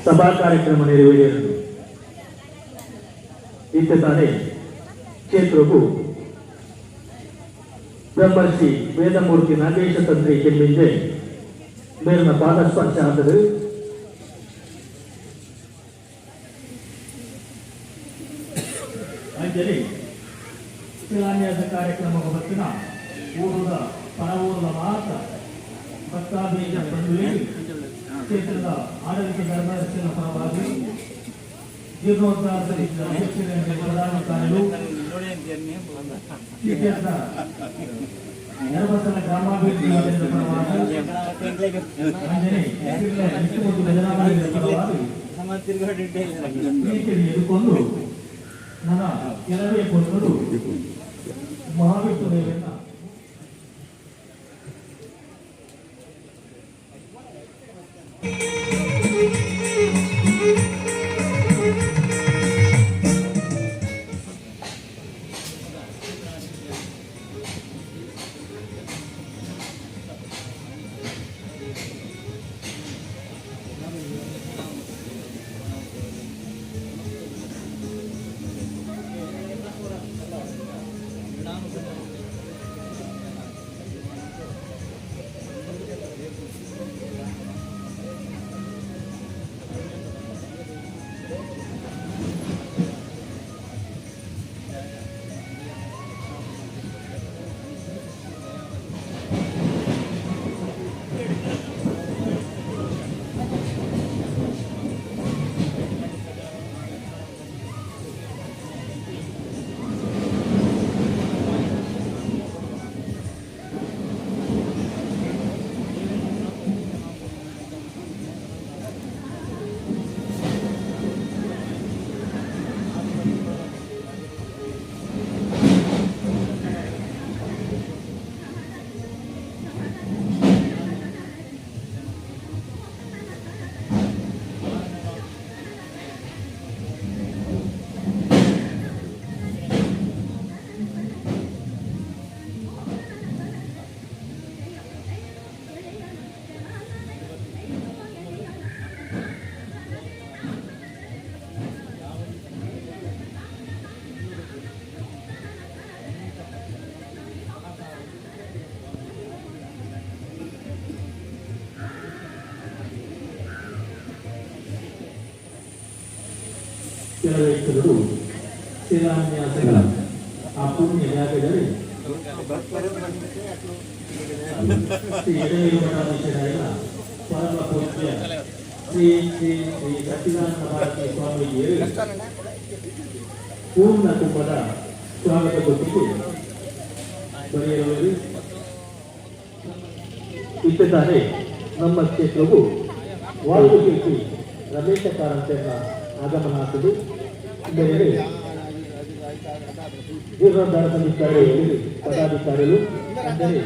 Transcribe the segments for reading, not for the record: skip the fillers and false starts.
ಸಭಾ ಕಾರ್ಯಕ್ರಮ ನೆರವೇರಿದರು. ಇತ್ತ ತಾನೇ ಕ್ಷೇತ್ರವು ಬ್ರಹ್ಮರ್ಷಿ ವೇದಮೂರ್ತಿ ನಾಗೇಶ ತಂತ್ರಿ ಕೆಮ್ಮಿಂದೆ ಮೇಲಿನ ಪಾದಸ್ಪರ್ಶ ಆದರು. ಅಂಜಲಿ ಶಿಲಾನ್ಯಾಸ ಕಾರ್ಯಕ್ರಮ ಹೊತ್ತಿನ ಊರದ ಪರವೂರದ ಮಾತ್ರ ಭಕ್ತಾಭೀಜ ಬಂಧುವಿಗೆ ಕ್ಷೇತ್ರದ ಆಡಳಿತ ಧರ್ಮದರ್ಶನ ಪರವಾಗಿ ಜೀರ್ಣೋದ್ಧಾರದ ಅಧ್ಯಕ್ಷರಿಗೆ ಪ್ರಧಾನಾಧಿಕಾರಿಗಳು ಕ್ಷೇತ್ರದ ನೆರವಸನ ಗ್ರಾಮಾಭಿವೃದ್ಧಿ ಯೋಜನೆಯ ಪರವಾಗಿ ಮುಖ್ಯಮಂತ್ರಿ ಭಜನಾಮಂಡಳಿಯ ಪರವಾಗಿ ಎದುಕೊಂಡು ನನ್ನ ಕೆಲವೇ ಕೊಟ್ಟರು ಮಹಾವಿಷ್ಣು ದೇವರನ್ನ ಕೆಲವು ಶಿಲಾನ್ಯಾಸಗಳ ಆ ಪುಣ್ಯ ಜಾಗದಲ್ಲಿ ಶ್ರೀ ಎಡೆಯೂರು ಮಠಾಧೀಶರಾದ ಪರಮ ಪೂಜ್ಯ ಶ್ರೀ ಶ್ರೀ ಶ್ರೀ ಸಚ್ಚಿದಾನಂದ ಭಾರತಿ ಸ್ವಾಮೀಜಿಯರು ಪೂರ್ಣ ಕುಂಭದ ಸ್ವಾಗತ ಕೊಟ್ಟಿದ್ದು ಬರೆಯುವವರು. ಇತ್ತಿದ್ದಾರೆ ನಮ್ಮ ಕ್ಷೇತ್ರವು ವಾಸ್ತುಶಿಲ್ಪಿ ರಮೇಶ ಕಾರಂತನ ಆಗಮನ ಆಗುವುದು. ಬೇರೆ ಜೀರ್ಣೋದ್ಧಾರ ಸಮಿತಿ ಪದಾಧಿಕಾರಿಗಳು ಅಂದರೆ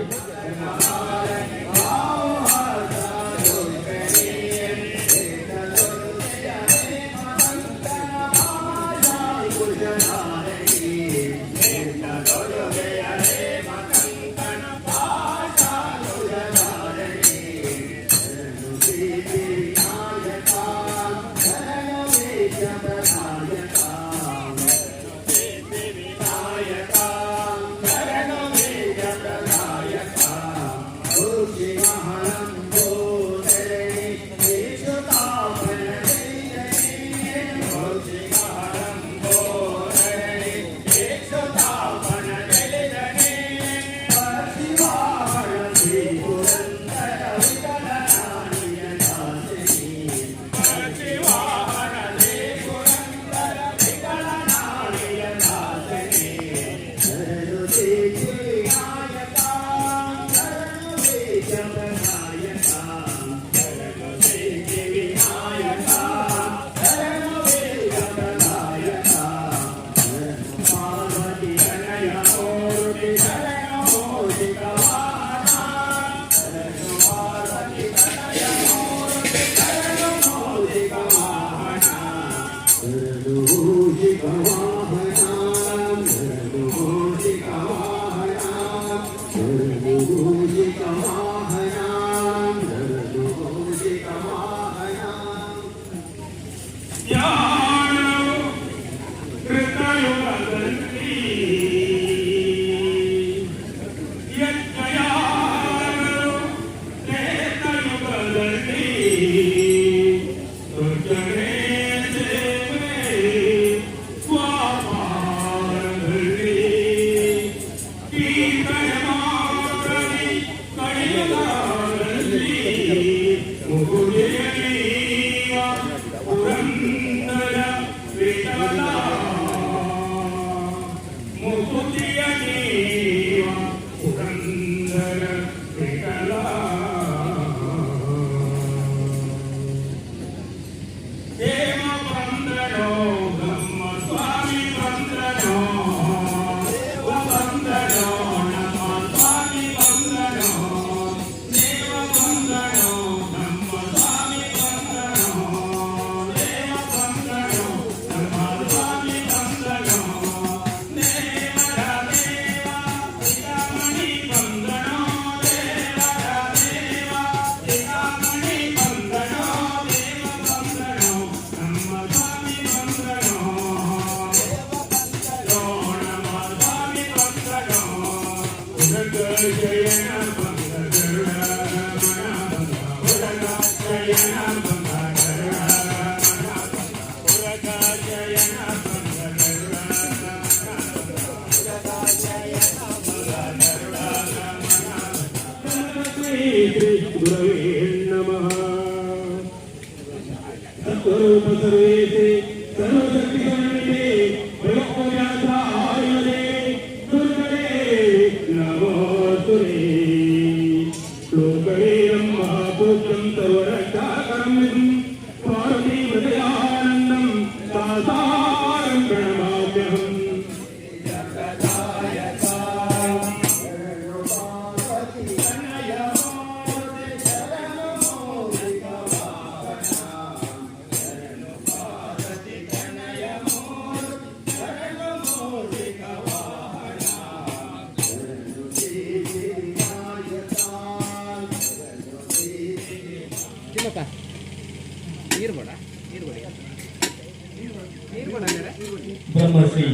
ಬ್ರಹ್ಮಶ್ರೀ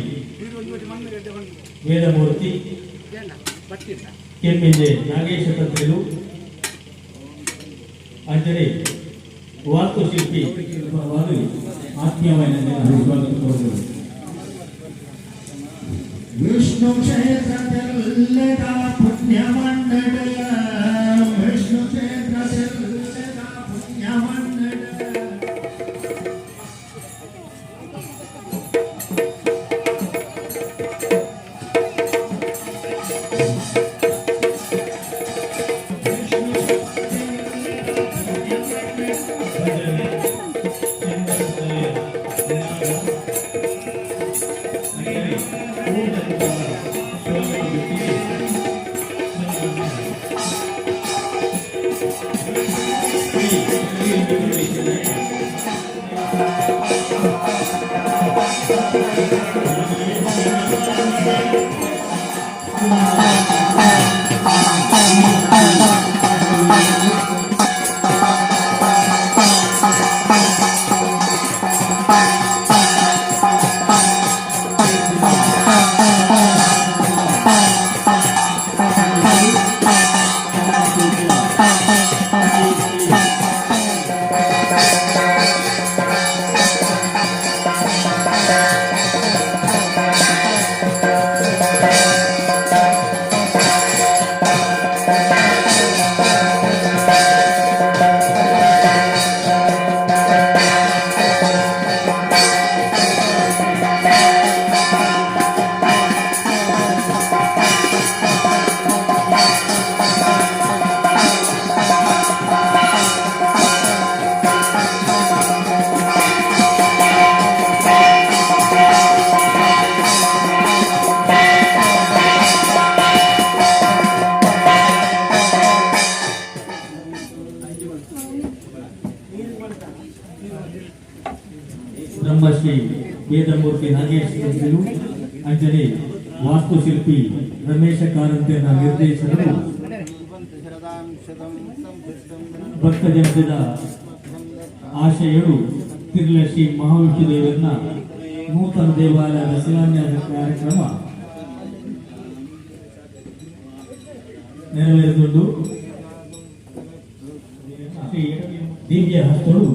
ವೇದಮೂರ್ತಿ ಕೆಮ್ಮಿಂದೆ ನಾಗೇಶ ತಂತ್ರಿಗಳು ಅಂದರೆ ವಾಸ್ತುಶಿಲ್ಪಿ ಆತ್ಮೀಯವಾಗಿ ಸ್ವಾಗತ ಕೋರುತ್ತೇವೆ. ವಿಷ್ಣು ಕ್ಷೇತ್ರದಲ್ಲೆದ ಪುಣ್ಯಮಂಡಳ ವಿಷ್ಣು ಕ್ಷೇತ್ರದಲ್ಲೆದ ಪುಣ್ಯಮಂಡಳ ಬ್ರಹ್ಮಶ್ರೀ ವೇದಮೂರ್ತಿ ನಾಗೇಶ್ ತಂತ್ರಿಗಳು ಅಂಜನೆ ವಾಸ್ತುಶಿಲ್ಪಿ ರಮೇಶ ಕಾರಂತನ ನಿರ್ದೇಶನರು ಭಕ್ತಜನದ ಆಶಯಗಳು ತಿರುಳ ಶ್ರೀ ಮಹಾವಿಷ್ಣು ದೇವರನ್ನ ನೂತನ ದೇವಾಲಯದ ಶಿಲಾನ್ಯಾಸ ಕಾರ್ಯಕ್ರಮ ನೆರವೇರಿಸಿದ್ದು ಶ್ರೀ ದಿವ್ಯ ಹಸ್ತರು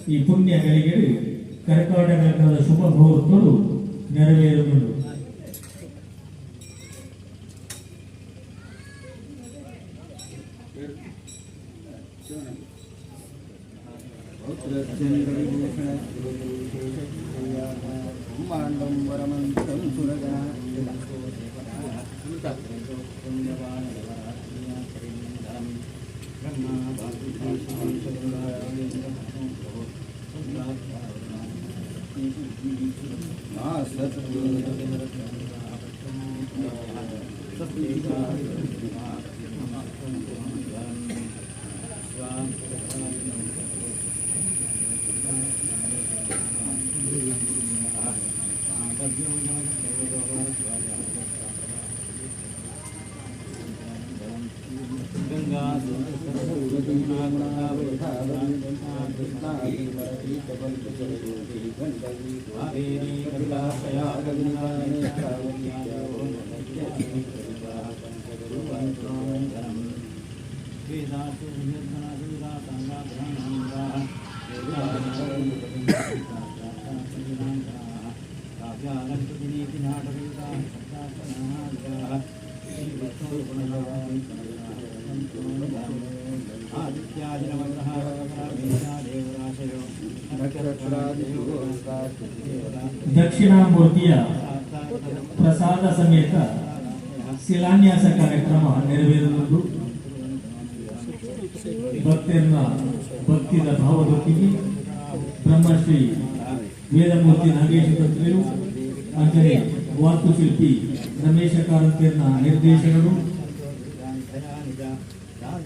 ಈ ಪುಣ್ಯ ಗಳಿಗೆ ಕರ್ಕಾಟಕ ಶುಭ ಮುಹೂರ್ತಗಳು ನೆರವೇರುವುದು. ದಕ್ಷಿಣಾಮೂರ್ತಿಯ ಪ್ರಸಾದ ಸಮೇತ ಶಿಲಾನ್ಯಾಸ ಕಾರ್ಯಕ್ರಮ ನೆರವೇರುವುದು ಭಕ್ತರನ್ನ ಭಕ್ತಿದ ಭಾವದೊಟ್ಟಿಗೆ ಬ್ರಹ್ಮಶ್ರೀ ವೇದಮೂರ್ತಿ ನಾಗೇಶ ತಂತ್ರಿಯು ಅಂಜನೆ ವಾಸ್ತುಶಿಲ್ಪಿ ರಮೇಶ ಕಾರಂತಿಯನ್ನ ನಿರ್ದೇಶಕರು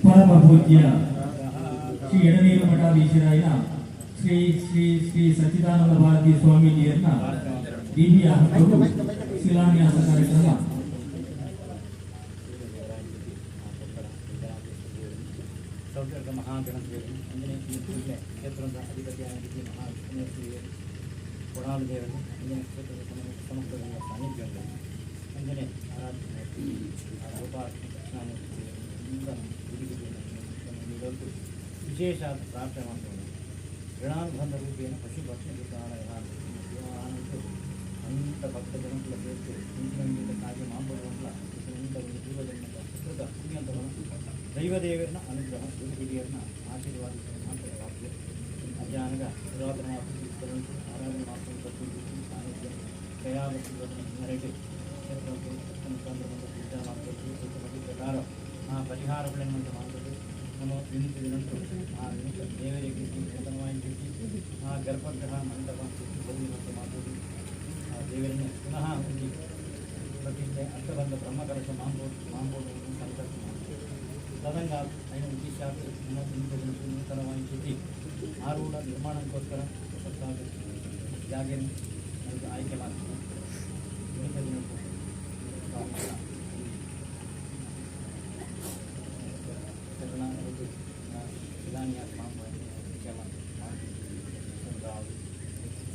ಪರಮ ಪೂಜ್ಯ ಶ್ರೀ ಎಡನೀರು ಮಠಾಧೀಶರಾಯ ಶ್ರೀ ಶ್ರೀ ಶ್ರೀ ಸಚ್ಚಿದಾನಂದ ಭಾರತಿ ಸ್ವಾಮೀಜಿಯನ್ನ ದಿವ್ಯ ಹಕ್ಕರು ಶಿಲಾನ್ಯಾಸ ಕಾರ್ಯಕ್ರಮ ಮಹಾಗಣಪತಿ ಕ್ಷೇತ್ರದ ಅಧಿಪತಿಯಾಗಿ ಮಹಾಗಣಪತಿ ಕೊಡಾಲು ದೇವರು ಅಂಜನೆ ಕ್ಷೇತ್ರದ ಸಮಸ್ತ ಸಾನ್ನಿಧ್ಯದಲ್ಲಿ ಅಂಜನೆ ನೀಡಲು ವಿಶೇಷ ಪ್ರಾರ್ಥನೆ ಮಾಡ್ತಾರೆ ಋಣಾನುಬಂಧ ರೂಪೇಣ ಪಶುಭಕ್ಷಣಾಲಯ ಅಂತ ಭಕ್ತ ಜನಕುಲ ಸೇರಿಸಿ ಇಂಚಿನ ಕಾಗಿ ಮಾಂಬುವಂತ ಇಂಥ ಒಂದು ಜೀವದಿಂದ ಸುಕೃತ ಪುಣ್ಯಂತವನ್ನು ದೈವದೇವರನ್ನ ಅನುಗ್ರಹ ಹಿರಿಯರನ್ನ ಆಶೀರ್ವಾದಿಸುವ ಮಾತ್ರ ಪ್ರಾಪ್ತಿ ಅಜ್ಞಾನಗ ಪುರಾತನ ಆರಾಧನೆ ಮಾಡ್ಕೊಂಡು ಸಾಹಿತ್ಯ ದಯಾವತಿಗಳನ್ನು ನರೆಗೆ ಪ್ರಕಾರ ಆ ಪರಿಹಾರಗಳನ್ನು ಮಾಡುವುದು ನಮ್ಮ ವಿನಿಸಿದ ನಂತರ ಆ ನಿಮಿತ್ತ ದೇವರಿಗೆ ನೂತನವಾಗಿ ಆ ಗರ್ಭಗ್ರಹ ಮಂಟಪ ಮತ್ತು ಮಾಡುವುದು ಆ ದೇವರನ್ನು ಪುನಃ ಹೊಂದಿ ಪ್ರತಿಷ್ಠೆ ಅರ್ಥಬಂಧ ಬ್ರಹ್ಮಕಲಶ ಮಾಂಬೋಧವನ್ನು ಸಂಕಲ್ಪ ಮಾಡುವುದು ತದಂಗ ಐದು ವಿಶೇಷ ನೂತನವಾಗಿ ಆರೂಢ ನಿರ್ಮಾಣಕ್ಕೋಸ್ಕರ ಜಾಗನ್ನು ನನಗೆ ಆಯ್ಕೆ ಮಾಡ್ತೀನಿ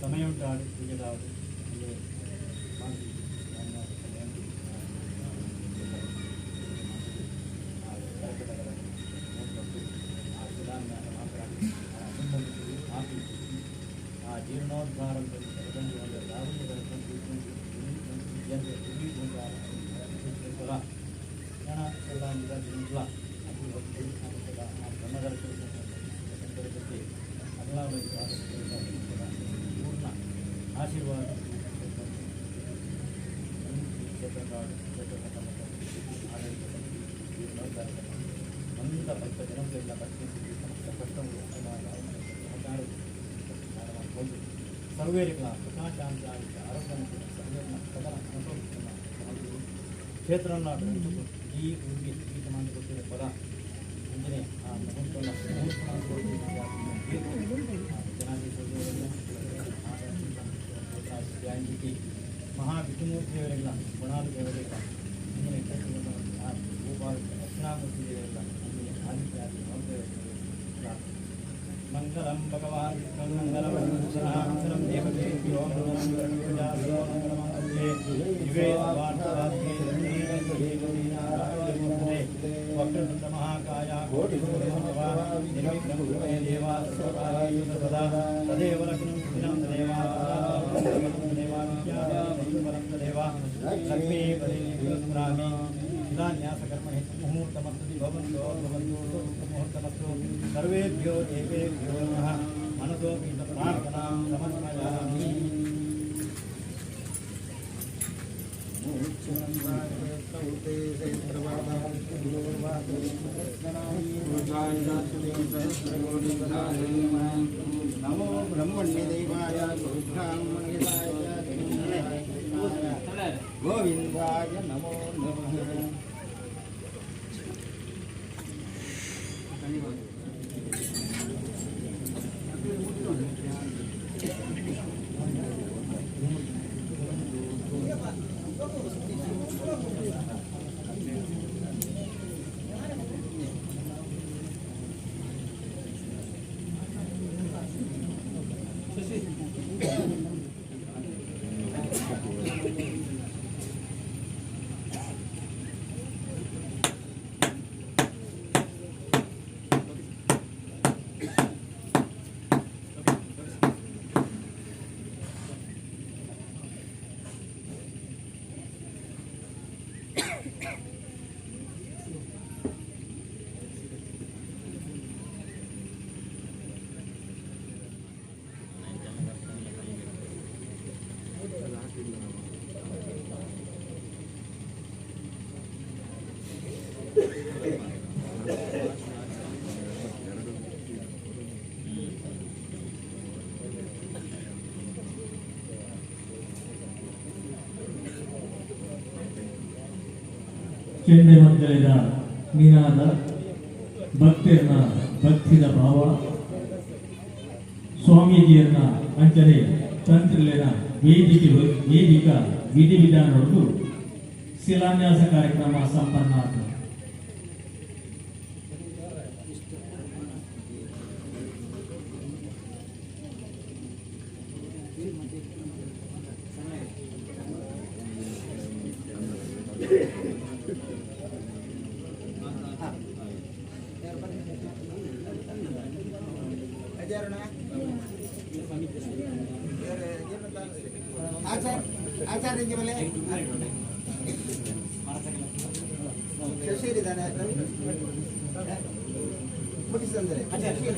ಸಮಯ ಉಂಟಾಡು ಪೂಜೆಗಾವುದು ಆ ಜೀರ್ಣೋದ್ಧಾರದ ಪೂರ್ಣ ಆಶೀರ್ವಾದ ಮಂದ ಭಕ್ತ ಜನಗಳೆಲ್ಲ ಸಮಸ್ತ ಕಷ್ಟಗಳು ಸರ್ವೇರಿಗಳ ಪ್ರಕಾಶಾಂತಿ ಆರೋಗ್ಯ ಕ್ಷೇತ್ರವನ್ನು ಈ ಊರಿಗೆ ಈ ಸಮಾಜ ಕೊಟ್ಟಿರೋ ಪದ ಅಂದರೆ ಆ ಜನಾಂಗಕ್ಕೆ ಮಹಾವಿಷ್ಣುಮೂರ್ತಿಯವರೆಲ್ಲ ಗುಣಾಲು ದೇವರೆಲ್ಲ ಅಂದರೆ ಗೋಪಾಲ ದಕ್ಷಿಣಾಮೂರ್ತಿ ದೇವರೆಲ್ಲ ಅಂದರೆ ಆದಿತ್ಯಾದಿ ನವದೇವರೆಲ್ಲ ಮಂಗಲಂ ಭಗವಾನ್ ಮಂಗಲಂ ಮಂಗಲಂ ದೇವತೆಭ್ಯೋ ವಕ್ರತುಂಡ ಮಹಾಕಾಯ ತದೇವ ಲಕ್ಷ್ಮೀ ಲಕ್ಷ್ಮೀ ಪದೇಸ್ಮರಾಮಿ ಶಿಲಾನ್ಯಾಸಕರ್ಮ ಮುಹೂರ್ತಮಸ್ತು ಭವಂತೋ ಮುಹೂರ್ತಮಸ್ತು ಸರ್ವೇಭ್ಯೋ ದೇವೇಭ್ಯೋ ನಮಃ ಮನಸೋ ಪ್ರಾರ್ಥನಾಂ ಸಮರ್ಪಯಾಮಿ. नमो ब्रह्मण्य देवाय गोविंदाय नमो नमः. ಕೆಂಡೆ ಮದ್ದಳೆದ ನಿನಾದ ಭಕ್ತರನ್ನ ಭಕ್ತಿದ ಭಾವ ಸ್ವಾಮೀಜಿಯರನ್ನ ಅಂಚನೆ ತಂತ್ರಿಲಿನ ವೇದಿಕ ವಿಧಿವಿಧಾನಗಳು ಶಿಲಾನ್ಯಾಸ ಕಾರ್ಯಕ್ರಮ ಸಂಪನ್ನ ಆಯಿತು. ಆಚಾರ್ಯರಿಗೆ ಮೇಲೆ ಶಶಿರಿದ್ದಾನೆ ಮುಗಿಸಿದಂದರೆ ಆಚಾರ್ಯ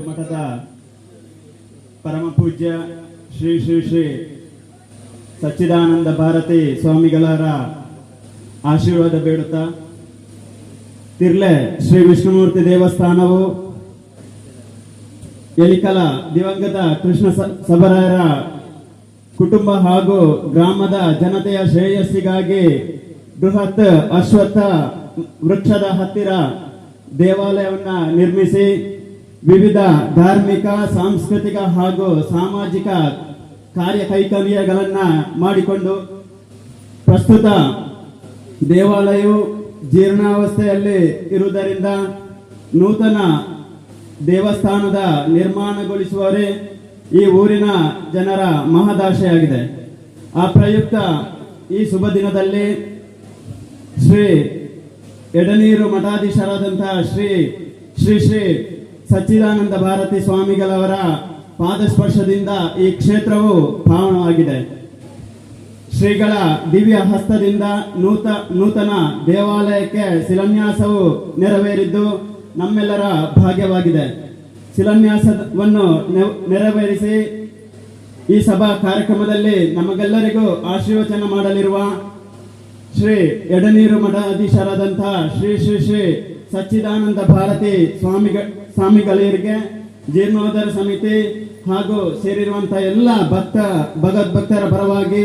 ಮಠದ ಪರಮ ಪೂಜ್ಯ ಶ್ರೀ ಶ್ರೀ ಶ್ರೀ ಸಚ್ಚಿದಾನಂದ ಭಾರತಿ ಸ್ವಾಮಿಗಳರ ಆಶೀರ್ವಾದ ಬೇಡುತ್ತಾ ತಿರ್ಲೆ ಶ್ರೀ ವಿಷ್ಣುಮೂರ್ತಿ ದೇವಸ್ಥಾನವು ಎಲಿಕಲ ದಿವಂಗತ ಕೃಷ್ಣ ಸಬರಾಯರ ಕುಟುಂಬ ಹಾಗೂ ಗ್ರಾಮದ ಜನತೆಯ ಶ್ರೇಯಸ್ಸಿಗಾಗಿ ಬೃಹತ್ ಅಶ್ವತ್ಥ ವೃಕ್ಷದ ಹತ್ತಿರ ದೇವಾಲಯವನ್ನ ನಿರ್ಮಿಸಿ ವಿವಿಧ ಧಾರ್ಮಿಕ ಸಾಂಸ್ಕೃತಿಕ ಹಾಗೂ ಸಾಮಾಜಿಕ ಕಾರ್ಯಕೈಕರ್ಯಗಳನ್ನ ಮಾಡಿಕೊಂಡು ಪ್ರಸ್ತುತ ದೇವಾಲಯವು ಜೀರ್ಣಾವಸ್ಥೆಯಲ್ಲಿ ಇರುವುದರಿಂದ ನೂತನ ದೇವಸ್ಥಾನದ ನಿರ್ಮಾಣಗೊಳಿಸುವವರೇ ಈ ಊರಿನ ಜನರ ಮಹದಾಶೆಯಾಗಿದೆ. ಆ ಪ್ರಯುಕ್ತ ಈ ಶುಭ ದಿನದಲ್ಲಿ ಶ್ರೀ ಎಡನೀರು ಮಠಾಧೀಶರಾದಂತಹ ಶ್ರೀ ಶ್ರೀ ಶ್ರೀ ಸಚ್ಚಿದಾನಂದ ಭಾರತಿ ಸ್ವಾಮಿಗಳವರ ಪಾದಸ್ಪರ್ಶದಿಂದ ಈ ಕ್ಷೇತ್ರವು ಪಾವನವಾಗಿದೆ. ಶ್ರೀಗಳ ದಿವ್ಯ ಹಸ್ತದಿಂದ ನೂತನ ದೇವಾಲಯಕ್ಕೆ ಶಿಲಾನ್ಯಾಸವು ನೆರವೇರಿದ್ದು ನಮ್ಮೆಲ್ಲರ ಭಾಗ್ಯವಾಗಿದೆ. ಶಿಲಾನ್ಯಾಸವನ್ನು ನೆರವೇರಿಸಿ ಈ ಸಭಾ ಕಾರ್ಯಕ್ರಮದಲ್ಲಿ ನಮಗೆಲ್ಲರಿಗೂ ಆಶೀರ್ವಚನ ಮಾಡಲಿರುವ ಶ್ರೀ ಎಡನೀರು ಮಠಾಧೀಶರಾದಂತಹ ಶ್ರೀ ಶ್ರೀ ಶ್ರೀ ಸಚ್ಚಿದಾನಂದ ಭಾರತಿ ಸ್ವಾಮಿಗಳಿಗೆ ಜೀರ್ಣೋದ್ಧಾರ ಸಮಿತಿ ಹಾಗೂ ಸೇರಿರುವಂತಹ ಎಲ್ಲ ಭಗವದ್ಭಕ್ತರ ಪರವಾಗಿ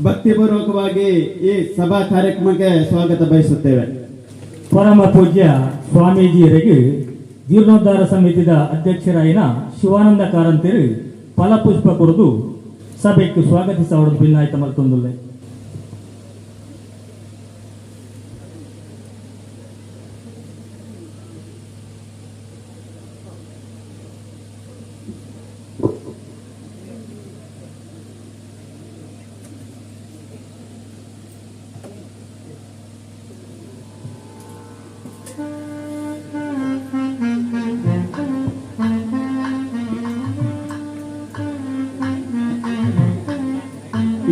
ಭಕ್ತಿಪೂರ್ವಕವಾಗಿ ಈ ಸಭಾ ಕಾರ್ಯಕ್ರಮಕ್ಕೆ ಸ್ವಾಗತ ಬಯಸುತ್ತೇವೆ. ಪರಮ ಪೂಜ್ಯ ಸ್ವಾಮೀಜಿಯರಿಗೆ ಜೀರ್ಣೋದ್ಧಾರ ಸಮಿತಿದ ಅಧ್ಯಕ್ಷರಾಯಿನ ಶಿವಾನಂದ ಕಾರಂತರು ಫಲಪುಷ್ಪ ಕೊಡದು ಸಭೆಗೆ ಸ್ವಾಗತಿಸವರನ್ನು ಭಿನ್ನಾಯಿತ ಮಲ್ತೊಂದುಲ್ಲೆ.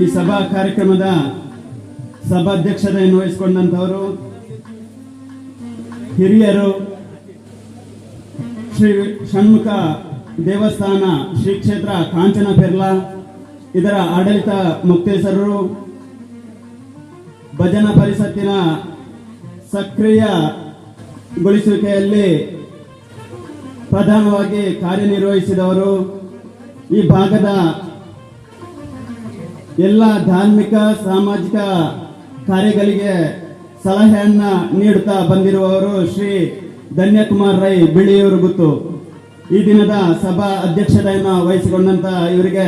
ಈ ಸಭಾ ಕಾರ್ಯಕ್ರಮದ ಸಭಾಧ್ಯಕ್ಷತೆಯನ್ನು ವಹಿಸಿಕೊಂಡಂತವರು ಹಿರಿಯರು ಶ್ರೀ ಷಣ್ಮುಖ ದೇವಸ್ಥಾನ ಶ್ರೀ ಕ್ಷೇತ್ರ ಕಾಂಚನ ಪೆರ್ಲಾ ಇದರ ಆಡಳಿತ ಮುಕ್ತೇಸರರು, ಭಜನಾ ಪರಿಷತ್ತಿನ ಸಕ್ರಿಯಗೊಳಿಸುವಿಕೆಯಲ್ಲಿ ಪ್ರಧಾನವಾಗಿ ಕಾರ್ಯನಿರ್ವಹಿಸಿದವರು, ಈ ಭಾಗದ ಎಲ್ಲ ಧಾರ್ಮಿಕ ಸಾಮಾಜಿಕ ಕಾರ್ಯಗಳಿಗೆ ಸಲಹೆಯನ್ನ ನೀಡುತ್ತಾ ಬಂದಿರುವವರು ಶ್ರೀ ಧನ್ಯಕುಮಾರ್ ರೈ ಬಿಳಿಯೂರು ಗುತ್ತು. ಈ ದಿನದ ಸಭಾ ಅಧ್ಯಕ್ಷತೆಯನ್ನು ವಹಿಸಿಕೊಂಡಂತ ಇವರಿಗೆ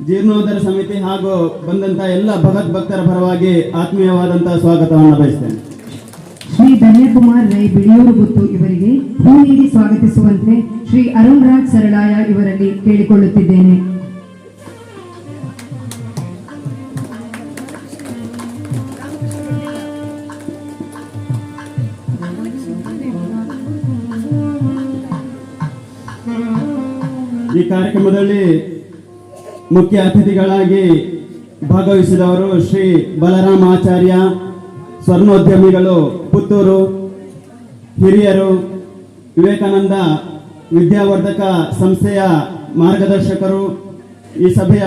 ಜೀರ್ಣೋದ್ಧಾರ ಸಮಿತಿ ಹಾಗೂ ಬಂದಂತ ಎಲ್ಲ ಭಗವದ್ಭಕ್ತರ ಪರವಾಗಿ ಆತ್ಮೀಯವಾದಂತಹ ಸ್ವಾಗತವನ್ನು ಬಯಸ್ತೇನೆ. ಶ್ರೀ ಧನ್ಯಕುಮಾರ್ ರೈ ಬಿಳಿಯೂರು ಗುತ್ತು ಇವರಿಗೆ ಹೂ ನೀಡಿ ಸ್ವಾಗತಿಸುವಂತೆ ಶ್ರೀ ಅರುಣ್ ರಾಜ್ ಸರಳಾಯ ಇವರಲ್ಲಿ ಕೇಳಿಕೊಳ್ಳುತ್ತಿದ್ದೇನೆ. ಈ ಕಾರ್ಯಕ್ರಮದಲ್ಲಿ ಮುಖ್ಯ ಅತಿಥಿಗಳಾಗಿ ಭಾಗವಹಿಸಿದವರು ಶ್ರೀ ಬಲರಾಮ ಆಚಾರ್ಯ, ಸ್ವರ್ಣೋದ್ಯಮಿಗಳು ಪುತ್ತೂರು, ಹಿರಿಯರು, ವಿವೇಕಾನಂದ ವಿದ್ಯಾವರ್ಧಕ ಸಂಸ್ಥೆಯ ಮಾರ್ಗದರ್ಶಕರು. ಈ ಸಭೆಯ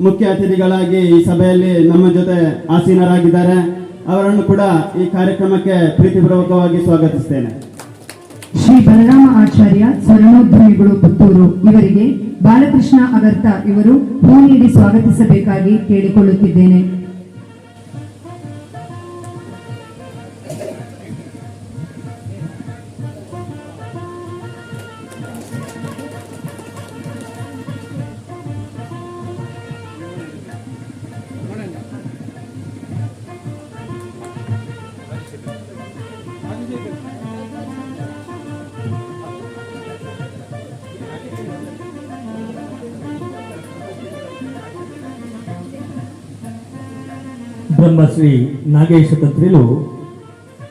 ಮುಖ್ಯ ಅತಿಥಿಗಳಾಗಿ ಈ ಸಭೆಯಲ್ಲಿ ನಮ್ಮ ಜೊತೆ ಆಸೀನರಾಗಿದ್ದಾರೆ. ಅವರನ್ನು ಕೂಡ ಈ ಕಾರ್ಯಕ್ರಮಕ್ಕೆ ಪ್ರೀತಿಪೂರ್ವಕವಾಗಿ ಸ್ವಾಗತಿಸ್ತೇನೆ. ಶ್ರೀ ಬಲರಾಮ ಆಚಾರ್ಯ ಸ್ವರ್ಣೋದ್ಯಮಿಗಳು ಪುತ್ತೂರು ಇವರಿಗೆ ಬಾಲಕೃಷ್ಣ ಅಗರ್ತ ಇವರು ಹೂ ನೀಡಿ ಸ್ವಾಗತಿಸಬೇಕಾಗಿ ಕೇಳಿಕೊಳ್ಳುತ್ತಿದ್ದೇನೆ. ಬ್ರಹ್ಮಶ್ರೀ ನಾಗೇಶ ತಂತ್ರಿಲು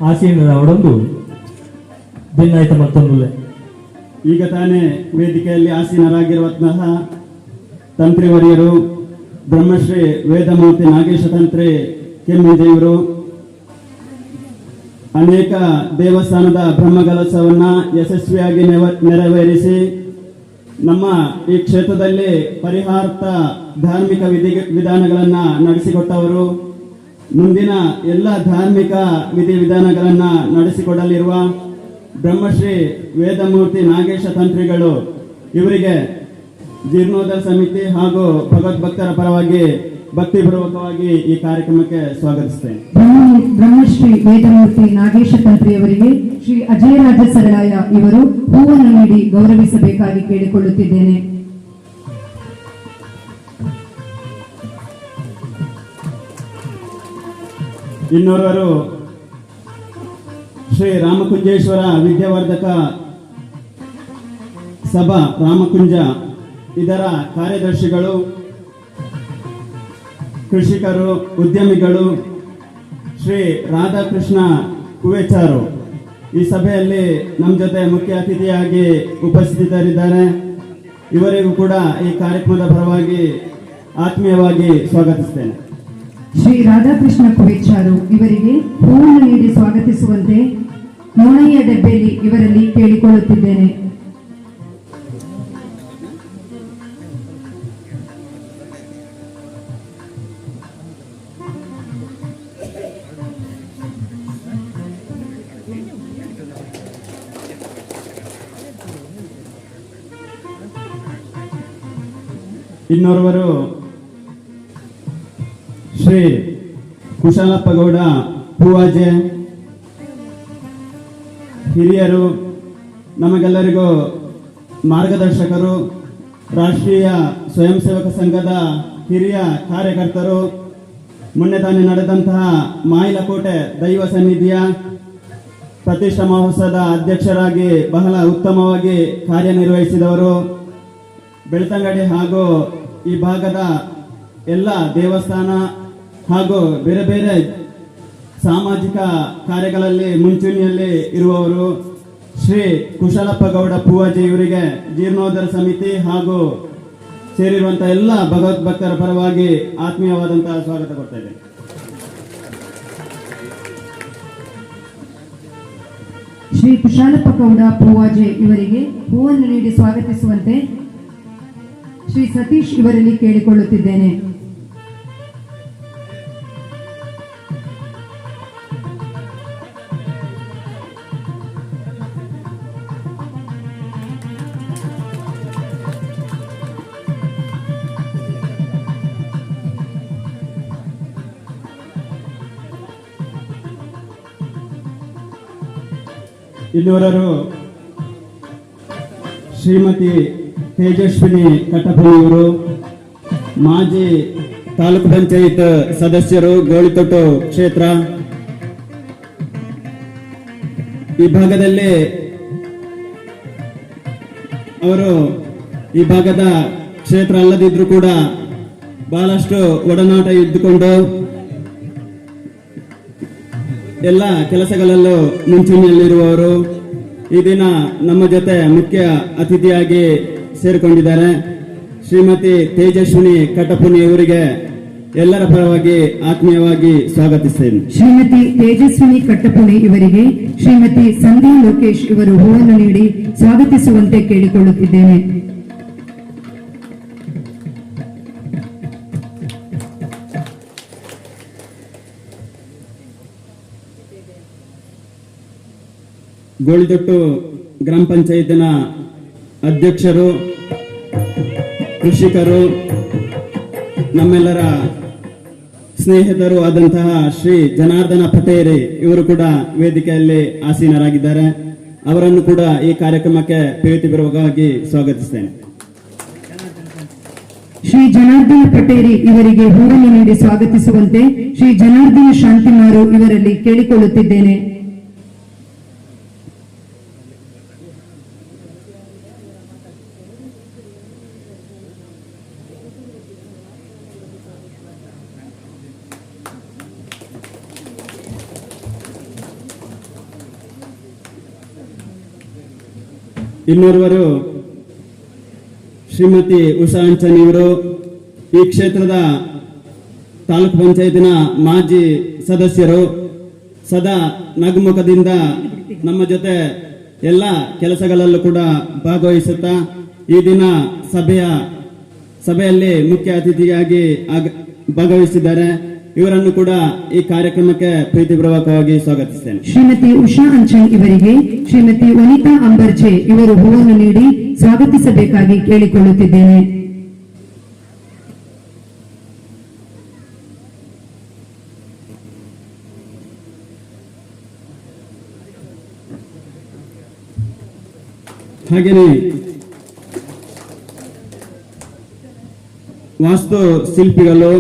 ಆಸೀನರಾವಡೊಂದು ಭಿನ್ನಾಯಿತ ಮತ್ತೊಂದು ಈಗ ತಾನೇ ವೇದಿಕೆಯಲ್ಲಿ ಆಸೀನರಾಗಿರುವಂತಹ ತಂತ್ರಿವರಿಯರು ಬ್ರಹ್ಮಶ್ರೀ ವೇದಮೂರ್ತಿ ನಾಗೇಶ ತಂತ್ರಿ ಕೆಮ್ಮಿಜೆಯವರು ಅನೇಕ ದೇವಸ್ಥಾನದ ಬ್ರಹ್ಮಕಲಶವನ್ನ ಯಶಸ್ವಿಯಾಗಿ ನೆರವೇರಿಸಿ ನಮ್ಮ ಈ ಕ್ಷೇತ್ರದಲ್ಲಿ ಪರಿಹಾರ್ಥ ಧಾರ್ಮಿಕ ವಿಧಾನಗಳನ್ನ ನಡೆಸಿಕೊಟ್ಟವರು, ಮುಂದಿನ ಎಲ್ಲ ಧಾರ್ಮಿಕ ವಿಧಿವಿಧಾನಗಳನ್ನ ನಡೆಸಿಕೊಡಲಿರುವ ಬ್ರಹ್ಮಶ್ರೀ ವೇದಮೂರ್ತಿ ನಾಗೇಶ ತಂತ್ರಿಗಳು ಇವರಿಗೆ ಜೀರ್ಣೋದ್ಧಾರ ಸಮಿತಿ ಹಾಗೂ ಭಗವದ್ಭಕ್ತರ ಪರವಾಗಿ ಭಕ್ತಿಪೂರ್ವಕವಾಗಿ ಈ ಕಾರ್ಯಕ್ರಮಕ್ಕೆ ಸ್ವಾಗತಿಸ್ತೇನೆ. ಬ್ರಹ್ಮಶ್ರೀ ವೇದಮೂರ್ತಿ ನಾಗೇಶ ತಂತ್ರಿಯವರಿಗೆ ಶ್ರೀ ಅಜಯರಾಜ ಸರಳಾಯ ಇವರು ಹೂವನ್ನು ನೀಡಿ ಗೌರವಿಸಬೇಕಾಗಿ ಕೇಳಿಕೊಳ್ಳುತ್ತಿದ್ದೇನೆ. ಇನ್ನೋರ್ವರು ಶ್ರೀ ರಾಮಕುಂಜೇಶ್ವರ ವಿದ್ಯಾವರ್ಧಕ ಸಭಾ ರಾಮಕುಂಜ ಇದರ ಕಾರ್ಯದರ್ಶಿಗಳು, ಕೃಷಿಕರು, ಉದ್ಯಮಿಗಳು, ಶ್ರೀ ರಾಧಾಕೃಷ್ಣ ಕುವೆಚಾರು ಈ ಸಭೆಯಲ್ಲಿ ನಮ್ಮ ಜೊತೆ ಮುಖ್ಯ ಅತಿಥಿಯಾಗಿ ಉಪಸ್ಥಿತರಿದ್ದಾರೆ. ಇವರಿಗೂ ಕೂಡ ಈ ಕಾರ್ಯಕ್ರಮದ ಪರವಾಗಿ ಆತ್ಮೀಯವಾಗಿ ಸ್ವಾಗತಿಸ್ತೇನೆ. ಶ್ರೀ ರಾಧಾಕೃಷ್ಣ ಕುವೆಚಾರು ಇವರಿಗೆ ಹೂವನ್ನು ನೀಡಿ ಸ್ವಾಗತಿಸುವಂತೆ ನೋಣಯ್ಯ ಡಬ್ಬೆಲಿ ಇವರಲ್ಲಿ ಕೇಳಿಕೊಳ್ಳುತ್ತಿದ್ದೇನೆ. ಇನ್ನೋರ್ವರು ಶ್ರೀ ಕುಶಾಲಪ್ಪ ಗೌಡ ಪೂವಾಜೆ, ಹಿರಿಯರು, ನಮಗೆಲ್ಲರಿಗೂ ಮಾರ್ಗದರ್ಶಕರು, ರಾಷ್ಟ್ರೀಯ ಸ್ವಯಂ ಸೇವಕ ಸಂಘದ ಹಿರಿಯ ಕಾರ್ಯಕರ್ತರು, ಮೊನ್ನೆ ತಾನೇ ನಡೆದಂತಹ ಮಾಯಿಲಕೋಟೆ ದೈವ ಸನ್ನಿಧಿಯ ಪ್ರತಿಷ್ಠಾ ಮಹೋತ್ಸವದ ಅಧ್ಯಕ್ಷರಾಗಿ ಬಹಳ ಉತ್ತಮವಾಗಿ ಕಾರ್ಯನಿರ್ವಹಿಸಿದವರು, ಬೆಳ್ತಂಗಡಿ ಹಾಗೂ ಈ ಭಾಗದ ಎಲ್ಲ ದೇವಸ್ಥಾನ ಹಾಗೂ ಬೇರೆ ಬೇರೆ ಸಾಮಾಜಿಕ ಕಾರ್ಯಗಳಲ್ಲಿ ಮುಂಚೂಣಿಯಲ್ಲಿ ಇರುವವರು ಶ್ರೀ ಕುಶಾಲಪ್ಪ ಗೌಡ ಪೂವಾಜಿ ಇವರಿಗೆ ಜೀರ್ಣೋದ್ಧಾರ ಸಮಿತಿ ಹಾಗೂ ಸೇರಿರುವಂತಹ ಎಲ್ಲ ಭಗವದ್ಭಕ್ತರ ಪರವಾಗಿ ಆತ್ಮೀಯವಾದಂತಹ ಸ್ವಾಗತ ಕೊಡ್ತಾ ಇದ್ದೇನೆ. ಶ್ರೀ ಕುಶಾಲಪ್ಪ ಗೌಡ ಪೂವಾಜೆ ಇವರಿಗೆ ಹೂವನ್ನು ನೀಡಿ ಸ್ವಾಗತಿಸುವಂತೆ ಶ್ರೀ ಸತೀಶ್ ಇವರಲ್ಲಿ ಕೇಳಿಕೊಳ್ಳುತ್ತಿದ್ದೇನೆ. ಇಲ್ಲಿವರೆಗೂ ಶ್ರೀಮತಿ ತೇಜಸ್ವಿನಿ ಕಟ್ಟಪಣಿಯವರು, ಮಾಜಿ ತಾಲೂಕು ಪಂಚಾಯತ್ ಸದಸ್ಯರು, ಗೋಳಿತೊಟ್ಟು ಕ್ಷೇತ್ರ. ಈ ಭಾಗದಲ್ಲಿ ಅವರು ಈ ಭಾಗದ ಕ್ಷೇತ್ರ ಅಲ್ಲದಿದ್ರೂ ಕೂಡ ಬಹಳಷ್ಟು ಒಡನಾಟ ಇದ್ದುಕೊಂಡು ಎಲ್ಲ ಕೆಲಸಗಳಲ್ಲೂ ಮುಂಚೂಣಿಯಲ್ಲಿರುವವರು ಈ ದಿನ ನಮ್ಮ ಜೊತೆ ಮುಖ್ಯ ಅತಿಥಿಯಾಗಿ ಸೇರಿಕೊಂಡಿದ್ದಾರೆ. ಶ್ರೀಮತಿ ತೇಜಸ್ವಿನಿ ಕಟ್ಟಪುನಿ ಅವರಿಗೆ ಎಲ್ಲರ ಪರವಾಗಿ ಆತ್ಮೀಯವಾಗಿ ಸ್ವಾಗತಿಸ್ತೇನೆ. ಶ್ರೀಮತಿ ತೇಜಸ್ವಿನಿ ಕಟ್ಟಪುಣಿ ಇವರಿಗೆ ಶ್ರೀಮತಿ ಸಂಧ್ಯಾ ಲೋಕೇಶ್ ಇವರು ಹೂವನ್ನು ನೀಡಿ ಸ್ವಾಗತಿಸುವಂತೆ ಕೇಳಿಕೊಳ್ಳುತ್ತಿದ್ದೇನೆ. ಗೋಳಿದೊಟ್ಟು ಗ್ರಾಮ ಪಂಚಾಯತಿನ ಅಧ್ಯಕ್ಷರು, ಕೃಷಿಕರು, ನಮ್ಮೆಲ್ಲರ ಸ್ನೇಹಿತರು ಆದಂತಹ ಶ್ರೀ ಜನಾರ್ದನ ಪಟೇರಿ ಇವರು ಕೂಡ ವೇದಿಕೆಯಲ್ಲಿ ಆಸೀನರಾಗಿದ್ದಾರೆ. ಅವರನ್ನು ಕೂಡ ಈ ಕಾರ್ಯಕ್ರಮಕ್ಕೆ ಪ್ರೀತಿಪೂರ್ವಕವಾಗಿ ಸ್ವಾಗತಿಸ್ತೇನೆ. ಶ್ರೀ ಜನಾರ್ದನ ಪಟೇರಿ ಇವರಿಗೆ ಹೂವನ್ನು ನೀಡಿ ಸ್ವಾಗತಿಸುವಂತೆ ಶ್ರೀ ಜನಾರ್ದನ ಶಾಂತಿಮಾರು ಇವರಲ್ಲಿ ಕೇಳಿಕೊಳ್ಳುತ್ತಿದ್ದೇನೆ. ಇನ್ನೋರ್ವರು ಶ್ರೀಮತಿ ಉಷಾ ಅಂಚನ್ ಇವರು ಈ ಕ್ಷೇತ್ರದ ತಾಲೂಕು ಪಂಚಾಯತಿನ ಮಾಜಿ ಸದಸ್ಯರು. ಸದಾ ನಗುಮುಖದಿಂದ ನಮ್ಮ ಜೊತೆ ಎಲ್ಲ ಕೆಲಸಗಳಲ್ಲೂ ಕೂಡ ಭಾಗವಹಿಸುತ್ತಾ ಈ ದಿನ ಸಭೆಯಲ್ಲಿ ಮುಖ್ಯ ಅತಿಥಿಯಾಗಿ ಭಾಗವಹಿಸಿದ್ದಾರೆ. ಇವರನ್ನು ಕೂಡ ಈ ಕಾರ್ಯಕ್ರಮಕ್ಕೆ ಪ್ರೀತಿಪೂರ್ವಕವಾಗಿ ಸ್ವಾಗತಿಸ್ತೇನೆ. ಶ್ರೀಮತಿ ಉಷಾ ಅಂಚನ್ ಇವರಿಗೆ ಶ್ರೀಮತಿ ವನಿತಾ ಅಂಬರ್ಜೆ ಇವರು ಹೂವನ್ನು ನೀಡಿ ಸ್ವಾಗತಿಸಬೇಕಾಗಿ ಕೇಳಿಕೊಳ್ಳುತ್ತಿದ್ದೇನೆ. ಹಾಗೆಯೇ ವಾಸ್ತು ಶಿಲ್ಪಿಗಳು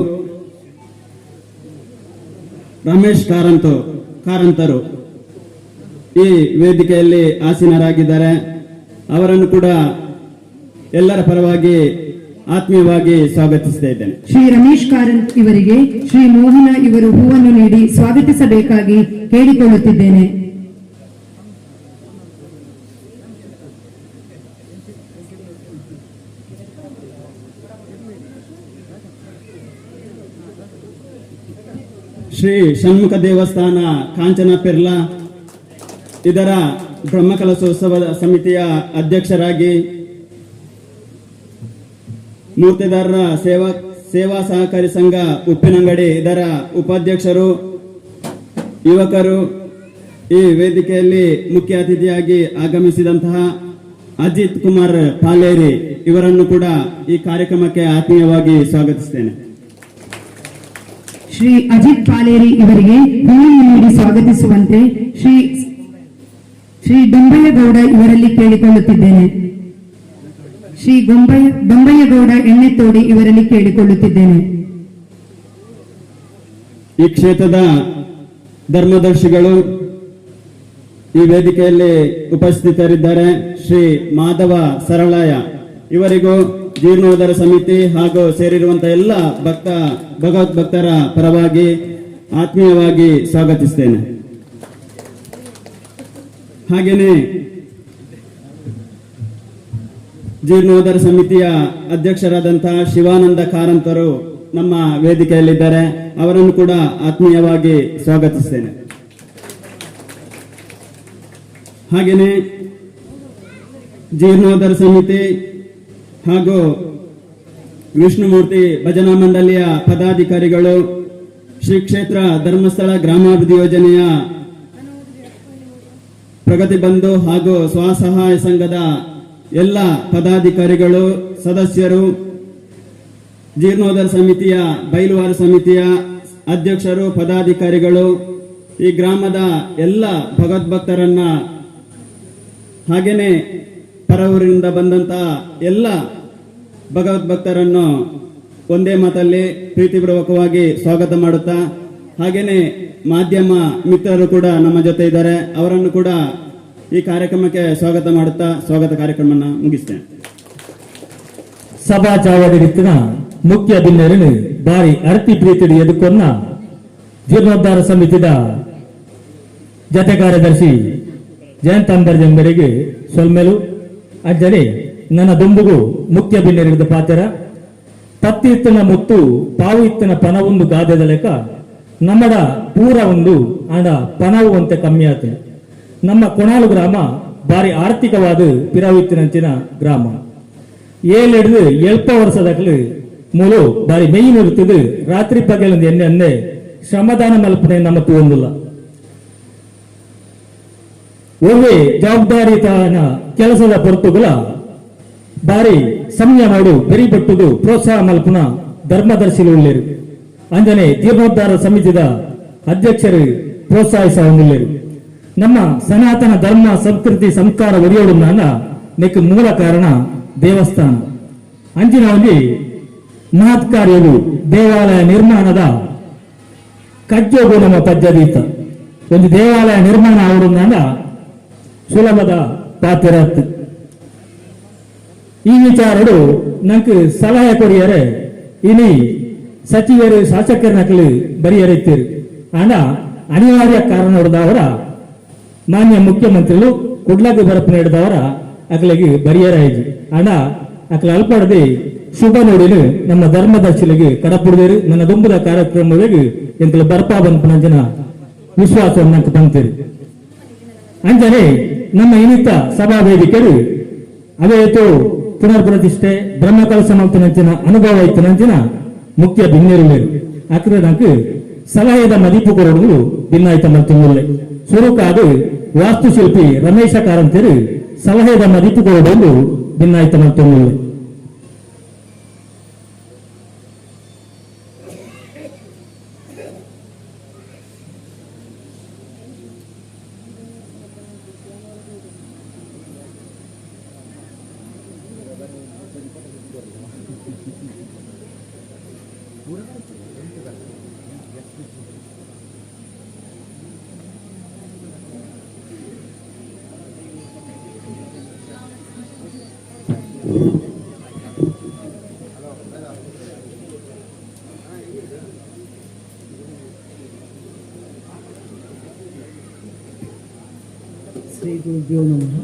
ರಮೇಶ್ ಕಾರಂತರು ಈ ವೇದಿಕೆಯಲ್ಲಿ ಆಸೀನರಾಗಿದ್ದಾರೆ. ಅವರನ್ನು ಕೂಡ ಎಲ್ಲರ ಪರವಾಗಿ ಆತ್ಮೀಯವಾಗಿ ಸ್ವಾಗತಿಸ್ತಾ ಇದ್ದೇನೆ. ಶ್ರೀ ರಮೇಶ್ ಕಾರಂತ್ ಇವರಿಗೆ ಶ್ರೀ ಮೋಹನ ಇವರು ಹೂವನ್ನು ನೀಡಿ ಸ್ವಾಗತಿಸಬೇಕಾಗಿ ಕೇಳಿಕೊಳ್ಳುತ್ತಿದ್ದೇನೆ. ಶ್ರೀ ಷಣ್ಮುಖ ದೇವಸ್ಥಾನ ಕಾಂಚನ ಪೆರ್ಲಾ ಇದರ ಬ್ರಹ್ಮಕಲಶೋತ್ಸವ ಸಮಿತಿಯ ಅಧ್ಯಕ್ಷರಾಗಿ, ಮೂರ್ತಿದಾರರ ಸೇವಾ ಸಹಕಾರಿ ಸಂಘ ಉಪ್ಪಿನಂಗಡಿ ಇದರ ಉಪಾಧ್ಯಕ್ಷರು, ಯುವಕರು, ಈ ವೇದಿಕೆಯಲ್ಲಿ ಮುಖ್ಯ ಅತಿಥಿಯಾಗಿ ಆಗಮಿಸಿದಂತಹ ಅಜಿತ್ ಕುಮಾರ್ ಪಾಲೇರಿ ಇವರನ್ನು ಕೂಡ ಈ ಕಾರ್ಯಕ್ರಮಕ್ಕೆ ಆತ್ಮೀಯವಾಗಿ ಸ್ವಾಗತಿಸುತ್ತೇನೆ. ಶ್ರೀ ಅಜಿತ್ ಪಾಲೇರಿ ಇವರಿಗೆ ಹೂವನ್ನು ನೀಡಿ ಸ್ವಾಗತಿಸುವಂತೆ ಶ್ರೀ ಡೊಂಬಯ್ಯಗೌಡ ಇವರಲ್ಲಿ ಕೇಳಿಕೊಳ್ಳುತ್ತಿದ್ದೇನೆ. ಶ್ರೀ ಬೊಂಬಯ್ಯಗೌಡ ಎಣ್ಣೆತೋಡಿ ಇವರಲ್ಲಿ ಕೇಳಿಕೊಳ್ಳುತ್ತಿದ್ದೇನೆ. ಈ ಕ್ಷೇತ್ರದ ಧರ್ಮದರ್ಶಿಗಳು ಈ ವೇದಿಕೆಯಲ್ಲಿ ಉಪಸ್ಥಿತರಿದ್ದಾರೆ. ಶ್ರೀ ಮಾಧವ ಸರಳಾಯ ಇವರಿಗೂ ಜೀರ್ಣೋದ್ಧಾರ ಸಮಿತಿ ಹಾಗೂ ಸೇರಿರುವಂತಹ ಎಲ್ಲ ಭಗವದ್ಭಕ್ತರ ಪರವಾಗಿ ಆತ್ಮೀಯವಾಗಿ ಸ್ವಾಗತಿಸ್ತೇನೆ. ಹಾಗೆಯೇ ಜೀರ್ಣೋದ್ಧಾರ ಸಮಿತಿಯ ಅಧ್ಯಕ್ಷರಾದಂತಹ ಶಿವಾನಂದ ಕಾರಂತರು ನಮ್ಮ ವೇದಿಕೆಯಲ್ಲಿದ್ದಾರೆ. ಅವರನ್ನು ಕೂಡ ಆತ್ಮೀಯವಾಗಿ ಸ್ವಾಗತಿಸ್ತೇನೆ. ಹಾಗೆಯೇ ಜೀರ್ಣೋದ್ಧಾರ ಸಮಿತಿ ಹಾಗೂ ವಿಷ್ಣುಮೂರ್ತಿ ಭಜನಾ ಮಂಡಳಿಯ ಪದಾಧಿಕಾರಿಗಳು, ಶ್ರೀ ಕ್ಷೇತ್ರ ಧರ್ಮಸ್ಥಳ ಗ್ರಾಮಾಭಿವೃದ್ಧಿ ಯೋಜನೆಯ ಪ್ರಗತಿ ಬಂಧು ಹಾಗೂ ಸ್ವಸಹಾಯ ಸಂಘದ ಎಲ್ಲ ಪದಾಧಿಕಾರಿಗಳು, ಸದಸ್ಯರು, ಜೀರ್ಣೋದ್ಧಾರ ಸಮಿತಿಯ ಬೈಲುವಾರ ಸಮಿತಿಯ ಅಧ್ಯಕ್ಷರು, ಪದಾಧಿಕಾರಿಗಳು, ಈ ಗ್ರಾಮದ ಎಲ್ಲ ಭಗವದ್ಭಕ್ತರನ್ನ ಹಾಗೇನೆ ಪರವೂರಿನಿಂದ ಬಂದಂತಹ ಎಲ್ಲ ಭಗವದ್ಭಕ್ತರನ್ನು ಒಂದೇ ಮಾತಲ್ಲಿ ಪ್ರೀತಿಪೂರ್ವಕವಾಗಿ ಸ್ವಾಗತ ಮಾಡುತ್ತಾ, ಹಾಗೇನೆ ಮಾಧ್ಯಮ ಮಿತ್ರರು ಕೂಡ ನಮ್ಮ ಜೊತೆ ಇದ್ದಾರೆ. ಅವರನ್ನು ಕೂಡ ಈ ಕಾರ್ಯಕ್ರಮಕ್ಕೆ ಸ್ವಾಗತ ಮಾಡುತ್ತಾ ಸ್ವಾಗತ ಕಾರ್ಯಕ್ರಮವನ್ನು ಮುಗಿಸ್ತೇನೆ. ಸಭಾ ಚಾವಡಿನ ಮುಖ್ಯ ಭಿನ್ನರನ್ನು ಬಾರಿ ಅರ್ತಿ ಪ್ರೀತಿಡಿ ಎದುಕೊನ್ನ ಜೀರ್ಣೋದ್ಧಾರ ಸಮಿತಿದ ಜತೆ ಕಾರ್ಯದರ್ಶಿ ಜಯಂತ್ ಅಂಬರ್ಜಂಬರಿಗೆ ಸೊಲ್ಮೆಲು ಅಜ್ಜನೆ ನನ್ನ ದುಂಬುಗು ಮುಖ್ಯ ಭಿನ್ನರಿದ ಪಾತ್ರ ತತ್ತಿ ಇತ್ತನ ಮುತ್ತು ಪಾವು ಇತ್ತನ ಪನವೊಂದು ಗಾದೆದ ಲೆಕ್ಕ ನಮ್ಮಡ ಪೂರ ಒಂದು ಆಂಡ ಪನವು ಅಂತ ಕಮ್ಮಿ ಆತ. ನಮ್ಮ ಕೊಣಾಲು ಗ್ರಾಮ ಬಾರಿ ಆರ್ಥಿಕವಾದ ಪಿರಾವಿತ್ತಿನಂಚಿನ ಗ್ರಾಮ. 7 ವರ್ಷದಕ್ಕಲು ಮೂಲು ಬಾರಿ ಮೇಯಿ ನಿರುತ್ತದೆ. ರಾತ್ರಿ ಪಗಲೊಂದು ಎಣ್ಣೆ ಶ್ರಮದಾನ ಮಲ್ಪನೆ ನಮ್ಮ ಒಂದಿಲ್ಲ. ಒಳ್ಳೆ ಜವಾಬ್ದಾರಿತನ ಕೆಲಸದ ಪೊರ್ತುಗಳ ಬಾರಿ ಸಂಯಮಡು ಬೆರಿಪಟ್ಟುದು ಪ್ರೋತ್ಸಾಹ ಮಲ್ಪುನ ಧರ್ಮದರ್ಶಿಗಳು ಅಂಜನೆ ಜೀರ್ಣೋದ್ಧಾರ ಸಮಿತಿದ ಅಧ್ಯಕ್ಷರು ಪ್ರೋತ್ಸಾಹಿಸ ಹೊಂದಿಲ್ಲೇರು. ನಮ್ಮ ಸನಾತನ ಧರ್ಮ ಸಂಸ್ಕೃತಿ ಸಂಸ್ಕಾರ ಒರಿಯೋಡು ನೆಕ್ ಮೂಲ ಕಾರಣ ದೇವಸ್ಥಾನ ಅಂಚಿನ ಒಂದು ಮಹತ್ ಕಾರ್ಯವು ದೇವಾಲಯ ನಿರ್ಮಾಣದ ಕಜ್ಜೋಗು ನಮ್ಮ ಪದ್ಧತಿ ಒಂದು ದೇವಾಲಯ ನಿರ್ಮಾಣ ಆವಡುಂದ ಸುಲಭದ ಪಾತ್ರ. ಈ ವಿಚಾರಗಳು ನಂಗೆ ಸಲಹೆ ಕೊರಿಯರೆ ಇನಿ ಸಚಿವರು ಶಾಸಕರ ನಕಲು ಬರಿಯರಿತ್ತೀರು ಆಂಡ ಅನಿವಾರ್ಯ ಕಾರಣ ಹೊಡೆದವರ ಮಾನ್ಯ ಮುಖ್ಯಮಂತ್ರಿಗಳು ಕುಡ್ಲಕ್ಕೆ ಬರப்பு ನೀಡಿದವರ ಅಕಲಿಗೆ ಬರಿಯರಾಯಿತು ಆಂಡ ಅಕಲ ಅಲ್ಪಡದೆ ಶುಭ ನೋಡಿಲು ನಮ್ಮ ಧರ್ಮದರ್ಶಿಲಿಗೆ ಕಡಪುಡಿದೇರು ನನ್ನ ದುಂಬದ ಕಾರ್ಯಕ್ರಮಗಳಿಗೆ ಎಂಕಲ ಬರ್ಪಾ ಬಂಪನಂಜನ ವಿಶ್ವಾಸವನ್ನು ನಂಗೆ ಬಂತೀರಿ ಅಂಜನೆ ನಮ್ಮ ಇನ್ನಿತ ಸಭಾ ವೇದಿಕೆರು ಅವೇತು ಪುನರ್ ಪ್ರತಿಷ್ಠೆ ಬ್ರಹ್ಮಕಲಶ ಮಂತನಂಚಿನ ಅನುಭವ ಇತ್ತನಂಚಿನ ಮುಖ್ಯ ಭಿನ್ನೆರುಲೇರು ಅಕ್ರೆ ನಂಗೆ ಸಲಹೆದ ಮದಿಪು ಕೊರಡು ಭಿನ್ನಾಯ್ತ ಮಲ್ತಿಲ್ಲ ಸುರುಕಾದು ವಾಸ್ತುಶಿಲ್ಪಿ ರಮೇಶ ಕಾರಂತರು ಸಲಹೆದ ಮದಿಪು ಕೊರಡು ಭಿನ್ನಾಯ್ತ ಮಲ್ತಿಲ್ಲ. ಶ್ರೀ ಗುರುಭ್ಯೋ ನಮಃ.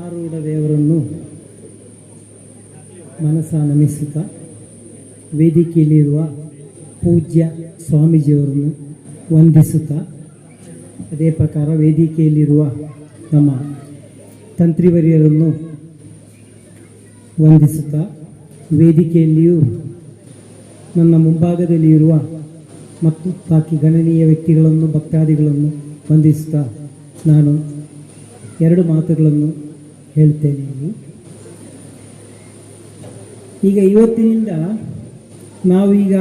ಆರೂಢ ದೇವರನ್ನು ಮನಸ ನಮಿಸುತ್ತಾ ವೇದಿಕೆಯಲ್ಲಿರುವ ಪೂಜ್ಯ ಸ್ವಾಮೀಜಿಯವರನ್ನು ವಂದಿಸುತ್ತಾ ಅದೇ ಪ್ರಕಾರ ವೇದಿಕೆಯಲ್ಲಿರುವ ನಮ್ಮ ತಂತ್ರಿವರಿಯರನ್ನು ವಂದಿಸುತ್ತಾ ವೇದಿಕೆಯಲ್ಲಿಯೂ ನನ್ನ ಮುಂಭಾಗದಲ್ಲಿ ಇರುವ ಮತ್ತು ಬಾಕಿ ಗಣನೀಯ ವ್ಯಕ್ತಿಗಳನ್ನು ಭಕ್ತಾದಿಗಳನ್ನು ವಂದಿಸುತ್ತಾ ನಾನು ಎರಡು ಮಾತುಗಳನ್ನು ಹೇಳ್ತೇನೆ. ಈಗ ಇವತ್ತಿನಿಂದ ನಾವೀಗ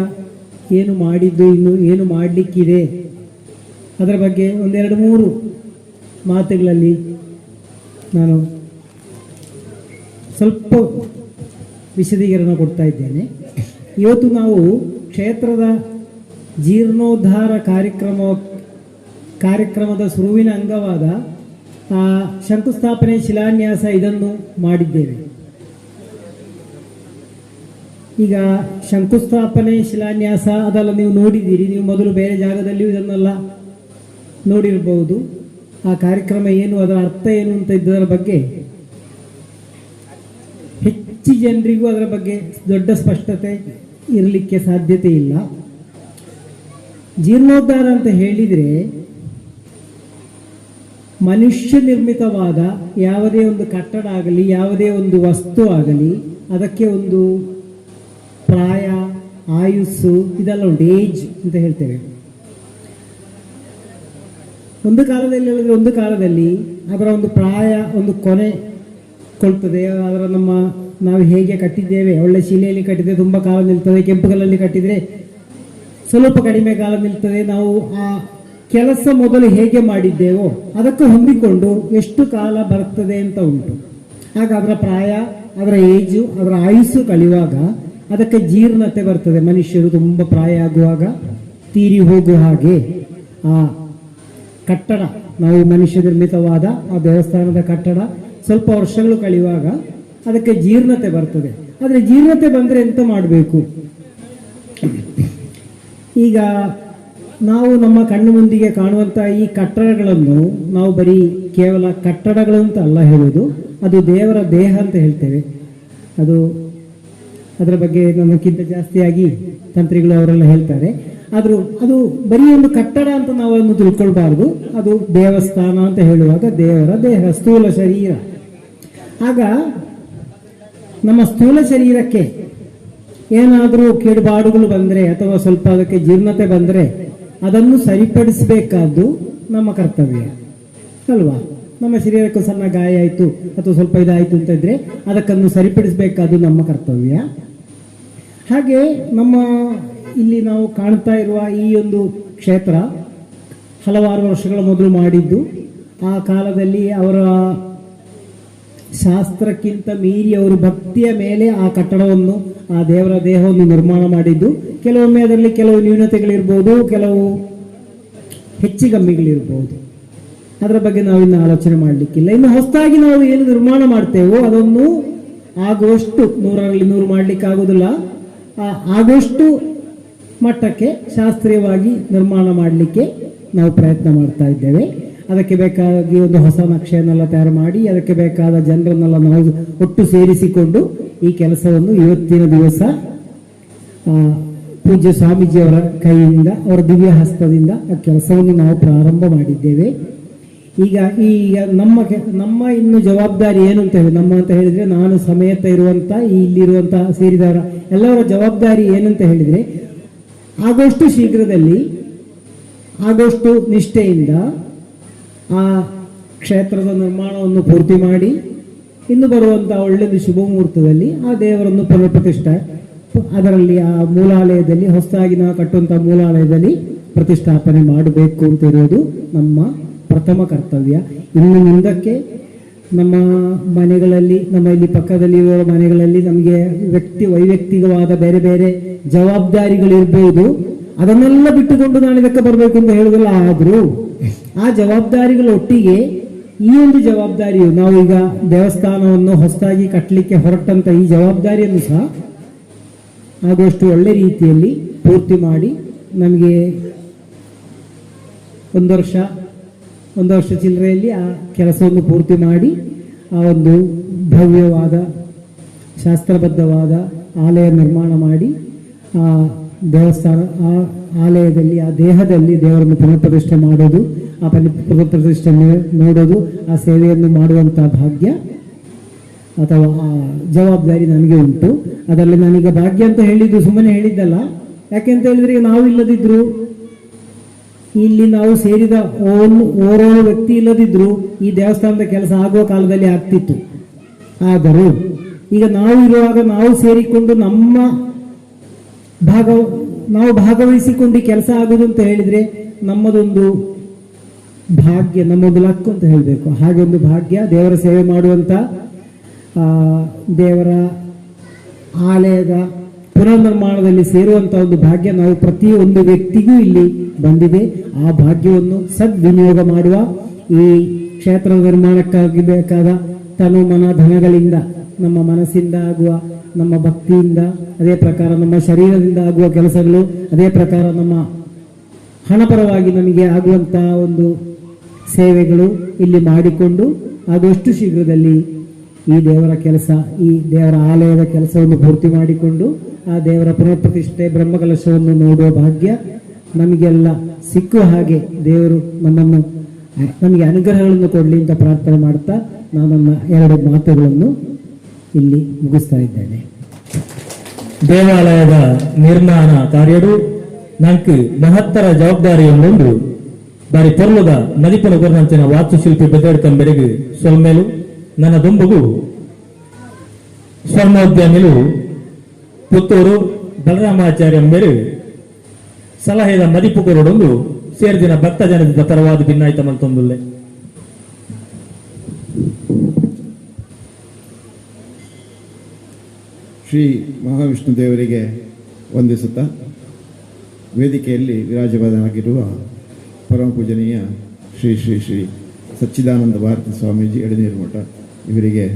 ಏನು ಮಾಡಿದ್ದು ಇನ್ನು ಏನು ಮಾಡಲಿಕ್ಕಿದೆ ಅದರ ಬಗ್ಗೆ ಒಂದೆರಡು ಮೂರು ಮಾತುಗಳಲ್ಲಿ ನಾನು ಸ್ವಲ್ಪ ವಿಶದೀಕರಣ ಕೊಡ್ತಾ ಇದ್ದೇನೆ. ಇವತ್ತು ನಾವು ಕ್ಷೇತ್ರದ ಜೀರ್ಣೋದ್ಧಾರ ಕಾರ್ಯಕ್ರಮದ ಶುರುವಿನ ಅಂಗವಾದ ಶಂಕುಸ್ಥಾಪನೆ ಶಿಲಾನ್ಯಾಸ ಇದನ್ನು ಮಾಡಿದ್ದೇವೆ. ಈಗ ಶಂಕುಸ್ಥಾಪನೆ ಶಿಲಾನ್ಯಾಸ ಅದೆಲ್ಲ ನೀವು ನೋಡಿದ್ದೀರಿ, ನೀವು ಮೊದಲು ಬೇರೆ ಜಾಗದಲ್ಲಿಯೂ ಇದನ್ನೆಲ್ಲ ನೋಡಿರ್ಬೋದು. ಆ ಕಾರ್ಯಕ್ರಮ ಏನು, ಅದರ ಅರ್ಥ ಏನು ಅಂತ ಇದ್ದರ ಬಗ್ಗೆ ಹೆಚ್ಚು ಜನರಿಗೂ ಅದರ ಬಗ್ಗೆ ದೊಡ್ಡ ಸ್ಪಷ್ಟತೆ ಇರಲಿಕ್ಕೆ ಸಾಧ್ಯತೆ ಇಲ್ಲ. ಜೀರ್ಣೋದ್ಧಾರ ಅಂತ ಹೇಳಿದರೆ ಮನುಷ್ಯ ನಿರ್ಮಿತವಾದ ಯಾವುದೇ ಒಂದು ಕಟ್ಟಡ ಆಗಲಿ, ಯಾವುದೇ ಒಂದು ವಸ್ತು ಆಗಲಿ, ಅದಕ್ಕೆ ಒಂದು ಪ್ರಾಯ, ಆಯುಸ್ಸು ಇದೆಲ್ಲ ಉಂಟು, ಏಜ್ ಅಂತ ಹೇಳ್ತೇವೆ. ಒಂದು ಕಾಲದಲ್ಲಿ ಹೇಳಿದ್ರೆ ಒಂದು ಕಾಲದಲ್ಲಿ ಅದರ ಒಂದು ಪ್ರಾಯ ಒಂದು ಕೊನೆ ಕೊಳ್ತದೆ. ಅದರ ನಾವು ಹೇಗೆ ಕಟ್ಟಿದ್ದೇವೆ, ಒಳ್ಳೆ ಶಿಲೆಯಲ್ಲಿ ಕಟ್ಟಿದರೆ ತುಂಬ ಕಾಲ ನಿಲ್ತದೆ, ಕೆಂಪುಗಲ್ಲಲ್ಲಿ ಕಟ್ಟಿದರೆ ಸ್ವಲ್ಪ ಕಡಿಮೆ ಕಾಲ ನಿಲ್ತದೆ. ನಾವು ಆ ಕೆಲಸ ಮೊದಲು ಹೇಗೆ ಮಾಡಿದ್ದೇವೋ ಅದಕ್ಕೆ ಹೊಂದಿಕೊಂಡು ಎಷ್ಟು ಕಾಲ ಬರ್ತದೆ ಅಂತ ಉಂಟು. ಆಗ ಅದರ ಪ್ರಾಯ, ಅದರ ಏಜು, ಅದರ ಆಯುಸ್ಸು ಕಳೆಯುವಾಗ ಅದಕ್ಕೆ ಜೀರ್ಣತೆ ಬರ್ತದೆ. ಮನುಷ್ಯರು ತುಂಬ ಪ್ರಾಯ ಆಗುವಾಗ ತೀರಿ ಹೋಗುವ ಹಾಗೆ ಆ ಕಟ್ಟಡ, ನಾವು ಮನುಷ್ಯ ನಿರ್ಮಿತವಾದ ಆ ದೇವಸ್ಥಾನದ ಕಟ್ಟಡ ಸ್ವಲ್ಪ ವರ್ಷಗಳು ಕಳೆಯುವಾಗ ಅದಕ್ಕೆ ಜೀರ್ಣತೆ ಬರ್ತದೆ. ಆದರೆ ಜೀರ್ಣತೆ ಬಂದರೆ ಎಂತ ಮಾಡಬೇಕು? ಈಗ ನಾವು ನಮ್ಮ ಕಣ್ಣು ಮುಂದಿಗೆ ಕಾಣುವಂಥ ಈ ಕಟ್ಟಡಗಳನ್ನು ನಾವು ಬರೀ ಕೇವಲ ಕಟ್ಟಡಗಳು ಅಂತ ಅಲ್ಲ ಹೇಳೋದು, ಅದು ದೇವರ ದೇಹ ಅಂತ ಹೇಳ್ತೇವೆ. ಅದರ ಬಗ್ಗೆ ನಮಗಿಂತ ಜಾಸ್ತಿಯಾಗಿ ತಂತ್ರಿಗಳು ಅವರೆಲ್ಲ ಹೇಳ್ತಾರೆ. ಆದರೂ ಅದು ಬರೀ ಒಂದು ಕಟ್ಟಡ ಅಂತ ನಾವು ಅದನ್ನು ತಿಳ್ಕೊಳ್ಬಾರ್ದು. ಅದು ದೇವಸ್ಥಾನ ಅಂತ ಹೇಳುವಾಗ ದೇವರ ದೇಹ, ಸ್ಥೂಲ ಶರೀರ. ಆಗ ನಮ್ಮ ಸ್ಥೂಲ ಶರೀರಕ್ಕೆ ಏನಾದರೂ ಕೇಡುಪಾಡುಗಳು ಬಂದರೆ ಅಥವಾ ಸ್ವಲ್ಪ ಅದಕ್ಕೆ ಜೀರ್ಣತೆ ಬಂದರೆ ಅದನ್ನು ಸರಿಪಡಿಸಬೇಕಾದ್ದು ನಮ್ಮ ಕರ್ತವ್ಯ ಅಲ್ವಾ. ನಮ್ಮ ಶರೀರಕ್ಕೂ ಸಣ್ಣ ಗಾಯ ಆಯಿತು ಅಥವಾ ಸ್ವಲ್ಪ ಇದಾಯಿತು ಅಂತ ಇದ್ರೆ ಅದಕ್ಕನ್ನು ಸರಿಪಡಿಸಬೇಕಾದ್ದು ನಮ್ಮ ಕರ್ತವ್ಯ. ಹಾಗೆ ನಮ್ಮ ಇಲ್ಲಿ ನಾವು ಕಾಣ್ತಾ ಇರುವ ಈ ಒಂದು ಕ್ಷೇತ್ರ ಹಲವಾರು ವರ್ಷಗಳ ಮೊದಲು ಮಾಡಿದ್ದು, ಆ ಕಾಲದಲ್ಲಿ ಅವರ ಶಾಸ್ತ್ರಕ್ಕಿಂತ ಮೀರಿ ಅವರು ಭಕ್ತಿಯ ಮೇಲೆ ಆ ಕಟ್ಟಡವನ್ನು, ಆ ದೇವರ ದೇಹವನ್ನು ನಿರ್ಮಾಣ ಮಾಡಿದ್ದು. ಕೆಲವೊಮ್ಮೆ ಅದರಲ್ಲಿ ಕೆಲವು ನ್ಯೂನತೆಗಳಿರ್ಬೋದು, ಕೆಲವು ಹೆಚ್ಚಿಗಮ್ಮಿಗಳಿರ್ಬೋದು. ಅದರ ಬಗ್ಗೆ ನಾವು ಇನ್ನು ಆಲೋಚನೆ ಮಾಡಲಿಕ್ಕಿಲ್ಲ. ಇನ್ನು ಹೊಸದಾಗಿ ನಾವು ಏನು ನಿರ್ಮಾಣ ಮಾಡ್ತೇವೋ ಅದನ್ನು ಆಗುವಷ್ಟು 100ರಲ್ಲಿ 100 ಮಾಡಲಿಕ್ಕೆ ಆಗೋದಿಲ್ಲ, ಆಗುವಷ್ಟು ಮಟ್ಟಕ್ಕೆ ಶಾಸ್ತ್ರೀಯವಾಗಿ ನಿರ್ಮಾಣ ಮಾಡಲಿಕ್ಕೆ ನಾವು ಪ್ರಯತ್ನ ಮಾಡ್ತಾ ಇದ್ದೇವೆ. ಅದಕ್ಕೆ ಬೇಕಾಗಿ ಒಂದು ಹೊಸ ನಕ್ಷೆಯನ್ನೆಲ್ಲ ತಯಾರು ಮಾಡಿ ಅದಕ್ಕೆ ಬೇಕಾದ ಜನರನ್ನೆಲ್ಲ ನಾವು ಒಟ್ಟು ಸೇರಿಸಿಕೊಂಡು ಈ ಕೆಲಸವನ್ನು ಇವತ್ತಿನ ದಿವಸ ಪೂಜ್ಯ ಸ್ವಾಮೀಜಿಯವರ ಕೈಯಿಂದ, ಅವರ ದಿವ್ಯ ಹಸ್ತದಿಂದ ಆ ಕೆಲಸವನ್ನು ನಾವು ಪ್ರಾರಂಭ ಮಾಡಿದ್ದೇವೆ. ಈಗ ನಮ್ಮ ಇನ್ನು ಜವಾಬ್ದಾರಿ ಏನು ಅಂತ ಹೇಳಿ, ನಮ್ಮ ಅಂತ ಹೇಳಿದ್ರೆ ನಾನು ಸಮೇತ ಇರುವಂತ ಇಲ್ಲಿರುವಂತಹ ಸೇರಿದವರ ಎಲ್ಲವರ ಜವಾಬ್ದಾರಿ ಏನಂತ ಹೇಳಿದ್ರೆ, ಆಗೋಷ್ಟು ಶೀಘ್ರದಲ್ಲಿ ಆಗೋಷ್ಟು ನಿಷ್ಠೆಯಿಂದ ಆ ಕ್ಷೇತ್ರದ ನಿರ್ಮಾಣವನ್ನು ಪೂರ್ತಿ ಮಾಡಿ ಇನ್ನು ಬರುವಂತಹ ಒಳ್ಳೆಯದು ಶುಭ ಮುಹೂರ್ತದಲ್ಲಿ ಆ ದೇವರನ್ನು ಪುನರ್ಪ್ರತಿಷ್ಠೆ ಅದರಲ್ಲಿ ಆ ಮೂಲಾಲಯದಲ್ಲಿ ಹೊಸದಾಗಿ ನಾವು ಕಟ್ಟುವಂತಹ ಮೂಲಾಲಯದಲ್ಲಿ ಪ್ರತಿಷ್ಠಾಪನೆ ಮಾಡಬೇಕು ಅಂತ ಇರೋದು ನಮ್ಮ ಪ್ರಥಮ ಕರ್ತವ್ಯ. ಇನ್ನು ಮುಂದಕ್ಕೆ ನಮ್ಮ ಮನೆಗಳಲ್ಲಿ, ನಮ್ಮ ಇಲ್ಲಿ ಪಕ್ಕದಲ್ಲಿ ಇರುವ ಮನೆಗಳಲ್ಲಿ ನಮಗೆ ವೈಯಕ್ತಿಕವಾದ ಬೇರೆ ಬೇರೆ ಜವಾಬ್ದಾರಿಗಳಿರ್ಬೋದು. ಅದನ್ನೆಲ್ಲ ಬಿಟ್ಟುಕೊಂಡು ನಾನು ಇದಕ್ಕೆ ಬರಬೇಕು ಅಂತ ಹೇಳುವುದಿಲ್ಲ. ಆದರೂ ಆ ಜವಾಬ್ದಾರಿಗಳ ಒಟ್ಟಿಗೆ ಈ ಒಂದು ಜವಾಬ್ದಾರಿಯು, ನಾವೀಗ ದೇವಸ್ಥಾನವನ್ನು ಹೊಸದಾಗಿ ಕಟ್ಟಲಿಕ್ಕೆ ಹೊರಟಂತ ಈ ಜವಾಬ್ದಾರಿಯನ್ನು ಸಹ ಆಗುವಷ್ಟು ಒಳ್ಳೆ ರೀತಿಯಲ್ಲಿ ಪೂರ್ತಿ ಮಾಡಿ ನಮಗೆ ಒಂದು ವರ್ಷ ಚಿಲ್ಲರೆಯಲ್ಲಿ ಆ ಕೆಲಸವನ್ನು ಪೂರ್ತಿ ಮಾಡಿ ಆ ಒಂದು ಭವ್ಯವಾದ ಶಾಸ್ತ್ರಬದ್ಧವಾದ ಆಲಯ ನಿರ್ಮಾಣ ಮಾಡಿ ಆ ದೇವಸ್ಥಾನ, ಆ ಆಲಯದಲ್ಲಿ, ಆ ದೇಹದಲ್ಲಿ ದೇವರನ್ನು ಪುನಃಪ್ರತಿಷ್ಠೆ ಮಾಡೋದು, ಆ ಪುನಃಪ್ರತಿಷ್ಠೆ ನೋಡೋದು, ಆ ಸೇವೆಯನ್ನು ಮಾಡುವಂತಹ ಭಾಗ್ಯ ಅಥವಾ ಆ ಜವಾಬ್ದಾರಿ ನನಗೆ ಉಂಟು. ಅದರಲ್ಲಿ ನಾನೀಗ ಭಾಗ್ಯ ಅಂತ ಹೇಳಿದ್ದು ಸುಮ್ಮನೆ ಹೇಳಿದ್ದಲ್ಲ. ಯಾಕೆಂತ ಹೇಳಿದ್ರೆ ನಾವು ಇಲ್ಲದಿದ್ರು, ಇಲ್ಲಿ ನಾವು ಸೇರಿದ ಓರ್ವ ವ್ಯಕ್ತಿ ಇಲ್ಲದಿದ್ರು ಈ ದೇವಸ್ಥಾನದ ಕೆಲಸ ಆಗುವ ಕಾಲದಲ್ಲಿ ಆಗ್ತಿತ್ತು. ಆದರೂ ಈಗ ನಾವು ಇರುವಾಗ ನಾವು ಸೇರಿಕೊಂಡು ನಾವು ಭಾಗವಹಿಸಿಕೊಂಡು ಕೆಲಸ ಆಗುದು ಅಂತ ಹೇಳಿದ್ರೆ ನಮ್ಮದೊಂದು ಭಾಗ್ಯ, ನಮ್ಮೊಂದು ಲಕ್ಕು ಅಂತ ಹೇಳಬೇಕು. ಹಾಗೆ ಒಂದು ಭಾಗ್ಯ, ದೇವರ ಸೇವೆ ಮಾಡುವಂತ ದೇವರ ಆಲಯದ ಪುನರ್ನಿರ್ಮಾಣದಲ್ಲಿ ಸೇರುವಂತಹ ಒಂದು ಭಾಗ್ಯ ನಾವು ಪ್ರತಿಯೊಂದು ವ್ಯಕ್ತಿಗೂ ಇಲ್ಲಿ ಬಂದಿದೆ. ಆ ಭಾಗ್ಯವನ್ನು ಸದ್ವಿನಿಯೋಗ ಮಾಡುವ, ಈ ಕ್ಷೇತ್ರದ ನಿರ್ಮಾಣಕ್ಕಾಗಿ ಬೇಕಾದ ತನು ಮನ ಧನಗಳಿಂದ, ನಮ್ಮ ಮನಸ್ಸಿಂದ ಆಗುವ, ನಮ್ಮ ಭಕ್ತಿಯಿಂದ, ಅದೇ ಪ್ರಕಾರ ನಮ್ಮ ಶರೀರದಿಂದ ಆಗುವ ಕೆಲಸಗಳು, ಅದೇ ಪ್ರಕಾರ ನಮ್ಮ ಹಣಪರವಾಗಿ ನಮಗೆ ಆಗುವಂತಹ ಒಂದು ಸೇವೆಗಳು ಇಲ್ಲಿ ಮಾಡಿಕೊಂಡು ಆಗುವಷ್ಟು ಶೀಘ್ರದಲ್ಲಿ ಈ ದೇವರ ಕೆಲಸ, ಈ ದೇವರ ಆಲಯದ ಕೆಲಸವನ್ನು ಪೂರ್ತಿ ಮಾಡಿಕೊಂಡು ಆ ದೇವರ ಪುನಃಪ್ರತಿಷ್ಠೆ ಬ್ರಹ್ಮಕಲಶವನ್ನು ನೋಡುವ ಭಾಗ್ಯ ನಮಗೆಲ್ಲ ಸಿಕ್ಕುವ ಹಾಗೆ ದೇವರು ನಮಗೆ ಅನುಗ್ರಹಗಳನ್ನು ಕೊಡಲಿ ಅಂತ ಪ್ರಾರ್ಥನೆ ಮಾಡ್ತಾ ನಾನು ನನ್ನ 2 ಮಾತುಗಳನ್ನು ಇಲ್ಲಿ ಮುಗಿಸ್ತಾ ಇದ್ದೇನೆ. ದೇವಾಲಯದ ನಿರ್ಮಾಣ ಕಾರ್ಯಡು ನಂಗೆ ಮಹತ್ತರ ಜವಾಬ್ದಾರಿಯೊಂದು ಬಾರಿ ಪೊರ್ಲುದ ಮದಿಪನ ಗುರುನಂಚಿನ ವಾಸ್ತುಶಿಲ್ಪಿ ಬೆದೆಡ್ಕಂಬೆರೆಗೆ ಸೊಲ್ಮೇಲು ನನ್ನ ದುಂಬುಗು ಸ್ವರ್ಣೋದ್ಯಮಿಲು ಪುತ್ತೂರು ಬಲರಾಮಾಚಾರ್ಯ ಮೇರೆ ಸಲಹೆದ ಮದಿಪುಕುರೊಂದು ಸೇರಿದಿನ ಭಕ್ತ ಜನದ ಪರವಾದ ಭಿನ್ನಾಯಿತ ಮಂತೊಂದುಲ್ಲೆ. ಶ್ರೀ ಮಹಾವಿಷ್ಣು ದೇವರಿಗೆ ವಂದಿಸುತ್ತಾ ವೇದಿಕೆಯಲ್ಲಿ ವಿರಾಜಮಾನರಾಗಿರುವ ಪರಮ ಪೂಜನೀಯ ಶ್ರೀ ಶ್ರೀ ಶ್ರೀ ಸಚ್ಚಿದಾನಂದ ಭಾರತಿ ಸ್ವಾಮೀಜಿ ಎಡನೀರು ಮಠ ಇವರಿಗೆ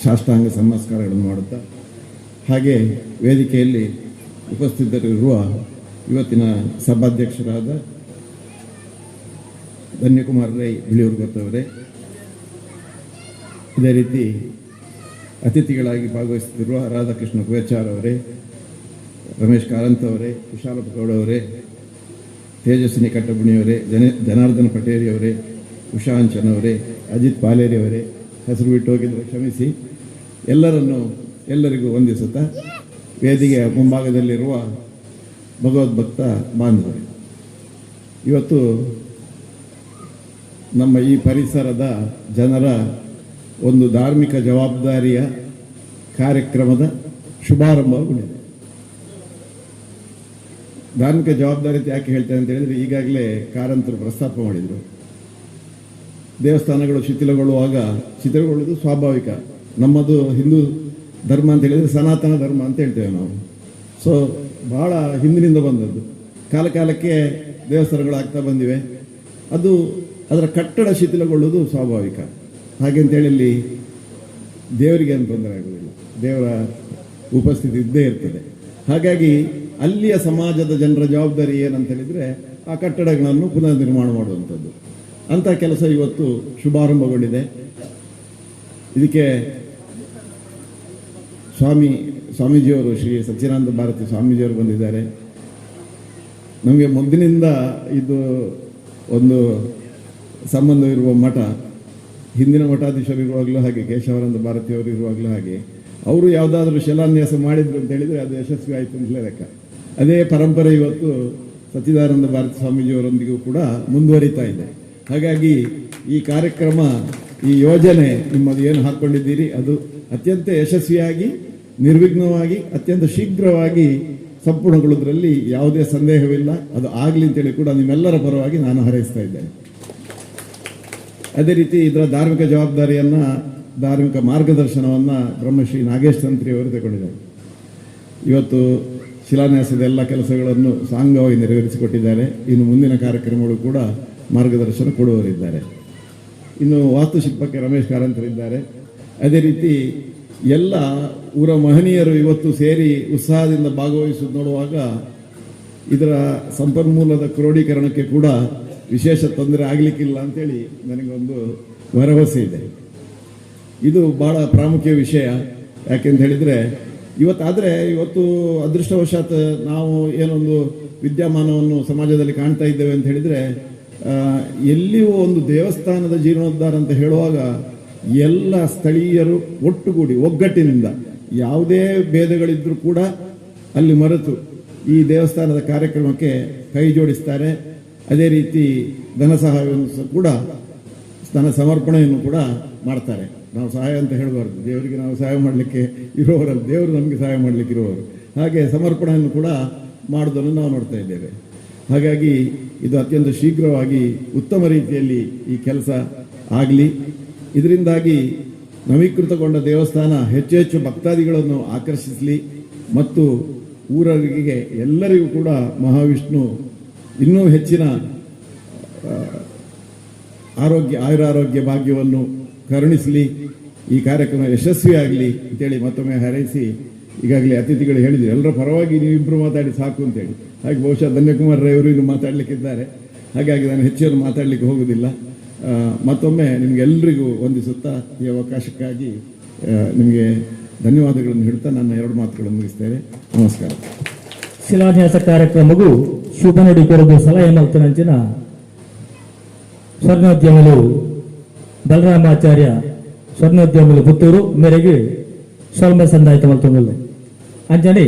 ಸಾಷ್ಟಾಂಗ ನಮಸ್ಕಾರಗಳನ್ನು ಮಾಡುತ್ತಾ, ಹಾಗೆ ವೇದಿಕೆಯಲ್ಲಿ ಉಪಸ್ಥಿತರಿರುವ ಇವತ್ತಿನ ಸಭಾಧ್ಯಕ್ಷರಾದ ಧನ್ಯಕುಮಾರ್ ರೈ ಬಿಳಿಯೂರುಗೊತ್ತವರೇ, ಇದೇ ರೀತಿ ಅತಿಥಿಗಳಾಗಿ ಭಾಗವಹಿಸುತ್ತಿರುವ ರಾಧಾಕೃಷ್ಣ ಕುವೆಚಾರ್ ಅವರೇ, ರಮೇಶ್ ಕಾರಂತ್ ಅವರೇ, ಕುಶಾಲಪ್ಪ ಗೌಡ ಅವರೇ, ತೇಜಸ್ವಿನಿ ಕಟ್ಟಬುಣಿಯವರೇ, ಜನಾರ್ದನ ಪಟೇರಿ ಅವರೇ, ಉಷಾಂಚನ್ ಅವರೇ, ಅಜಿತ್ ಪಾಲೇರಿ ಅವರೇ, ಹೆಸರು ಬಿಟ್ಟು ಹೋಗಿದ್ರೆ ಕ್ಷಮಿಸಿ. ಎಲ್ಲರಿಗೂ ವಂದಿಸುತ್ತಾ ವೇದಿಕೆಯ ಮುಂಭಾಗದಲ್ಲಿರುವ ಭಗವದ್ಭಕ್ತ ಬಾಂಧವರೇ, ಇವತ್ತು ನಮ್ಮ ಈ ಪರಿಸರದ ಜನರ ಒಂದು ಧಾರ್ಮಿಕ ಜವಾಬ್ದಾರಿಯ ಕಾರ್ಯಕ್ರಮದ ಶುಭಾರಂಭಗೊಂಡಿದೆ. ಧಾರ್ಮಿಕ ಜವಾಬ್ದಾರಿ ಯಾಕೆ ಹೇಳ್ತೇನೆ ಅಂತ ಹೇಳಿದ್ರೆ, ಈಗಾಗಲೇ ಕಾರಂತರು ಪ್ರಸ್ತಾಪ ಮಾಡಿದರು. ದೇವಸ್ಥಾನಗಳು ಶಿಥಿಲಗೊಳ್ಳುವುದು ಸ್ವಾಭಾವಿಕ. ನಮ್ಮದು ಹಿಂದೂ ಧರ್ಮ ಅಂತ ಹೇಳಿದರೆ ಸನಾತನ ಧರ್ಮ ಅಂತ ಹೇಳ್ತೇವೆ ನಾವು. ಸೊ ಬಹಳ ಹಿಂದಿನಿಂದ ಬಂದದ್ದು. ಕಾಲಕ್ಕೆ ದೇವಸ್ಥಾನಗಳು ಆಗ್ತಾ ಬಂದಿವೆ. ಅದರ ಕಟ್ಟಡ ಶಿಥಿಲಗೊಳ್ಳುವುದು ಸ್ವಾಭಾವಿಕ. ಹಾಗೆಂತೇಳಿ ಇಲ್ಲಿ ದೇವರಿಗೆ ಏನು ತೊಂದರೆ ಆಗುವುದಿಲ್ಲ, ದೇವರ ಉಪಸ್ಥಿತಿ ಇದ್ದೇ ಇರ್ತದೆ. ಹಾಗಾಗಿ ಅಲ್ಲಿಯ ಸಮಾಜದ ಜನರ ಜವಾಬ್ದಾರಿ ಏನಂತ ಹೇಳಿದರೆ ಆ ಕಟ್ಟಡಗಳನ್ನು ಪುನರ್ ನಿರ್ಮಾಣ ಮಾಡುವಂಥದ್ದು. ಅಂಥ ಕೆಲಸ ಇವತ್ತು ಶುಭಾರಂಭಗೊಂಡಿದೆ. ಇದಕ್ಕೆ ಸ್ವಾಮೀಜಿಯವರು, ಶ್ರೀ ಸಚ್ಚಿದಾನಂದ ಭಾರತಿ ಸ್ವಾಮೀಜಿಯವರು ಬಂದಿದ್ದಾರೆ. ನಮಗೆ ಮೊದಲಿನಿಂದ ಇದು ಒಂದು ಸಂಬಂಧವಿರುವ ಮಠ. ಹಿಂದಿನ ಮಠಾಧೀಶರು ಇರುವಾಗಲೂ ಹಾಗೆ, ಕೇಶವಾನಂದ ಭಾರತಿಯವರು ಇರುವಾಗಲೂ ಹಾಗೆ, ಅವರು ಯಾವುದಾದ್ರೂ ಶಿಲಾನ್ಯಾಸ ಮಾಡಿದ್ರು ಅಂತ ಹೇಳಿದರೆ ಅದು ಯಶಸ್ವಿ ಆಯಿತು ಅಂತಲೇ ಲೆಕ್ಕ. ಅದೇ ಪರಂಪರೆ ಇವತ್ತು ಸಚ್ಚಿದಾನಂದ ಭಾರತಿ ಸ್ವಾಮೀಜಿಯವರೊಂದಿಗೂ ಕೂಡ ಮುಂದುವರಿತಾ ಇದೆ. ಹಾಗಾಗಿ ಈ ಕಾರ್ಯಕ್ರಮ, ಈ ಯೋಜನೆ ನಿಮ್ಮದು ಏನು ಹಾಕ್ಕೊಂಡಿದ್ದೀರಿ ಅದು ಅತ್ಯಂತ ಯಶಸ್ವಿಯಾಗಿ, ನಿರ್ವಿಘ್ನವಾಗಿ, ಅತ್ಯಂತ ಶೀಘ್ರವಾಗಿ ಸಂಪೂರ್ಣಗೊಳ್ಳುವುದರಲ್ಲಿ ಯಾವುದೇ ಸಂದೇಹವಿಲ್ಲ. ಅದು ಆಗಲಿ ಅಂತೇಳಿ ಕೂಡ ನಿಮ್ಮೆಲ್ಲರ ಪರವಾಗಿ ನಾನು ಹಾರೈಸ್ತಾ ಇದ್ದೇನೆ. ಅದೇ ರೀತಿ ಇದರ ಧಾರ್ಮಿಕ ಜವಾಬ್ದಾರಿಯನ್ನು, ಧಾರ್ಮಿಕ ಮಾರ್ಗದರ್ಶನವನ್ನು ಬ್ರಹ್ಮಶ್ರೀ ನಾಗೇಶ್ ತಂತ್ರಿ ಅವರು ತಗೊಂಡಿದ್ದಾರೆ. ಇವತ್ತು ಶಿಲಾನ್ಯಾಸದ ಎಲ್ಲ ಕೆಲಸಗಳನ್ನು ಸಾಂಗವಾಗಿ ನೆರವೇರಿಸಿಕೊಟ್ಟಿದ್ದಾರೆ. ಇನ್ನು ಮುಂದಿನ ಕಾರ್ಯಕ್ರಮಗಳು ಕೂಡ ಮಾರ್ಗದರ್ಶನ ಕೊಡುವವರಿದ್ದಾರೆ. ಇನ್ನು ವಾಸ್ತುಶಿಲ್ಪಕ್ಕೆ ರಮೇಶ್ ಕಾರಂತರಿದ್ದಾರೆ. ಅದೇ ರೀತಿ ಎಲ್ಲ ಊರ ಮಹನೀಯರು ಇವತ್ತು ಸೇರಿ ಉತ್ಸಾಹದಿಂದ ಭಾಗವಹಿಸುವುದು ನೋಡುವಾಗ ಇದರ ಸಂಪನ್ಮೂಲದ ಕ್ರೋಢೀಕರಣಕ್ಕೆ ಕೂಡ ವಿಶೇಷ ತೊಂದರೆ ಆಗಲಿಕ್ಕಿಲ್ಲ ಅಂತೇಳಿ ನನಗೊಂದು ಭರವಸೆ ಇದೆ. ಇದು ಬಹಳ ಪ್ರಾಮುಖ್ಯ ವಿಷಯ. ಯಾಕೆಂತ ಹೇಳಿದರೆ ಇವತ್ತು ಅದೃಷ್ಟವಶಾತ್ ನಾವು ಏನೊಂದು ವಿದ್ಯಮಾನವನ್ನು ಸಮಾಜದಲ್ಲಿ ಕಾಣ್ತಾ ಇದ್ದೇವೆ ಅಂತ ಹೇಳಿದರೆ, ಎಲ್ಲಿಯೂ ಒಂದು ದೇವಸ್ಥಾನದ ಜೀರ್ಣೋದ್ಧಾರ ಅಂತ ಹೇಳುವಾಗ ಎಲ್ಲ ಸ್ಥಳೀಯರು ಒಟ್ಟುಗೂಡಿ ಒಗ್ಗಟ್ಟಿನಿಂದ, ಯಾವುದೇ ಭೇದಗಳಿದ್ರೂ ಕೂಡ ಅಲ್ಲಿ ಮರೆತು ಈ ದೇವಸ್ಥಾನದ ಕಾರ್ಯಕ್ರಮಕ್ಕೆ ಕೈ ಜೋಡಿಸ್ತಾರೆ. ಅದೇ ರೀತಿ ಧನ ಸಹಾಯವನ್ನು ಕೂಡ, ಧನ ಸಮರ್ಪಣೆಯನ್ನು ಕೂಡ ಮಾಡ್ತಾರೆ. ನಾವು ಸಹಾಯ ಅಂತ ಹೇಳಬಾರ್ದು, ದೇವರಿಗೆ ನಾವು ಸಹಾಯ ಮಾಡಲಿಕ್ಕೆ ಇರೋವರಲ್ಲ, ದೇವರು ನಮಗೆ ಸಹಾಯ ಮಾಡಲಿಕ್ಕೆ ಇರುವವರು. ಹಾಗೆ ಸಮರ್ಪಣೆಯನ್ನು ಕೂಡ ಮಾಡೋದನ್ನು ನಾವು ನೋಡ್ತಾ ಇದ್ದೇವೆ. ಹಾಗಾಗಿ ಇದು ಅತ್ಯಂತ ಶೀಘ್ರವಾಗಿ ಉತ್ತಮ ರೀತಿಯಲ್ಲಿ ಈ ಕೆಲಸ ಆಗಲಿ. ಇದರಿಂದಾಗಿ ನವೀಕೃತಗೊಂಡ ದೇವಸ್ಥಾನ ಹೆಚ್ಚು ಹೆಚ್ಚು ಭಕ್ತಾದಿಗಳನ್ನು ಆಕರ್ಷಿಸಲಿ ಮತ್ತು ಊರರಿಗೆ ಎಲ್ಲರಿಗೂ ಕೂಡ ಮಹಾವಿಷ್ಣು ಇನ್ನೂ ಹೆಚ್ಚಿನ ಆಯುರಾರೋಗ್ಯ ಭಾಗ್ಯವನ್ನು ಕರುಣಿಸಲಿ. ಈ ಕಾರ್ಯಕ್ರಮ ಯಶಸ್ವಿಯಾಗಲಿ ಅಂತೇಳಿ ಮತ್ತೊಮ್ಮೆ ಹಾರೈಸಿ, ಈಗಾಗಲೇ ಅತಿಥಿಗಳು ಹೇಳಿದ್ರು ಎಲ್ಲರ ಪರವಾಗಿ ನೀವಿಬ್ಬರು ಮಾತಾಡಿ ಸಾಕು ಅಂತೇಳಿ. ಹಾಗೆ ಬಹುಶಃ ಧನ್ಯಕುಮಾರ್ ರವರು ಇನ್ನು ಮಾತಾಡಲಿಕ್ಕಿದ್ದಾರೆ. ಹಾಗಾಗಿ ನಾನು ಹೆಚ್ಚೇನು ಮಾತಾಡಲಿಕ್ಕೆ ಹೋಗುವುದಿಲ್ಲ. ಮತ್ತೊಮ್ಮೆ ನಿಮಗೆಲ್ಲರಿಗೂ ವಂದಿಸುತ್ತಾ ಈ ಅವಕಾಶಕ್ಕಾಗಿ ನಿಮಗೆ ಧನ್ಯವಾದಗಳನ್ನು ಹೇಳ್ತಾ ನನ್ನ ಎರಡು ಮಾತುಗಳನ್ನು ಮುಗಿಸ್ತೇನೆ. ನಮಸ್ಕಾರ. ಶಿಲಾನ್ಯಾಸ ಕಾರ್ಯಕ್ರಮಗೂ ಶುಭ ನುಡಿ ಕೊರದು ಸಲಹೆ ಮಲ್ತನಂಚಿನ ಸ್ವರ್ಣೋದ್ಯಮಗಳು ಬಲರಾಮಾಚಾರ್ಯ ಸ್ವರ್ಣೋದ್ಯಮಗಳು ಪುತ್ತೂರು ಮೇರೆಗೆ ಸ್ವಲ್ಪ ಸಂದಾಯಿತ ಮಲ್ತೊಂದು ಅಂಜನೆ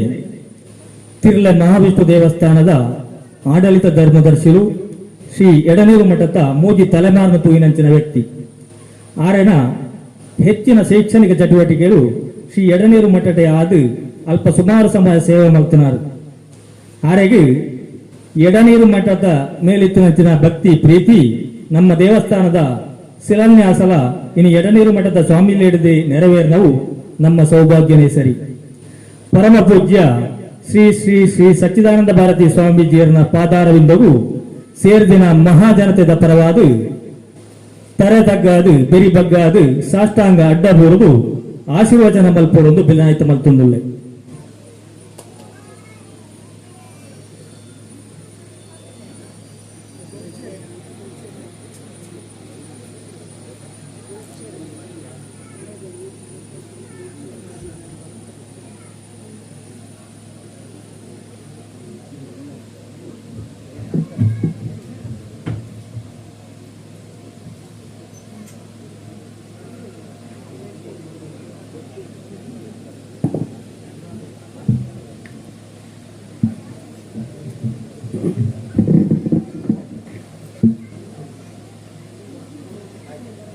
ತಿರ್ಲ ಮಹಾವಿಷ್ಣು ದೇವಸ್ಥಾನದ ಆಡಳಿತ ಧರ್ಮದರ್ಶಿಲು ಶ್ರೀ ಎಡನೀರು ಮಠದ ಮೂಜಿ ತಲೆಮಾರಿನ ತೂಯಿನಂಚಿನ ವ್ಯಕ್ತಿ ಆರೆನ ಹೆಚ್ಚಿನ ಶೈಕ್ಷಣಿಕ ಚಟುವಟಿಕೆಗಳು ಶ್ರೀ ಎಡನೀರು ಮಠದ ಆದು ಅಲ್ಪ ಸುಮಾರು ಸಮಯ ಸೇವೆ ಮಾಡ್ತಿನಾರು. ಆರೆಗೆ ಎಡನೀರು ಮಠದ ಮೇಲಿತ್ತಿನಂಚಿನ ಭಕ್ತಿ ಪ್ರೀತಿ ನಮ್ಮ ದೇವಸ್ಥಾನದ ಶಿಲಾನ್ಯಾಸಲ ಇನ್ನು ಎಡನೀರು ಮಠದ ಸ್ವಾಮಿಲಿ ಹಿಡಿದು ನೆರವೇರಿನವು ನಮ್ಮ ಸೌಭಾಗ್ಯನೇ ಸರಿ. ಪರಮ ಪೂಜ್ಯ ಶ್ರೀ ಶ್ರೀ ಶ್ರೀ ಸಚ್ಚಿದಾನಂದ ಭಾರತಿ ಸ್ವಾಮೀಜಿಯರನ ಪಾದಾರವಿಂದವು ಸೇರಿದಿನ ಮಹಾಜನತೆದ ಪರವಾದು ತರೆತಗ್ಗಾದು ಬೆರಿಬಗ್ಗಾದು ಸಾಷ್ಟಾಂಗ ಅಡ್ಡಬೂರುದು ಆಶೀರ್ವಚನ ಮಲ್ಪೊಂದು ಬಿಲಾಯಿತ ಮಲ್ತುಂದುಲ್ಲೆ.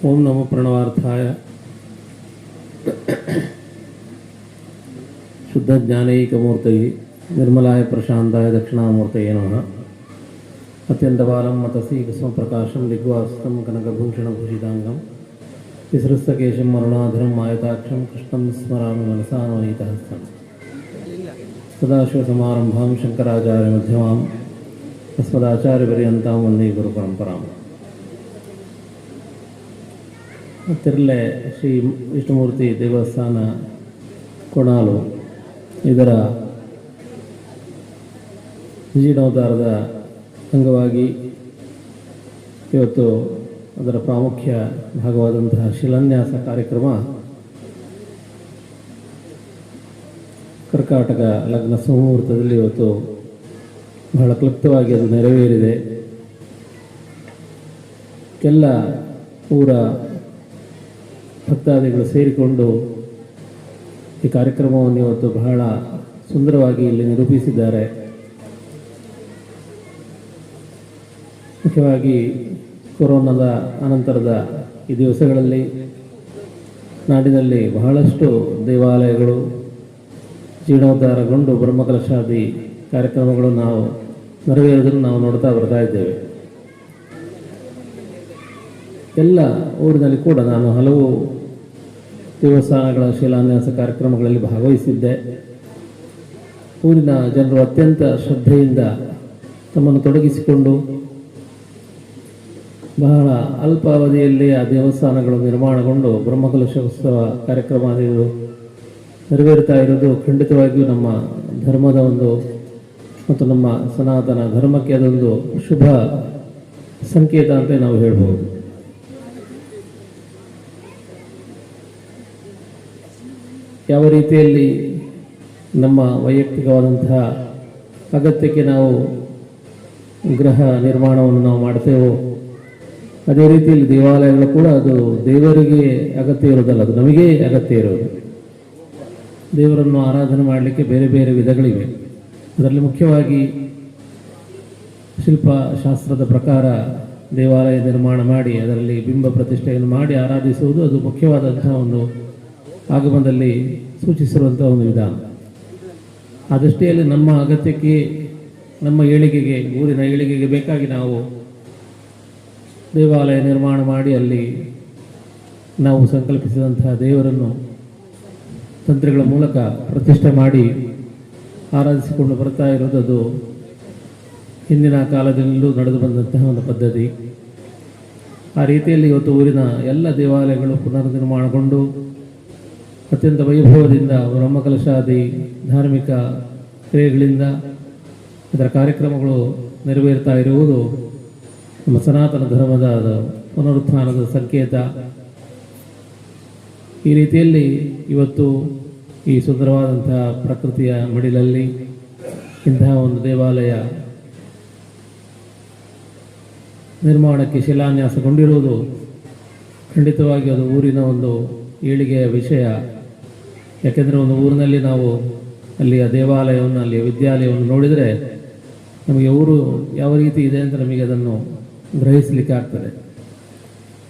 ಓಂ ನಮೋ ಪ್ರಣವಾರ್ಥಾಯ ಶುದ್ಧ ಜ್ಞಾನೈಕಮೂರ್ತಯೇ ನಿರ್ಮಲಾಯ ಪ್ರಶಾಂತಾಯ ದಕ್ಷಿಣಾಮೂರ್ತಯೇ ನಮಃ. ಅತ್ಯಂತ ಬಾಲಂ ಮತಸಿ ಕುಸುಮಪ್ರಕಾಶಂ ದಿಗ್ವಾಸ್ತಂ ಕನಕಭೂಷಣಭೂಷಿತಾಂಗಂ ವಿಸೃಸ್ತಕೇಶಂ ಅರುಣಾಧರಂ ಆಯತಾಕ್ಷಂ ಕೃಷ್ಣಂ ಸ್ಮರಾಮಿ ಮನಸಾ ನವನೀತಹಸ್ತಂ. ಸದಾಶಿವಸಮಾರಂಭಾಂ ಶಂಕರಾಚಾರ್ಯ ಮಧ್ಯಮಾಂ ಅಸ್ಮದಾಚಾರ್ಯಪರ್ಯಂತಾಂ ವಂದೇ ಗುರುಪರಂಪರಾಂ. ತಿರ್ಲೆ ಶ್ರೀ ವಿಷ್ಣುಮೂರ್ತಿ ದೇವಸ್ಥಾನ ಕೊಣಾಲು ಇದರ ಜೀರ್ಣೋದ್ಧಾರದ ಅಂಗವಾಗಿ ಇವತ್ತು ಅದರ ಪ್ರಾಮುಖ್ಯ ಭಾಗವಾದಂತಹ ಶಿಲಾನ್ಯಾಸ ಕಾರ್ಯಕ್ರಮ ಕರ್ಕಾಟಕ ಲಗ್ನ ಸುಮುಹೂರ್ತದಲ್ಲಿ ಇವತ್ತು ಬಹಳ ಕ್ಲುಪ್ತವಾಗಿ ಅದು ನೆರವೇರಿದೆ. ಎಲ್ಲ ಊರ ಭಕ್ತಾದಿಗಳು ಸೇರಿಕೊಂಡು ಈ ಕಾರ್ಯಕ್ರಮವನ್ನು ಇವತ್ತು ಬಹಳ ಸುಂದರವಾಗಿ ಇಲ್ಲಿ ನಿರೂಪಿಸಿದ್ದಾರೆ. ಮುಖ್ಯವಾಗಿ ಕೊರೋನಾದ ಅನಂತರದ ಈ ದಿವಸಗಳಲ್ಲಿ ನಾಡಿನಲ್ಲಿ ಬಹಳಷ್ಟು ದೇವಾಲಯಗಳು ಜೀರ್ಣೋದ್ಧಾರಗೊಂಡು ಬ್ರಹ್ಮಕಲಶಾದಿ ಕಾರ್ಯಕ್ರಮಗಳು ನಾವು ನೆರವೇರುವುದನ್ನು ನಾವು ನೋಡ್ತಾ ಬರ್ತಾ ಇದ್ದೇವೆ. ಎಲ್ಲ ಊರಿನಲ್ಲಿ ಕೂಡ ನಾನು ಹಲವು ದೇವಸ್ಥಾನಗಳ ಶಿಲಾನ್ಯಾಸ ಕಾರ್ಯಕ್ರಮಗಳಲ್ಲಿ ಭಾಗವಹಿಸಿದ್ದೆ. ಊರಿನ ಜನರು ಅತ್ಯಂತ ಶ್ರದ್ಧೆಯಿಂದ ತಮ್ಮನ್ನು ತೊಡಗಿಸಿಕೊಂಡು ಬಹಳ ಅಲ್ಪಾವಧಿಯಲ್ಲಿ ಆ ದೇವಸ್ಥಾನಗಳು ನಿರ್ಮಾಣಗೊಂಡು ಬ್ರಹ್ಮಕಲಶೋತ್ಸವ ಕಾರ್ಯಕ್ರಮಾದಿಗಳು ನೆರವೇರ್ತಾ ಇರೋದು ಖಂಡಿತವಾಗಿಯೂ ನಮ್ಮ ಧರ್ಮದ ಒಂದು ಮತ್ತು ನಮ್ಮ ಸನಾತನ ಧರ್ಮಕ್ಕೆ ಅದೊಂದು ಶುಭ ಸಂಕೇತ ಅಂತ ನಾವು ಹೇಳ್ಬೋದು. ಯಾವ ರೀತಿಯಲ್ಲಿ ನಮ್ಮ ವೈಯಕ್ತಿಕವಾದಂತಹ ಅಗತ್ಯಕ್ಕೆ ನಾವು ಗೃಹ ನಿರ್ಮಾಣವನ್ನು ನಾವು ಮಾಡ್ತೇವೋ ಅದೇ ರೀತಿಯಲ್ಲಿ ದೇವಾಲಯಗಳು ಕೂಡ ಅದು ದೇವರಿಗೆ ಅಗತ್ಯ ಇರೋದಲ್ಲ, ಅದು ನಮಗೇ ಅಗತ್ಯ ಇರೋದು. ದೇವರನ್ನು ಆರಾಧನೆ ಮಾಡಲಿಕ್ಕೆ ಬೇರೆ ಬೇರೆ ವಿಧಗಳಿವೆ. ಅದರಲ್ಲಿ ಮುಖ್ಯವಾಗಿ ಶಿಲ್ಪಶಾಸ್ತ್ರದ ಪ್ರಕಾರ ದೇವಾಲಯ ನಿರ್ಮಾಣ ಮಾಡಿ ಅದರಲ್ಲಿ ಬಿಂಬ ಪ್ರತಿಷ್ಠೆಯನ್ನು ಮಾಡಿ ಆರಾಧಿಸುವುದು ಅದು ಮುಖ್ಯವಾದಂತಹ ಒಂದು ಆಗಮನದಲ್ಲಿ ಸೂಚಿಸಿರುವಂಥ ಒಂದು ವಿಧಾನ. ಆ ದೃಷ್ಟಿಯಲ್ಲಿ ನಮ್ಮ ಅಗತ್ಯಕ್ಕೆ, ನಮ್ಮ ಏಳಿಗೆಗೆ, ಊರಿನ ಏಳಿಗೆಗೆ ಬೇಕಾಗಿ ನಾವು ದೇವಾಲಯ ನಿರ್ಮಾಣ ಮಾಡಿ ಅಲ್ಲಿ ನಾವು ಸಂಕಲ್ಪಿಸಿದಂತಹ ದೇವರನ್ನು ತಂತ್ರಿಗಳ ಮೂಲಕ ಪ್ರತಿಷ್ಠೆ ಮಾಡಿ ಆರಾಧಿಸಿಕೊಂಡು ಬರ್ತಾ ಇರೋದು ಅದು ಹಿಂದಿನ ಕಾಲದಲ್ಲೂ ನಡೆದು ಬಂದಂತಹ ಒಂದು ಪದ್ಧತಿ. ಆ ರೀತಿಯಲ್ಲಿ ಇವತ್ತು ಊರಿನ ಎಲ್ಲ ದೇವಾಲಯಗಳು ಪುನರ್ ನಿರ್ಮಾಣಗೊಂಡು ಅತ್ಯಂತ ವೈಭವದಿಂದ ಬ್ರಹ್ಮಕಲಶಾದಿ ಧಾರ್ಮಿಕ ಕ್ರಿಯೆಗಳಿಂದ ಅದರ ಕಾರ್ಯಕ್ರಮಗಳು ನೆರವೇರ್ತಾ ಇರುವುದು ನಮ್ಮ ಸನಾತನ ಧರ್ಮದ ಪುನರುತ್ಥಾನದ ಸಂಕೇತ. ಈ ರೀತಿಯಲ್ಲಿ ಇವತ್ತು ಈ ಸುಂದರವಾದಂತಹ ಪ್ರಕೃತಿಯ ಮಡಿಲಲ್ಲಿ ಇಂತಹ ಒಂದು ದೇವಾಲಯ ನಿರ್ಮಾಣಕ್ಕೆ ಶಿಲಾನ್ಯಾಸಗೊಂಡಿರುವುದು ಖಂಡಿತವಾಗಿ ಅದು ಊರಿನ ಒಂದು ಏಳಿಗೆಯ ವಿಷಯ. ಯಾಕೆಂದರೆ ಒಂದು ಊರಿನಲ್ಲಿ ನಾವು ಅಲ್ಲಿಯ ದೇವಾಲಯವನ್ನು, ಅಲ್ಲಿಯ ವಿದ್ಯಾಲಯವನ್ನು ನೋಡಿದರೆ ನಮಗೆ ಊರು ಯಾವ ರೀತಿ ಇದೆ ಅಂತ ನಮಗೆ ಅದನ್ನು ಗ್ರಹಿಸಲಿಕ್ಕೆ ಆಗ್ತದೆ.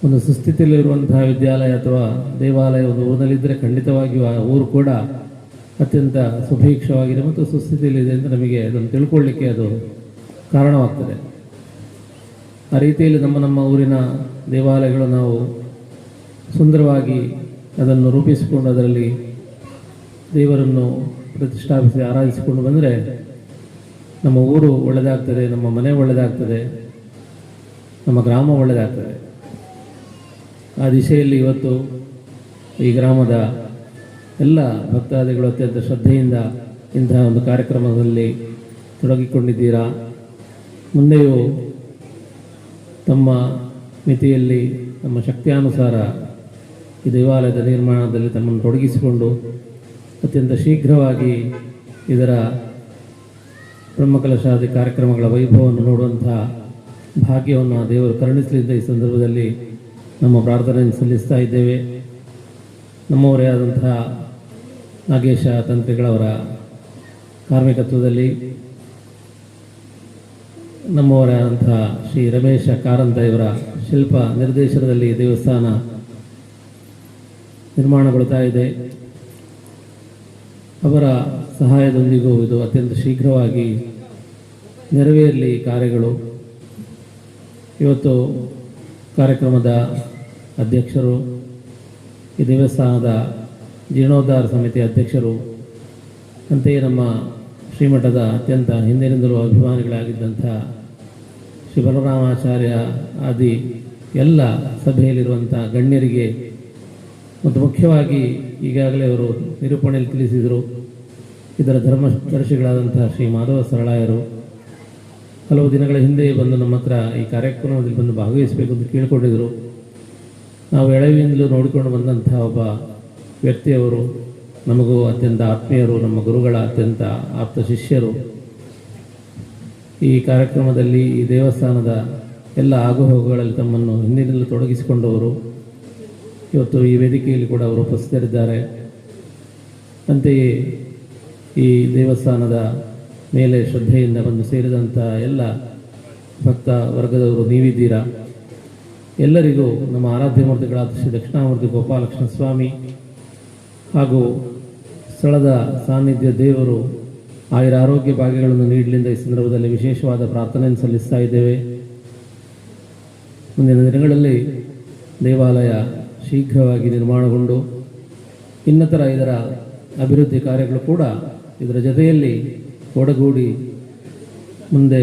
ಒಂದು ಸುಸ್ಥಿತಿಯಲ್ಲಿರುವಂತಹ ವಿದ್ಯಾಲಯ ಅಥವಾ ದೇವಾಲಯ ಒಂದು ಊರಿನಲ್ಲಿದ್ದರೆ ಖಂಡಿತವಾಗಿಯೂ ಆ ಊರು ಕೂಡ ಅತ್ಯಂತ ಸುಭೀಕ್ಷವಾಗಿದೆ ಮತ್ತು ಸುಸ್ಥಿತಿಯಲ್ಲಿದೆ ಅಂತ ನಮಗೆ ಅದನ್ನು ತಿಳ್ಕೊಳ್ಳಿಕ್ಕೆ ಅದು ಕಾರಣವಾಗ್ತದೆ. ಆ ರೀತಿಯಲ್ಲಿ ನಮ್ಮ ಊರಿನ ದೇವಾಲಯಗಳು ನಾವು ಸುಂದರವಾಗಿ ಅದನ್ನು ರೂಪಿಸಿಕೊಂಡು ಅದರಲ್ಲಿ ದೇವರನ್ನು ಪ್ರತಿಷ್ಠಾಪಿಸಿ ಆರಾಧಿಸಿಕೊಂಡು ಬಂದರೆ ನಮ್ಮ ಊರು ಒಳ್ಳೆಯದಾಗ್ತದೆ, ನಮ್ಮ ಮನೆ ಒಳ್ಳೆಯದಾಗ್ತದೆ, ನಮ್ಮ ಗ್ರಾಮ ಒಳ್ಳೆಯದಾಗ್ತದೆ. ಆ ದಿಶೆಯಲ್ಲಿ ಇವತ್ತು ಈ ಗ್ರಾಮದ ಎಲ್ಲ ಭಕ್ತಾದಿಗಳು ಅತ್ಯಂತ ಶ್ರದ್ಧೆಯಿಂದ ಇಂತಹ ಒಂದು ಕಾರ್ಯಕ್ರಮದಲ್ಲಿ ತೊಡಗಿಕೊಂಡಿದ್ದೀರಾ. ಮುಂದೆಯೂ ತಮ್ಮ ಮಿತಿಯಲ್ಲಿ ನಮ್ಮ ಶಕ್ತಿಯಾನುಸಾರ ಈ ದೇವಾಲಯದ ನಿರ್ಮಾಣದಲ್ಲಿ ತಮ್ಮನ್ನು ತೊಡಗಿಸಿಕೊಂಡು ಅತ್ಯಂತ ಶೀಘ್ರವಾಗಿ ಇದರ ಬ್ರಹ್ಮಕಲಶಾದಿ ಕಾರ್ಯಕ್ರಮಗಳ ವೈಭವವನ್ನು ನೋಡುವಂತಹ ಭಾಗ್ಯವನ್ನು ಆ ದೇವರು ಕರುಣಿಸಲಿದ್ದ ಈ ಸಂದರ್ಭದಲ್ಲಿ ನಮ್ಮ ಪ್ರಾರ್ಥನೆಯನ್ನು ಸಲ್ಲಿಸ್ತಾ ಇದ್ದೇವೆ. ನಮ್ಮವರೇ ಆದಂತಹ ನಾಗೇಶ ತಂತ್ರಿಗಳವರ ಕಾರ್ಮಿಕತ್ವದಲ್ಲಿ ನಮ್ಮವರೇ ಆದಂತಹ ಶ್ರೀ ರಮೇಶ ಕಾರಂತ ಇವರ ಶಿಲ್ಪ ನಿರ್ದೇಶನದಲ್ಲಿ ದೇವಸ್ಥಾನ ನಿರ್ಮಾಣಗೊಳ್ತಾ ಇದೆ. ಅವರ ಸಹಾಯದೊಂದಿಗೂ ಇದು ಅತ್ಯಂತ ಶೀಘ್ರವಾಗಿ ನೆರವೇರಲಿ ಕಾರ್ಯಗಳು. ಇವತ್ತು ಕಾರ್ಯಕ್ರಮದ ಅಧ್ಯಕ್ಷರು, ಈ ದೇವಸ್ಥಾನದ ಜೀರ್ಣೋದ್ಧಾರ ಸಮಿತಿ ಅಧ್ಯಕ್ಷರು, ಅಂತೆಯೇ ನಮ್ಮ ಶ್ರೀಮಠದ ಅತ್ಯಂತ ಹಿಂದಿನಿಂದಲೂ ಅಭಿಮಾನಿಗಳಾಗಿದ್ದಂಥ ಶ್ರೀ ಬಲರಾಮಾಚಾರ್ಯ ಆದಿ ಎಲ್ಲ ಸಭೆಯಲ್ಲಿರುವಂಥ ಗಣ್ಯರಿಗೆ ಮತ್ತು ಮುಖ್ಯವಾಗಿ ಈಗಾಗಲೇ ಅವರು ನಿರೂಪಣೆಯಲ್ಲಿ ತಿಳಿಸಿದರು, ಇದರ ಧರ್ಮದರ್ಶಿಗಳಾದಂಥ ಶ್ರೀ ಮಾಧವ ಸರಳಾಯರು ಹಲವು ದಿನಗಳ ಹಿಂದೆ ಬಂದು ನಮ್ಮ ಹತ್ರ ಈ ಕಾರ್ಯಕ್ರಮದಲ್ಲಿ ಬಂದು ಭಾಗವಹಿಸಬೇಕು ಅಂತ ಕೇಳಿಕೊಂಡಿದ್ದರು. ನಾವು ಎಳವಿಯಿಂದಲೂ ನೋಡಿಕೊಂಡು ಬಂದಂಥ ಒಬ್ಬ ವ್ಯಕ್ತಿಯವರು, ನಮಗೂ ಅತ್ಯಂತ ಆತ್ಮೀಯರು, ನಮ್ಮ ಗುರುಗಳ ಅತ್ಯಂತ ಆಪ್ತ ಶಿಷ್ಯರು. ಈ ಕಾರ್ಯಕ್ರಮದಲ್ಲಿ ಈ ದೇವಸ್ಥಾನದ ಎಲ್ಲ ಆಗುಹೋಗುಗಳಲ್ಲಿ ತಮ್ಮನ್ನು ಹಿಂದಿನಿಂದಲೂ ತೊಡಗಿಸಿಕೊಂಡವರು. ಇವತ್ತು ಈ ವೇದಿಕೆಯಲ್ಲಿ ಕೂಡ ಅವರು ಉಪಸ್ಥಿತರಿದ್ದಾರೆ. ಅಂತೆಯೇ ಈ ದೇವಸ್ಥಾನದ ಮೇಲೆ ಶ್ರದ್ಧೆಯಿಂದ ಬಂದು ಸೇರಿದಂಥ ಎಲ್ಲ ಭಕ್ತ ವರ್ಗದವರು ನೀವಿದ್ದೀರಾ. ಎಲ್ಲರಿಗೂ ನಮ್ಮ ಆರಾಧ್ಯ ಮೂರ್ತಿಗಳಾದ ಶ್ರೀ ದಕ್ಷಿಣಾಮೂರ್ತಿ ಗೋಪಾಲಕೃಷ್ಣ ಸ್ವಾಮಿ ಹಾಗೂ ಸ್ಥಳದ ಸಾನ್ನಿಧ್ಯ ದೇವರು ಆಯುರಾರೋಗ್ಯ ಭಾಗ್ಯಗಳನ್ನು ನೀಡಲಿಂದ ಈ ಸಂದರ್ಭದಲ್ಲಿ ವಿಶೇಷವಾದ ಪ್ರಾರ್ಥನೆಯನ್ನು ಸಲ್ಲಿಸ್ತಾ ಇದ್ದೇವೆ. ಮುಂದಿನ ದಿನಗಳಲ್ಲಿ ದೇವಾಲಯ ಶೀಘ್ರವಾಗಿ ನಿರ್ಮಾಣಗೊಂಡು ಇನ್ನಿತರ ಇದರ ಅಭಿವೃದ್ಧಿ ಕಾರ್ಯಗಳು ಕೂಡ ಇದರ ಜೊತೆಯಲ್ಲಿ ಒಡಗೂಡಿ ಮುಂದೆ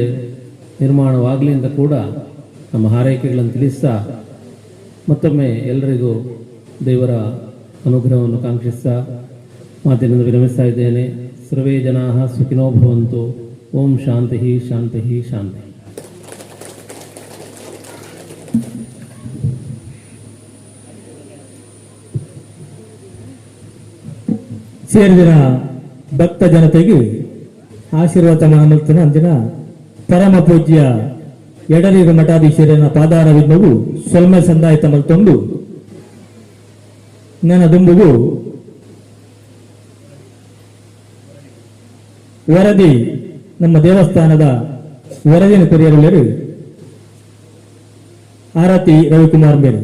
ನಿರ್ಮಾಣವಾಗಲಿ ಅಂತ ಕೂಡ ನಮ್ಮ ಹಾರೈಕೆಗಳನ್ನು ತಿಳಿಸ್ತಾ ಮತ್ತೊಮ್ಮೆ ಎಲ್ಲರಿಗೂ ದೇವರ ಅನುಗ್ರಹವನ್ನು ಕಾಂಕ್ಷಿಸ್ತಾ ಮಾತಿನಿಂದ ವಿರಮಿಸ್ತಾ ಇದ್ದೇನೆ. ಸರ್ವೇ ಜನಾಃ ಸುಖಿನೋ ಭವಂತು. ಓಂ ಶಾಂತಿ ಶಾಂತಿ ಶಾಂತಿ. ಸೇರಿದ ಭಕ್ತ ಜನತೆಗೆ ಆಶೀರ್ವಾದ ಮಾಡುತ್ತಿನ ಅಂದಿನ ಪರಮ ಪೂಜ್ಯ ಎಡನೀರ ಮಠಾಧೀಶರಿನ ಪಾದಾರವಿಂದವು ಸೊಲ್ಮೆ ಸಂದಾಯಿತ ಮಲ್ತೊಂದು ನನ್ನ ದುಂಬುಗು ವರದಿ ನಮ್ಮ ದೇವಸ್ಥಾನದ ವರದಿನ ಕೊರಿಯರು ಆರತಿ ರವಿಕುಮಾರ್ ಮೇಲೆ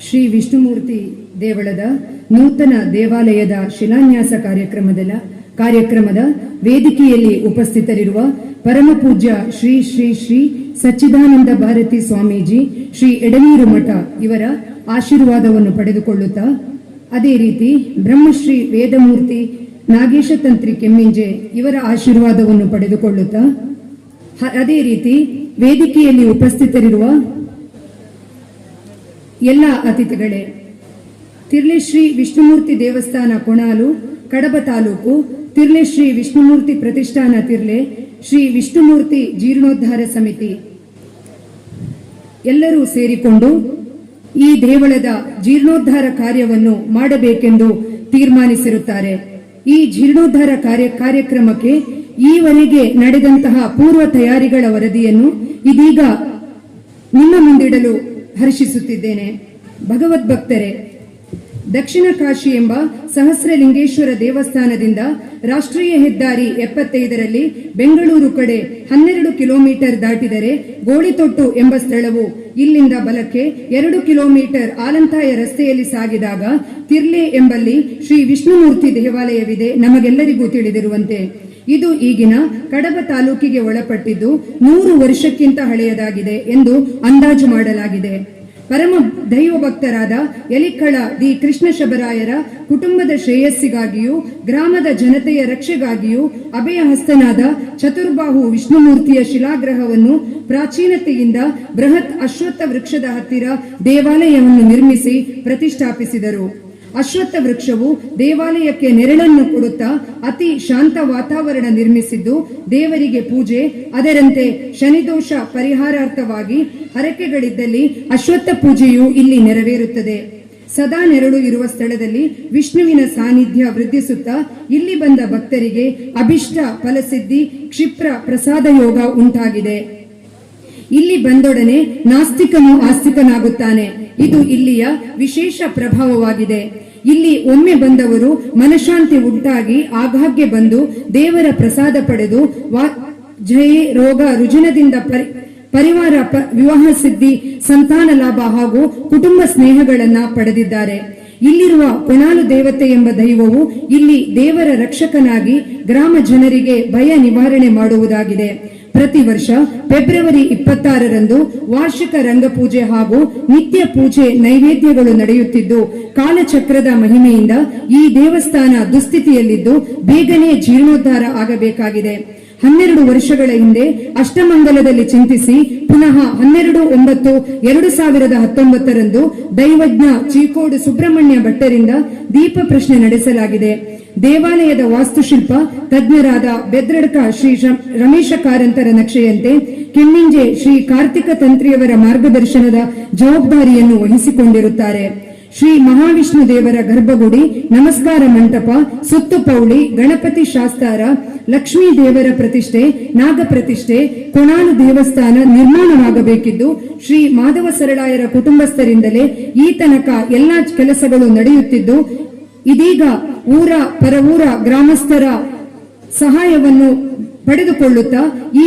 ಶ್ರೀ ವಿಷ್ಣುಮೂರ್ತಿ ದೇವಳದ ನೂತನ ದೇವಾಲಯದ ಶಿಲಾನ್ಯಾಸ ಕಾರ್ಯಕ್ರಮದ ವೇದಿಕೆಯಲ್ಲಿ ಉಪಸ್ಥಿತರಿರುವ ಪರಮಪೂಜ್ಯ ಶ್ರೀ ಶ್ರೀ ಶ್ರೀ ಸಚ್ಚಿದಾನಂದ ಭಾರತಿ ಸ್ವಾಮೀಜಿ ಶ್ರೀ ಎಡನೀರು ಮಠ ಇವರ ಆಶೀರ್ವಾದವನ್ನು ಪಡೆದುಕೊಳ್ಳುತ್ತಾ, ಅದೇ ರೀತಿ ಬ್ರಹ್ಮಶ್ರೀ ವೇದಮೂರ್ತಿ ನಾಗೇಶ ತಂತ್ರಿ ಕೆಮ್ಮಿಂಜೆ ಇವರ ಆಶೀರ್ವಾದವನ್ನು ಪಡೆದುಕೊಳ್ಳುತ್ತಾ, ಅದೇ ರೀತಿ ವೇದಿಕೆಯಲ್ಲಿ ಉಪಸ್ಥಿತರಿರುವ ಎಲ್ಲ ಅತಿಥಿಗಳೇ, ತಿರ್ಲೆ ಶ್ರೀ ವಿಷ್ಣುಮೂರ್ತಿ ದೇವಸ್ಥಾನ ಕೊಣಾಲು ಕಡಬ ತಾಲೂಕು, ತಿರ್ಲೆ ಶ್ರೀ ವಿಷ್ಣುಮೂರ್ತಿ ಪ್ರತಿಷ್ಠಾನ ತಿರ್ಲೆ, ಶ್ರೀ ವಿಷ್ಣುಮೂರ್ತಿ ಜೀರ್ಣೋದ್ಧಾರ ಸಮಿತಿ ಎಲ್ಲರೂ ಸೇರಿಕೊಂಡು ಈ ದೇವಳದ ಜೀರ್ಣೋದ್ಧಾರ ಕಾರ್ಯವನ್ನು ಮಾಡಬೇಕೆಂದು ತೀರ್ಮಾನಿಸಿರುತ್ತಾರೆ. ಈ ಜೀರ್ಣೋದ್ಧಾರ ಕಾರ್ಯಕ್ರಮಕ್ಕೆ ಈವರೆಗೆ ನಡೆದಂತಹ ಪೂರ್ವ ತಯಾರಿಗಳ ವರದಿಯನ್ನು ಇದೀಗ ನಿಮ್ಮ ಮುಂದಿಡಲು ಹರ್ಷಿಸುತ್ತಿದ್ದೇನೆ. ಭಗವದ್ಭಕ್ತರೇ, ದಕ್ಷಿಣ ಕಾಶಿ ಎಂಬ ಸಹಸ್ರಲಿಂಗೇಶ್ವರ ದೇವಸ್ಥಾನದಿಂದ ರಾಷ್ಟ್ರೀಯ ಹೆದ್ದಾರಿ 75ರಲ್ಲಿ ಬೆಂಗಳೂರು ಕಡೆ 12 ಕಿಲೋಮೀಟರ್ ದಾಟಿದರೆ ಗೋಳಿತೊಟ್ಟು ಎಂಬ ಸ್ಥಳವು ಇಲ್ಲಿಂದ ಬಲಕ್ಕೆ 2 ಕಿಲೋಮೀಟರ್ ಆಲಂತಾಯ ರಸ್ತೆಯಲ್ಲಿ ಸಾಗಿದಾಗ ತಿರ್ಲೆ ಎಂಬಲ್ಲಿ ಶ್ರೀ ವಿಷ್ಣುಮೂರ್ತಿ ದೇವಾಲಯವಿದೆ. ನಮಗೆಲ್ಲರಿಗೂ ತಿಳಿದಿರುವಂತೆ ಇದು ಈಗಿನ ಕಡಬ ತಾಲೂಕಿಗೆ ಒಳಪಟ್ಟಿದ್ದು 100 ವರ್ಷಕ್ಕಿಂತ ಹಳೆಯದಾಗಿದೆ ಎಂದು ಅಂದಾಜು ಮಾಡಲಾಗಿದೆ. ಪರಮ ದೈವ ಭಕ್ತರಾದ ಯಲಿಕ್ಕಳ ದಿ ಕೃಷ್ಣ ಶಬರಾಯರ ಕುಟುಂಬದ ಶ್ರೇಯಸ್ಸಿಗಾಗಿಯೂ ಗ್ರಾಮದ ಜನತೆಯ ರಕ್ಷೆಗಾಗಿಯೂ ಅಭಯ ಹಸ್ತನಾದ ಚತುರ್ಬಾಹು ವಿಷ್ಣುಮೂರ್ತಿಯ ಶಿಲಾಗ್ರಹವನ್ನು ಪ್ರಾಚೀನತೆಯಿಂದ ಬೃಹತ್ ಅಶ್ವತ್ಥ ವೃಕ್ಷದ ಹತ್ತಿರ ದೇವಾಲಯವನ್ನು ನಿರ್ಮಿಸಿ ಪ್ರತಿಷ್ಠಾಪಿಸಿದರು. ಅಶ್ವತ್ಥ ವೃಕ್ಷವು ದೇವಾಲಯಕ್ಕೆ ನೆರಳನ್ನು ಕೊಡುತ್ತಾ ಅತಿ ಶಾಂತ ವಾತಾವರಣ ನಿರ್ಮಿಸಿದ್ದು, ದೇವರಿಗೆ ಪೂಜೆ, ಅದರಂತೆ ಶನಿದೋಷ ಪರಿಹಾರಾರ್ಥವಾಗಿ ಹರಕೆಗಳಿದ್ದಲ್ಲಿ ಅಶ್ವತ್ಥ ಪೂಜೆಯು ಇಲ್ಲಿ ನೆರವೇರುತ್ತದೆ. ಸದಾ ನೆರಳು ಇರುವ ಸ್ಥಳದಲ್ಲಿ ವಿಷ್ಣುವಿನ ಸಾನ್ನಿಧ್ಯ ವೃದ್ಧಿಸುತ್ತಾ ಇಲ್ಲಿ ಬಂದ ಭಕ್ತರಿಗೆ ಅಭಿಷ್ಟ ಫಲಸಿದ್ಧಿ ಕ್ಷಿಪ್ರ ಪ್ರಸಾದ ಯೋಗ ಉಂಟಾಗಿದೆ. ಇಲ್ಲಿ ಬಂದೊಡನೆ ನಾಸ್ತಿಕನು ಆಸ್ತಿಕನಾಗುತ್ತಾನೆ. ಇದು ಇಲ್ಲಿಯ ವಿಶೇಷ ಪ್ರಭಾವವಾಗಿದೆ. ಇಲ್ಲಿ ಒಮ್ಮೆ ಬಂದವರು ಮನಶಾಂತಿ ಉಂಟಾಗಿ ಆಗಾಗ್ಗೆ ಬಂದು ದೇವರ ಪ್ರಸಾದ ಪಡೆದು ಜಯ ರೋಗ ರುಜಿನದಿಂದ ಪರಿವಾರ ವಿವಾಹ ಸಿದ್ಧಿ ಸಂತಾನ ಲಾಭ ಹಾಗೂ ಕುಟುಂಬ ಸ್ನೇಹಗಳನ್ನ ಪಡೆದಿದ್ದಾರೆ. ಇಲ್ಲಿರುವ ಕೊಣಾಲು ದೇವತೆ ಎಂಬ ದೈವವು ಇಲ್ಲಿ ದೇವರ ರಕ್ಷಕನಾಗಿ ಗ್ರಾಮ ಜನರಿಗೆ ಭಯ ನಿವಾರಣೆ ಮಾಡುವುದಾಗಿದೆ. ಪ್ರತಿ ವರ್ಷ ಫೆಬ್ರವರಿ 26ರಂದು ವಾರ್ಷಿಕ ರಂಗಪೂಜೆ ಹಾಗೂ ನಿತ್ಯ ಪೂಜೆ ನೈವೇದ್ಯಗಳು ನಡೆಯುತ್ತಿದ್ದು, ಕಾಲಚಕ್ರದ ಮಹಿಮೆಯಿಂದ ಈ ದೇವಸ್ಥಾನ ದುಸ್ಥಿತಿಯಲ್ಲಿದ್ದು ಬೇಗನೆ ಜೀರ್ಣೋದ್ಧಾರ ಆಗಬೇಕಾಗಿದೆ. 12 ವರ್ಷಗಳ ಹಿಂದೆ ಅಷ್ಟಮಂಗಲದಲ್ಲಿ ಚಿಂತಿಸಿ ಪುನಃ 12/9/2019ರಂದು ದೈವಜ್ಞ ಚೀಕೋಡು ಸುಬ್ರಹ್ಮಣ್ಯ ಭಟ್ಟರಿಂದ ದೀಪ ಪ್ರಶ್ನೆ ನಡೆಸಲಾಗಿದೆ. ದೇವಾಲಯದ ವಾಸ್ತುಶಿಲ್ಪ ತಜ್ಞರಾದ ಬೆದ್ರಡ್ಕ ಶ್ರೀ ರಮೇಶ ಕಾರಂತರ ನಕ್ಷೆಯಂತೆ ಕೆಮ್ಮಿಂಜೆ ಶ್ರೀ ಕಾರ್ತಿಕ ತಂತ್ರಿಯವರ ಮಾರ್ಗದರ್ಶನದ ಜವಾಬ್ದಾರಿಯನ್ನು ವಹಿಸಿಕೊಂಡಿರುತ್ತಾರೆ. ಶ್ರೀ ಮಹಾವಿಷ್ಣು ದೇವರ ಗರ್ಭಗುಡಿ, ನಮಸ್ಕಾರ ಮಂಟಪ, ಸುತ್ತು ಪೌಳಿ, ಗಣಪತಿ ಶಾಸ್ತಾರ, ಲಕ್ಷ್ಮೀ ದೇವರ ಪ್ರತಿಷ್ಠೆ, ನಾಗ ಪ್ರತಿಷ್ಠೆ, ಕೊಣಾಲು ದೇವಸ್ಥಾನ ನಿರ್ಮಾಣವಾಗಬೇಕಿದ್ದು ಶ್ರೀ ಮಾಧವ ಸರಳಾಯರ ಕುಟುಂಬಸ್ಥರಿಂದಲೇ ಈ ತನಕ ಎಲ್ಲಾ ಕೆಲಸಗಳು ನಡೆಯುತ್ತಿದ್ದು, ಇದೀಗ ಊರ ಪರವೂರ ಗ್ರಾಮಸ್ಥರ ಸಹಾಯವನ್ನು ಪಡೆದುಕೊಳ್ಳುತ್ತಾ ಈ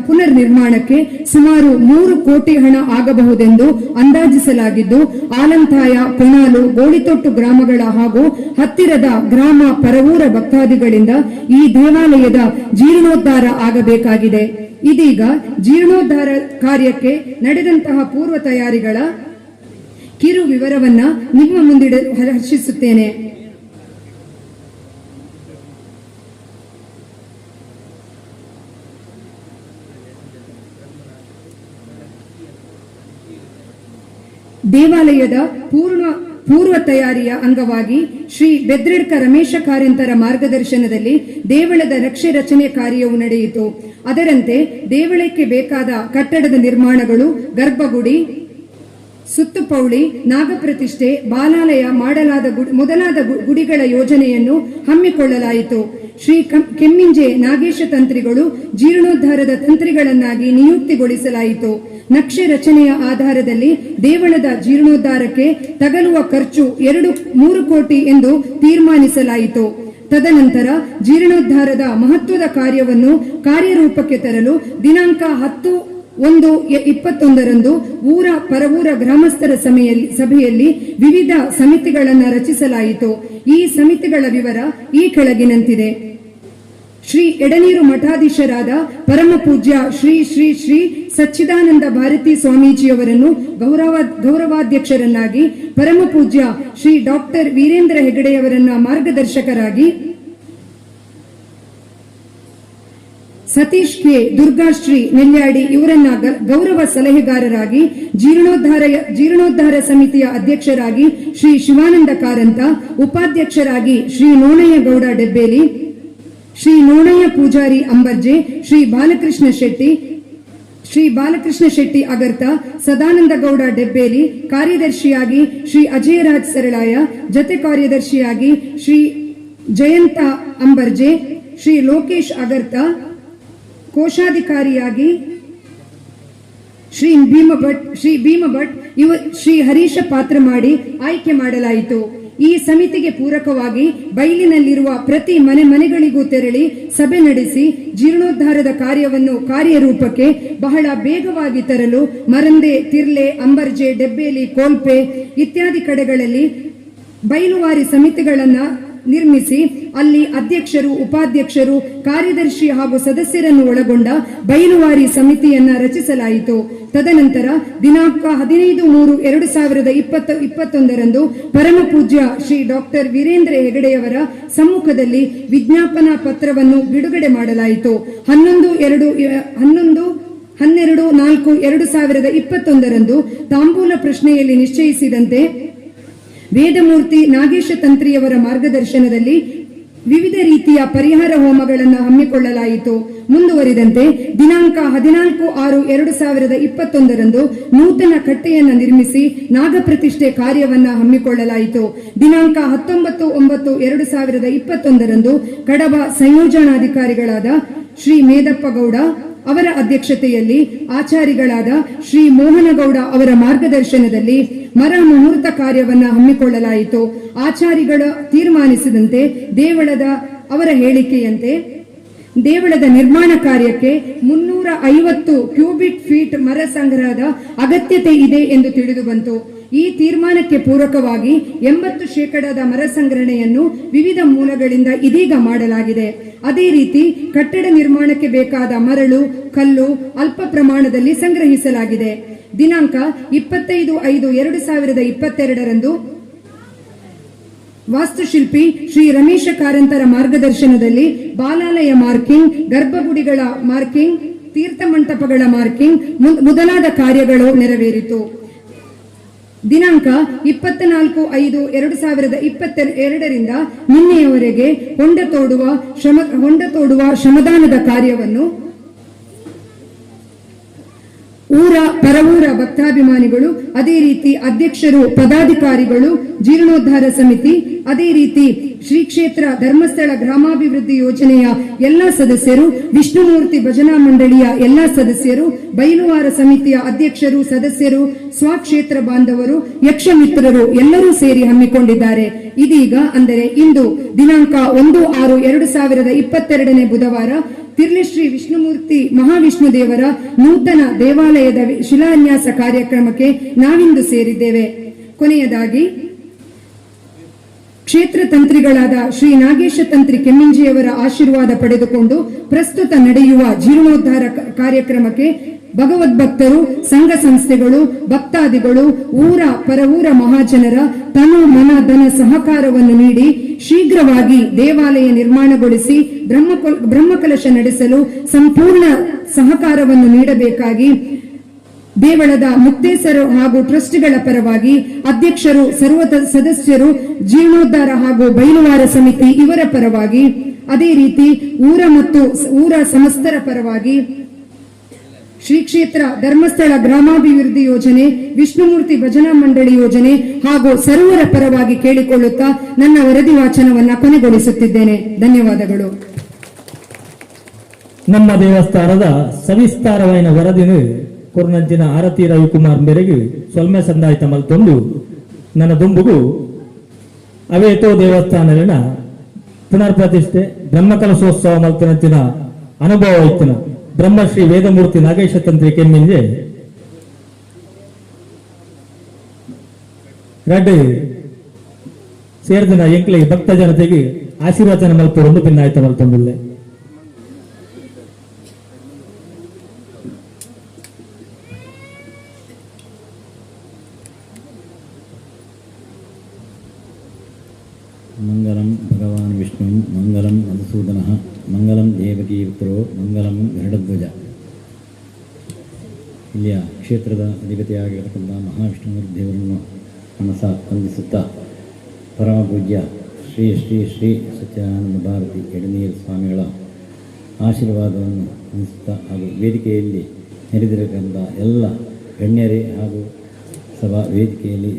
ಪುನರ್ನಿರ್ಮಾಣಕ್ಕೆ ಸುಮಾರು 3 ಕೋಟಿ ಹಣ ಆಗಬಹುದೆಂದು ಅಂದಾಜಿಸಲಾಗಿದ್ದು, ಆಲಂತಾಯ, ಕೊಣಾಲು, ಗೋಳಿತೊಟ್ಟು ಗ್ರಾಮಗಳ ಹಾಗೂ ಹತ್ತಿರದ ಗ್ರಾಮ ಪರವೂರ ಭಕ್ತಾದಿಗಳಿಂದ ಈ ದೇವಾಲಯದ ಜೀರ್ಣೋದ್ಧಾರ ಆಗಬೇಕಾಗಿದೆ. ಇದೀಗ ಜೀರ್ಣೋದ್ಧಾರ ಕಾರ್ಯಕ್ಕೆ ನಡೆದಂತಹ ಪೂರ್ವ ತಯಾರಿಗಳ ಕಿರು ವಿವರವನ್ನ ನಿಮ್ಮ ಮುಂದಿಡ ಹರ್ಷಿಸುತ್ತೇನೆ. ದೇವಾಲಯದ ಪೂರ್ವ ತಯಾರಿಯ ಅಂಗವಾಗಿ ಶ್ರೀ ಬೆದ್ರಡ್ಕ ರಮೇಶ ಕಾರಂತರ ಮಾರ್ಗದರ್ಶನದಲ್ಲಿ ದೇವಳದ ನಕ್ಷೆ ರಚನೆ ಕಾರ್ಯವು ನಡೆಯಿತು. ಅದರಂತೆ ದೇವಳಕ್ಕೆ ಬೇಕಾದ ಕಟ್ಟಡದ ನಿರ್ಮಾಣಗಳು, ಗರ್ಭಗುಡಿ, ಸುತ್ತುಪೌಳಿ, ನಾಗಪ್ರತಿಷ್ಠೆ, ಬಾಲಾಲಯ ಮಾಡಲಾದ ಮೊದಲಾದ ಗುಡಿಗಳ ಯೋಜನೆಯನ್ನು ಹಮ್ಮಿಕೊಳ್ಳಲಾಯಿತು. ಶ್ರೀ ಕೆಮ್ಮಿಂಜೆ ನಾಗೇಶ ತಂತ್ರಿಗಳು ಜೀರ್ಣೋದ್ಧಾರದ ತಂತ್ರಿಗಳನ್ನಾಗಿ ನಿಯುಕ್ತಿಗೊಳಿಸಲಾಯಿತು. ನಕ್ಷೆ ರಚನೆಯ ಆಧಾರದಲ್ಲಿ ದೇವಳದ ಜೀರ್ಣೋದ್ಧಾರಕ್ಕೆ ತಗಲುವ ಖರ್ಚು 2-3 ಕೋಟಿ ಎಂದು ತೀರ್ಮಾನಿಸಲಾಯಿತು. ತದನಂತರ ಜೀರ್ಣೋದ್ಧಾರದ ಮಹತ್ವದ ಕಾರ್ಯವನ್ನು ಕಾರ್ಯರೂಪಕ್ಕೆ ತರಲು ದಿನಾಂಕ 10/1/21ರಂದು ಊರ ಪರವೂರ ಗ್ರಾಮಸ್ಥರ ಸಭೆಯಲ್ಲಿ ವಿವಿಧ ಸಮಿತಿಗಳನ್ನು ರಚಿಸಲಾಯಿತು. ಈ ಸಮಿತಿಗಳ ವಿವರ ಈ ಕೆಳಗಿನಂತಿದೆ. ಶ್ರೀ ಎಡನೀರು ಮಠಾಧೀಶರಾದ ಪರಮ ಪೂಜ್ಯ ಶ್ರೀ ಶ್ರೀ ಶ್ರೀ ಸಚ್ಚಿದಾನಂದ ಭಾರತಿ ಸ್ವಾಮೀಜಿಯವರನ್ನು ಗೌರವಾಧ್ಯಕ್ಷರನ್ನಾಗಿ, ಪರಮ ಪೂಜ್ಯ ಶ್ರೀ ಡಾಕ್ಟರ್ ವೀರೇಂದ್ರ ಹೆಗಡೆಯವರನ್ನ ಮಾರ್ಗದರ್ಶಕರಾಗಿ, ಸತೀಶ್ ಕೆ ದುರ್ಗಾಶ್ರೀ ನೆಲ್ಯಾಡಿ ಇವರನ್ನ ಗೌರವ ಸಲಹೆಗಾರರಾಗಿ, ಜೀರ್ಣೋದ್ಧಾರ ಸಮಿತಿಯ ಅಧ್ಯಕ್ಷರಾಗಿ ಶ್ರೀ ಶಿವಾನಂದ ಕಾರಂತ, ಉಪಾಧ್ಯಕ್ಷರಾಗಿ ಶ್ರೀ ನೋಣಯ್ಯಗೌಡ ಡೆಬ್ಬೇಲಿ, ಶ್ರೀ ನೋಣಯ್ಯ ಪೂಜಾರಿ ಅಂಬರ್ಜೆ, ಶ್ರೀ ಬಾಲಕೃಷ್ಣ ಶೆಟ್ಟಿ ಅಗರ್ತ, ಸದಾನಂದಗೌಡ ಡೆಬ್ಬೇಲಿ, ಕಾರ್ಯದರ್ಶಿಯಾಗಿ ಶ್ರೀ ಅಜಯರಾಜ್ ಸರಳಾಯ, ಜತೆ ಕಾರ್ಯದರ್ಶಿಯಾಗಿ ಶ್ರೀ ಜಯಂತ ಅಂಬರ್ಜೆ, ಶ್ರೀ ಲೋಕೇಶ್ ಅಗರ್ತ, ಕೋಶಾಧಿಕಾರಿಯಾಗಿ ಶ್ರೀ ಭೀಮಭಟ್ ಶ್ರೀ ಹರೀಶ ಪಾತ್ರ ಮಾಡಿ ಆಯ್ಕೆ ಮಾಡಲಾಯಿತು. ಈ ಸಮಿತಿಗೆ ಪೂರಕವಾಗಿ ಬೈಲಿನಲ್ಲಿರುವ ಪ್ರತಿ ಮನೆಗಳಿಗೂ ತೆರಳಿ ಸಭೆ ನಡೆಸಿ ಜೀರ್ಣೋದ್ಧಾರದ ಕಾರ್ಯವನ್ನು ಕಾರ್ಯರೂಪಕ್ಕೆ ಬಹಳ ಬೇಗವಾಗಿ ತರಲು ಮರಂದೆ, ತಿರ್ಲೆ, ಅಂಬರ್ಜೆ, ಡೆಬ್ಬೇಲಿ, ಕೋಲ್ಪೆ ಇತ್ಯಾದಿ ಕಡೆಗಳಲ್ಲಿ ಬೈಲುವಾರಿ ಸಮಿತಿಗಳನ್ನು ನಿರ್ಮಿಸಿ ಅಲ್ಲಿ ಅಧ್ಯಕ್ಷರು, ಉಪಾಧ್ಯಕ್ಷರು, ಕಾರ್ಯದರ್ಶಿ ಹಾಗೂ ಸದಸ್ಯರನ್ನು ಒಳಗೊಂಡ ಬೈಲುವಾರಿ ಸಮಿತಿಯನ್ನ ರಚಿಸಲಾಯಿತು. ತದನಂತರ ದಿನಾಂಕ 15/3/2021ರಂದು ಪರಮ ಪೂಜ್ಯ ಶ್ರೀ ಡಾಕ್ಟರ್ ವೀರೇಂದ್ರ ಹೆಗಡೆಯವರ ಸಮ್ಮುಖದಲ್ಲಿ ವಿಜ್ಞಾಪನಾ ಪತ್ರವನ್ನು ಬಿಡುಗಡೆ ಮಾಡಲಾಯಿತು. 12/4/2021ರಂದು ತಾಂಬೂಲ ಪ್ರಶ್ನೆಯಲ್ಲಿ ನಿಶ್ಚಯಿಸಿದಂತೆ ವೇದಮೂರ್ತಿ ನಾಗೇಶ ತಂತ್ರಿಯವರ ಮಾರ್ಗದರ್ಶನದಲ್ಲಿ ವಿವಿಧ ರೀತಿಯ ಪರಿಹಾರ ಹೋಮಗಳನ್ನು ಹಮ್ಮಿಕೊಳ್ಳಲಾಯಿತು. ಮುಂದುವರಿದಂತೆ ದಿನಾಂಕ 14/6/2021 ನೂತನ ಕಟ್ಟೆಯನ್ನು ನಿರ್ಮಿಸಿ ನಾಗಪ್ರತಿಷ್ಠೆ ಕಾರ್ಯವನ್ನ ಹಮ್ಮಿಕೊಳ್ಳಲಾಯಿತು. ದಿನಾಂಕ 19/9/2021 ಕಡಬ ಸಂಯೋಜನಾಧಿಕಾರಿಗಳಾದ ಶ್ರೀ ಮೇದಪ್ಪ ಗೌಡ ಅವರ ಅಧ್ಯಕ್ಷತೆಯಲ್ಲಿ ಆಚಾರಿಗಳಾದ ಶ್ರೀ ಮೋಹನಗೌಡ ಅವರ ಮಾರ್ಗದರ್ಶನದಲ್ಲಿ ಮರ ಮುಹೂರ್ತ ಕಾರ್ಯವನ್ನ ಹಮ್ಮಿಕೊಳ್ಳಲಾಯಿತು. ಆಚಾರಿಗಳ ತೀರ್ಮಾನಿಸಿದಂತೆ ದೇವಳದ ಅವರ ಹೇಳಿಕೆಯಂತೆ ದೇವಳದ ನಿರ್ಮಾಣ ಕಾರ್ಯಕ್ಕೆ 350 ಕ್ಯೂಬಿಕ್ ಫೀಟ್ ಮರ ಸಂಗ್ರಹದ ಅಗತ್ಯತೆ ಇದೆ ಎಂದು ತಿಳಿದು ಬಂತು. ಈ ತೀರ್ಮಾನಕ್ಕೆ ಪೂರಕವಾಗಿ 80% ಮರ ಸಂಗ್ರಹಣೆಯನ್ನು ವಿವಿಧ ಮೂಲಗಳಿಂದ ಇದೀಗ ಮಾಡಲಾಗಿದೆ. ಅದೇ ರೀತಿ ಕಟ್ಟಡ ನಿರ್ಮಾಣಕ್ಕೆ ಬೇಕಾದ ಮರಳು, ಕಲ್ಲು ಅಲ್ಪ ಪ್ರಮಾಣದಲ್ಲಿ ಸಂಗ್ರಹಿಸಲಾಗಿದೆ. ದಿನಾಂಕ 25/5/2022 ವಾಸ್ತುಶಿಲ್ಪಿ ಶ್ರೀ ರಮೇಶ ಕಾರಂತರ ಮಾರ್ಗದರ್ಶನದಲ್ಲಿ ಬಾಲಾಲಯ ಮಾರ್ಕಿಂಗ್, ಗರ್ಭಗುಡಿಗಳ ಮಾರ್ಕಿಂಗ್, ತೀರ್ಥ ಮಂಟಪಗಳ ಮಾರ್ಕಿಂಗ್ ಮೊದಲಾದ ಕಾರ್ಯಗಳು ನೆರವೇರಿತು. ದಿನಾಂಕ 24/5/2022 ನಿನ್ನೆಯವರೆಗೆ ಹೊಂಡ ತೋಡುವ ಶ್ರಮದಾನದ ಕಾರ್ಯವನ್ನು ಪರವೂರ ಭಕ್ತಾಭಿಮಾನಿಗಳು, ಅದೇ ರೀತಿ ಅಧ್ಯಕ್ಷರು, ಪದಾಧಿಕಾರಿಗಳು, ಜೀರ್ಣೋದ್ಧಾರ ಸಮಿತಿ, ಅದೇ ರೀತಿ ಶ್ರೀ ಕ್ಷೇತ್ರ ಧರ್ಮಸ್ಥಳ ಗ್ರಾಮಾಭಿವೃದ್ಧಿ ಯೋಜನೆಯ ಎಲ್ಲಾ ಸದಸ್ಯರು, ವಿಷ್ಣುಮೂರ್ತಿ ಭಜನಾ ಮಂಡಳಿಯ ಎಲ್ಲಾ ಸದಸ್ಯರು, ಬಯಲುವಾರ ಸಮಿತಿಯ ಅಧ್ಯಕ್ಷರು, ಸದಸ್ಯರು, ಸ್ವಕ್ಷೇತ್ರ ಬಾಂಧವರು, ಯಕ್ಷ ಮಿತ್ರರು ಎಲ್ಲರೂ ಸೇರಿ ಹಮ್ಮಿಕೊಂಡಿದ್ದಾರೆ. ಇದೀಗ ಅಂದರೆ ಇಂದು ದಿನಾಂಕ 1/6/2022 ಬುಧವಾರ ತಿರ್ಲೆ ಶ್ರೀ ವಿಷ್ಣುಮೂರ್ತಿ ಮಹಾವಿಷ್ಣು ದೇವರ ನೂತನ ದೇವಾಲಯದ ಶಿಲಾನ್ಯಾಸ ಕಾರ್ಯಕ್ರಮಕ್ಕೆ ನಾವಿಂದು ಸೇರಿದ್ದೇವೆ. ಕೊನೆಯದಾಗಿ ಕ್ಷೇತ್ರ ತಂತ್ರಿಗಳಾದ ಶ್ರೀ ನಾಗೇಶ ತಂತ್ರಿ ಕೆಮ್ಮಿಂಜಿಯವರ ಆಶೀರ್ವಾದ ಪಡೆದುಕೊಂಡು ಪ್ರಸ್ತುತ ನಡೆಯುವ ಜೀರ್ಣೋದ್ಧಾರ ಕಾರ್ಯಕ್ರಮಕ್ಕೆ ಭಗವದ್ಭಕ್ತರು, ಸಂಘ ಸಂಸ್ಥೆಗಳು, ಭಕ್ತಾದಿಗಳು, ಪರವೂರ ಮಹಾಜನರ ತನು ಮನ ಧನ ಸಹಕಾರವನ್ನು ನೀಡಿ ಶೀಘ್ರವಾಗಿ ದೇವಾಲಯ ನಿರ್ಮಾಣಗೊಳಿಸಿ ಬ್ರಹ್ಮಕಲಶ ನಡೆಸಲು ಸಂಪೂರ್ಣ ಸಹಕಾರವನ್ನು ನೀಡಬೇಕಾಗಿ ದೇವಳದ ಮುಕ್ತೇಸರು ಹಾಗೂ ಟ್ರಸ್ಟ್ಗಳ ಪರವಾಗಿ ಅಧ್ಯಕ್ಷರು, ಸರ್ವ ಸದಸ್ಯರು, ಜೀರ್ಣೋದ್ಧಾರ ಹಾಗೂ ಬಯಲುವಾರ ಸಮಿತಿ ಇವರ ಪರವಾಗಿ, ಅದೇ ರೀತಿ ಊರ ಸಮಸ್ತರ ಪರವಾಗಿ ಶ್ರೀ ಕ್ಷೇತ್ರ ಧರ್ಮಸ್ಥಳ ಗ್ರಾಮಾಭಿವೃದ್ಧಿ ಯೋಜನೆ, ವಿಷ್ಣುಮೂರ್ತಿ ಭಜನಾ ಮಂಡಳಿ ಯೋಜನೆ ಹಾಗೂ ಸರ್ವರ ಪರವಾಗಿ ಕೇಳಿಕೊಳ್ಳುತ್ತಾ ನನ್ನ ವರದಿ ವಾಚನವನ್ನ ಕೊನೆಗೊಳಿಸುತ್ತಿದ್ದೇನೆ. ಧನ್ಯವಾದಗಳು. ನಮ್ಮ ದೇವಸ್ಥಾನದ ಸವಿಸ್ತಾರವಾದ ವರದಿನು ಕೊರ್ನಂಚಿನ ಆರತಿ ರವಿಕುಮಾರ್ ಮೇರೆಗೆ ಸೊಲ್ಮೆ ಸಂದಾಯಿತ ಮಲ್ತೊಂದು ನನ್ನ ದುಂಬುಗು ಅವೇತೋ ದೇವಸ್ಥಾನಗಳ ಪುನರ್ ಪ್ರತಿಷ್ಠೆ ಬ್ರಹ್ಮಕಲಶೋತ್ಸವ ಮಲ್ತನಂಚಿನ ಅನುಭವ ಇತ್ತಿನ ಬ್ರಹ್ಮಶ್ರೀ ವೇದಮೂರ್ತಿ ನಾಗೇಶ ತಂತ್ರಿ ಕೆಮ್ಮಿಂಜೆ ರಡ್ಡು ಸೇರಿದ ಎಂಕ್ಲೆ ಭಕ್ತ ಜನತೆಗೆ ಆಶೀರ್ವಚನ ಮಲ್ಪೊಂದು ಭಿನ್ನಾಯ್ತ ಮಲ್ತೊಂದಿಲ್ಲೆ. ಮಂಗಲಂ ಭಗವಾನ್ ವಿಷ್ಣು, ಮಂಗಲಂ ಮಧುಸೂದನಃ, ಮಂಗಲಂ ದೇವಕೀ ಪುತ್ರೋ, ಮಂಗಲಂ ಗರುಡಧ್ವಜ. ಇಲ್ಲಿಯ ಕ್ಷೇತ್ರದ ಅಧಿಪತಿಯಾಗಿರತಕ್ಕಂಥ ಮಹಾವಿಷ್ಣುಮೂರ್ತಿ ದೇವರನ್ನು ಮನಸ ವಂದಿಸುತ್ತಾ ಪರಮ ಪೂಜ್ಯ ಶ್ರೀ ಶ್ರೀ ಶ್ರೀ ಸತ್ಯಾನಂದ ಭಾರತಿ ಎಡನೀರು ಸ್ವಾಮಿಗಳ ಆಶೀರ್ವಾದವನ್ನು ಹೊಂದಿಸುತ್ತಾ ಹಾಗೂ ವೇದಿಕೆಯಲ್ಲಿ ನೆರೆದಿರತಕ್ಕಂಥ ಎಲ್ಲ ಗಣ್ಯರೇ ಹಾಗೂ ಸಭಾ ವೇದಿಕೆಯಲ್ಲಿ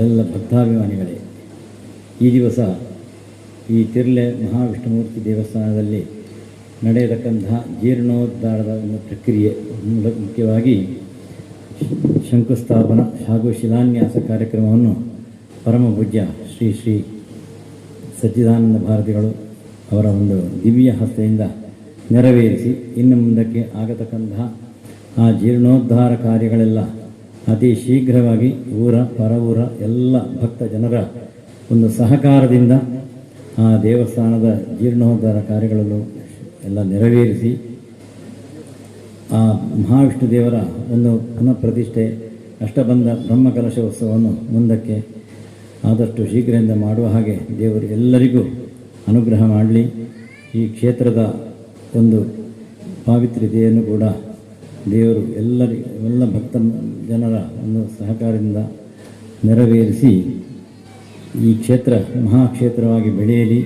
ಎಲ್ಲ ಭಕ್ತಾಭಿಮಾನಿಗಳೇ, ಈ ದಿವಸ ಈ ತಿರ್ಲೆ ಮಹಾವಿಷ್ಣುಮೂರ್ತಿ ದೇವಸ್ಥಾನದಲ್ಲಿ ನಡೆಯತಕ್ಕಂತಹ ಜೀರ್ಣೋದ್ಧಾರದ ಒಂದು ಪ್ರಕ್ರಿಯೆ, ಮುಖ್ಯವಾಗಿ ಶಂಕುಸ್ಥಾಪನಾ ಹಾಗೂ ಶಿಲಾನ್ಯಾಸ ಕಾರ್ಯಕ್ರಮವನ್ನು ಪರಮ ಪೂಜ್ಯ ಶ್ರೀ ಶ್ರೀ ಸಚ್ಚಿದಾನಂದ ಭಾರತಿಗಳು ಅವರ ಒಂದು ದಿವ್ಯ ಹಸ್ತೆಯಿಂದ ನೆರವೇರಿಸಿ ಇನ್ನು ಮುಂದಕ್ಕೆ ಆಗತಕ್ಕಂತಹ ಆ ಜೀರ್ಣೋದ್ಧಾರ ಕಾರ್ಯಗಳೆಲ್ಲ ಅತಿ ಶೀಘ್ರವಾಗಿ ಪರವೂರ ಎಲ್ಲ ಭಕ್ತ ಜನರ ಒಂದು ಸಹಕಾರದಿಂದ ಆ ದೇವಸ್ಥಾನದ ಜೀರ್ಣೋದ್ಧಾರ ಕಾರ್ಯಗಳನ್ನು ಎಲ್ಲ ನೆರವೇರಿಸಿ ಆ ಮಹಾವಿಷ್ಣು ದೇವರ ಒಂದು ಪುನಃ ಪ್ರತಿಷ್ಠೆ ಅಷ್ಟಬಂಧ ಬ್ರಹ್ಮಕಲಶೋತ್ಸವವನ್ನು ಮುಂದಕ್ಕೆ ಆದಷ್ಟು ಶೀಘ್ರದಿಂದ ಮಾಡುವ ಹಾಗೆ ದೇವರು ಎಲ್ಲರಿಗೂ ಅನುಗ್ರಹ ಮಾಡಲಿ. ಈ ಕ್ಷೇತ್ರದ ಒಂದು ಪಾವಿತ್ರ್ಯತೆಯನ್ನು ಕೂಡ ದೇವರು ಎಲ್ಲ ಭಕ್ತ ಜನರ ಒಂದು ಸಹಕಾರದಿಂದ ನೆರವೇರಿಸಿ ಈ ಕ್ಷೇತ್ರ ಮಹಾಕ್ಷೇತ್ರವಾಗಿ ಬೆಳೆಯಲಿ